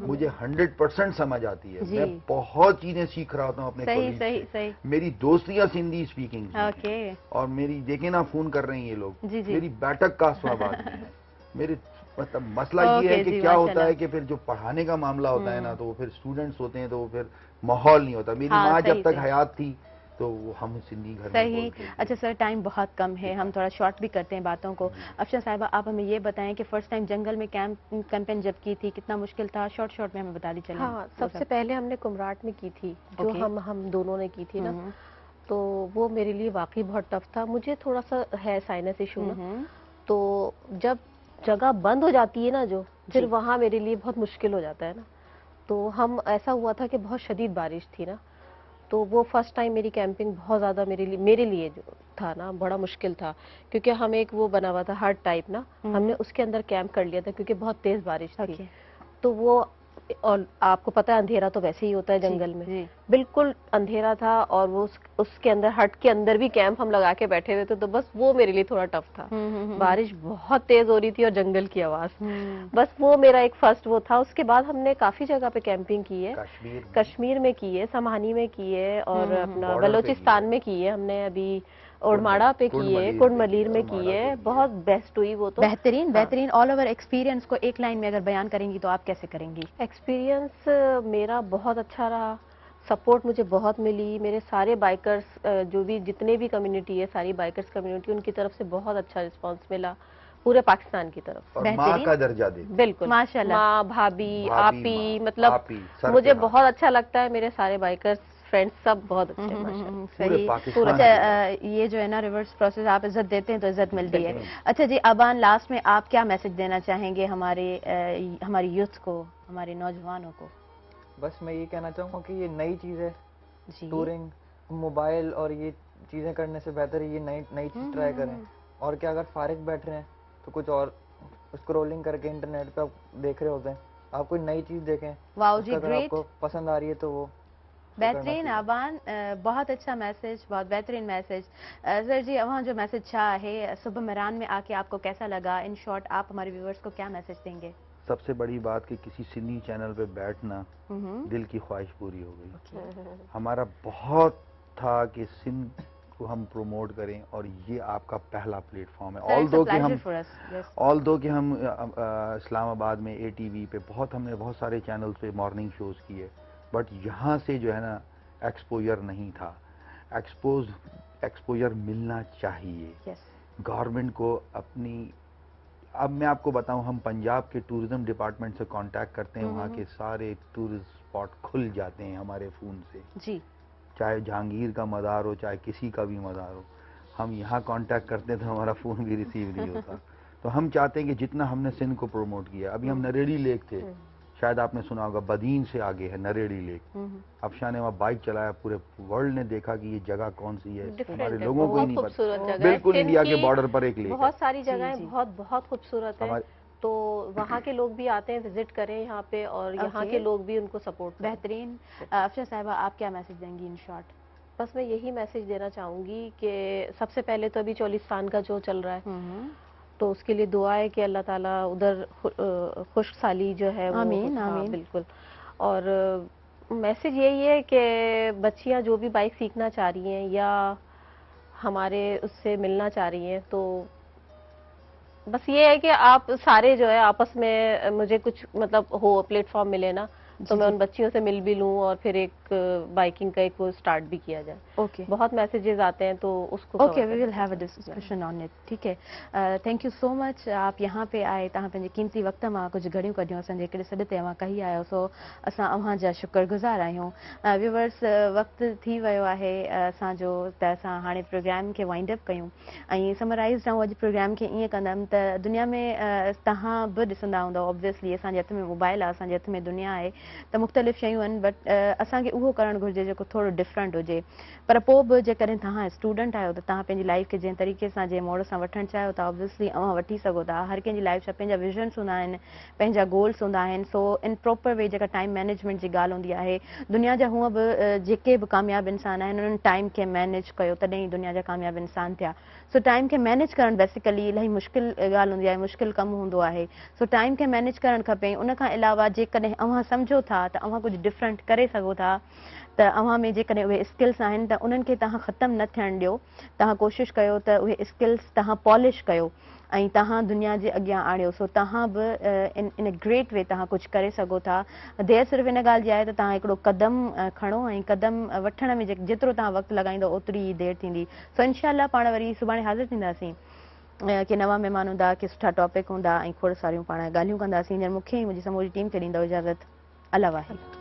مجھے 100% سمجھ آتی ہے. جی. میں بہت چیزیں سیکھ رہا ہوتا ہوں اپنے صحیح کولیگ صحیح سے. صحیح. میری دوستیاں سندھی اسپیکنگ ہیں. اوکے. اور میری دیکھیں نا فون کر رہی ہیں یہ لوگ, جی جی. میری بیٹھک کاسٹ آباد میں ہے. میرے مطلب مسئلہ یہ اوکے ہے کہ جی، کیا ہوتا ماشاءاللہ. ہے کہ پھر جو پڑھانے کا معاملہ ہوتا ہے نا تو وہ پھر اسٹوڈنٹس ہوتے ہیں تو وہ پھر ماحول نہیں ہوتا. میری ہاں، ماں صحیح جب تک صحیح. حیات تھی تو وہ ہم سندھی گھر میں صحیح. بولتے تھے. اچھا سر, ٹائم بہت کم ہے, ہم تھوڑا شارٹ بھی کرتے ہیں باتوں کو. افشاں صاحبہ, آپ ہمیں یہ بتائیں کہ فرسٹ ٹائم جنگل میں کیمپین جب کی تھی کتنا مشکل تھا, شارٹ میں ہمیں بتا دی چلیں. ہاں, سب سے پہلے ہم نے کمراٹ میں کی تھی, جو ہم دونوں نے کی تھی نا, تو وہ میرے لیے واقعی بہت ٹف تھا. مجھے تھوڑا سا ہے سائنس ایشو نا, تو جب جگہ بند ہو جاتی ہے نا جو, پھر وہاں میرے لیے بہت مشکل ہو جاتا ہے نا. تو ہم ایسا ہوا تھا کہ بہت شدید بارش تھی نا, تو وہ فرسٹ ٹائم میری کیمپنگ بہت زیادہ میرے لیے جو تھا نا بڑا مشکل تھا, کیونکہ ہم ایک وہ بنا ہوا تھا ہٹ ٹائپ نا, ہم نے اس کے اندر کیمپ کر لیا تھا کیونکہ بہت تیز بارش تھی. تو وہ, اور آپ کو پتہ ہے اندھیرا تو ویسے ہی ہوتا ہے جنگل میں, بالکل اندھیرا تھا, اور وہ اس کے اندر ہٹ کے اندر بھی کیمپ ہم لگا کے بیٹھے ہوئے تھے, تو بس وہ میرے لیے تھوڑا ٹف تھا. بارش بہت تیز ہو رہی تھی اور جنگل کی آواز, بس وہ میرا ایک فرسٹ وہ تھا. اس کے بعد ہم نے کافی جگہ پہ کیمپنگ کی ہے, کشمیر میں کی ہے, سمہانی میں کی ہے, اور اپنا بلوچستان میں کی ہے ہم نے, ابھی اوڑماڑا پہ کی ہے, کنڈ ملیر میں کی ہے. بہت بیسٹ ہوئی وہ تو. بہترین بہترین. آل اوور ایکسپیرینس کو ایک لائن میں اگر بیان کریں گی تو آپ کیسے کریں گی؟ ایکسپیرینس میرا بہت اچھا رہا, سپورٹ مجھے بہت ملی. میرے سارے بائکرز جو بھی جتنے بھی کمیونٹی ہے, ساری بائکرز کمیونٹی, ان کی طرف سے بہت اچھا رسپانس ملا پورے پاکستان کی طرف. اور ماں کا درجہ دے. بالکل ماشاءاللہ. ماں, بھابھی, آپی, مطلب مجھے بہت اچھا لگتا ہے. میرے سارے بائکرز فرینڈس سب بہت اچھے ہیں ماشاءاللہ. صحیح. اچھا, یہ جو ہے نا ریورس پروسیس, آپ عزت دیتے ہیں تو عزت ملتی ہے. اچھا جی ابان, لاسٹ میں آپ کیا میسج دینا چاہیں گے ہماری یوتھ کو, ہمارے نوجوانوں کو؟ بس میں یہ کہنا چاہوں گا کہ یہ نئی چیز ہے, ٹورنگ, موبائل اور یہ چیزیں کرنے سے بہتر ہے یہ نئی چیز ٹرائی کریں. اور کیا اگر فارغ بیٹھ رہے ہیں تو کچھ اور اسکرولنگ کر کے انٹرنیٹ پہ آپ دیکھ رہے ہوتے ہیں, آپ کوئی نئی چیز دیکھیں, اگر آپ کو پسند آ رہی ہے تو وہ بہترین. ابان, بہت اچھا میسج, بہت بہترین میسج. سر جی, وہاں جو میسج ہے صبح میران میں آ کے آپ کو کیسا لگا؟ ان شارٹ آپ ہمارے ویورز کو کیا میسج دیں گے؟ سب سے بڑی بات کہ کسی سندھی چینل پہ بیٹھنا دل کی خواہش پوری ہو گئی. ہمارا بہت تھا کہ سندھ کو ہم پروموٹ کریں, اور یہ آپ کا پہلا پلیٹ فارم ہے. آل دو کہ ہم اسلام آباد میں اے ٹی وی پہ ہم نے بہت سارے چینلز پہ مارننگ شوز کیے, بٹ یہاں سے جو ہے نا ایکسپوجر نہیں تھا. ایکسپوجر ملنا چاہیے گورنمنٹ کو اپنی. اب میں آپ کو بتاؤں, ہم پنجاب کے ٹورزم ڈپارٹمنٹ سے کانٹیکٹ کرتے ہیں, وہاں کے سارے ٹورسٹ اسپاٹ کھل جاتے ہیں ہمارے فون سے. جی, چاہے جہانگیر کا مزار ہو, چاہے کسی کا بھی مزار ہو, ہم یہاں کانٹیکٹ کرتے ہیں تو ہمارا فون بھی ریسیو نہیں ہوتا. تو ہم چاہتے ہیں کہ جتنا ہم نے سندھ کو پروموٹ کیا, ابھی ہم نریڑی لیک تھے, شاید آپ نے سنا ہوگا, بدین سے آگے ہے نریڑی لیک. افشاں نے وہاں بائک چلایا, پورے ورلڈ نے دیکھا کہ یہ جگہ کون سی ہے, ہمارے لوگوں کو ہی نہیں پتا. بالکل انڈیا کے بارڈر پر ایک لیک ہے. بہت ساری جگہیں بہت خوبصورت ہے, تو وہاں کے لوگ بھی آتے ہیں وزٹ کریں یہاں پہ, اور یہاں کے لوگ بھی ان کو سپورٹ. بہترین. افشاں صاحبہ, آپ کیا میسج دیں گی ان شارٹ؟ بس میں یہی میسج دینا چاہوں گی کہ سب سے پہلے تو ابھی چولستان کا جو چل رہا ہے, تو اس کے لیے دعا ہے کہ اللہ تعالیٰ ادھر خشک سالی جو ہے وہ. آمین آمین. بالکل. اور میسج یہی ہے کہ بچیاں جو بھی بائک سیکھنا چاہ رہی ہیں یا ہمارے اس سے ملنا چاہ رہی ہیں, تو بس یہ ہے کہ آپ سارے جو ہے آپس میں مجھے کچھ مطلب ہو پلیٹ فارم ملے نا, تو میں ان بچیوں سے مل بھی لوں, اور پھر ایک بائکنگ کا ایک وہ اسٹارٹ بھی کیا جائے. اوکے, بہت میسیجز آتے ہیں تو اس کو okay, we will have a discussion on it. ٹھیک ہے, تھینک یو سو مچ. آپ یہاں پہ آئے, تव्हां पंहिंजे क़ीमती वक़्त मां कुझु घड़ियूं कढियूं असांजे हिकिड़े सॾ ते तव्हां कही आयो, सो असां अव्हां जा शुक्रगुज़ार आहियूं. व्यूवर्स, वक़्तु थी वियो आहे असांजो, त असां हाणे प्रोग्राम खे वाइंड अप कयूं ऐं समराइज़ ऐं अॼु प्रोग्राम खे ईअं कंदमि त दुनिया में तव्हां बि ॾिसंदा हूंदव, ऑब्वियसली असांजे हथ में मोबाइल आहे, असांजे हथ में दुनिया आहे, त मुख़्तलिफ़ शयूं आहिनि, बट असांखे उहो करणु घुरिजे जेको थोरो डिफरेंट हुजे। पर पोइ बि जेकॾहिं तव्हां स्टूडेंट आहियो त तव्हां पंहिंजी लाइफ खे जंहिं तरीक़े सां जंहिं मोड़ सां वठणु चाहियो था ऑब्वियसली अव्हां वठी सघो था। हर कंहिंजी लाइफ जा पंहिंजा विज़न्स हूंदा आहिनि, पंहिंजा गोल्स हूंदा आहिनि। सो इन प्रॉपर वे जेका टाइम मैनेजमेंट जी ॻाल्हि हूंदी आहे, दुनिया जा हूअं बि जेके बि कामयाब इंसान आहिनि उन्हनि टाइम खे मैनेज कयो तॾहिं ई दुनिया जा कामयाब इंसान थिया। सो टाइम खे मैनेज करणु बेसिकली इलाही मुश्किल ॻाल्हि हूंदी आहे, मुश्किल कमु हूंदो आहे। सो टाइम खे मैनेज करणु खपे। उन खां अलावा जेकॾहिं अव्हां सम्झो था त अव्हां कुझु डिफरेंट करे सघो था, त अव्हां में जेकॾहिं उहे स्किल्स आहिनि त उन्हनि खे तव्हां ख़तमु न थियणु ॾियो। तव्हां कोशिशि कयो त उहे स्किल्स तव्हां पॉलिश कयो ऐं तव्हां दुनिया जे अॻियां आणियो। सो तव्हां बि इन अ ग्रेट वे तव्हां कुझु करे सघो था। देरि सिर्फ़ु इन ॻाल्हि जी आहे त तव्हां हिकिड़ो क़दम खणो ऐं क़दम वठण में जेतिरो तव्हां वक़्तु लॻाईंदो ओतिरी ई देरि थींदी। सो इंशाअल्लाह पाण वरी सुभाणे हाज़िर थींदासीं कि नवां महिमान हूंदा, कि सुठा टॉपिक हूंदा ऐं खोड़ सारियूं पाण ॻाल्हियूं कंदासीं। हींअर मूंखे ऐं मुंहिंजी समूरी टीम खे ॾींदव इजाज़त। अल्लाह वाहिद।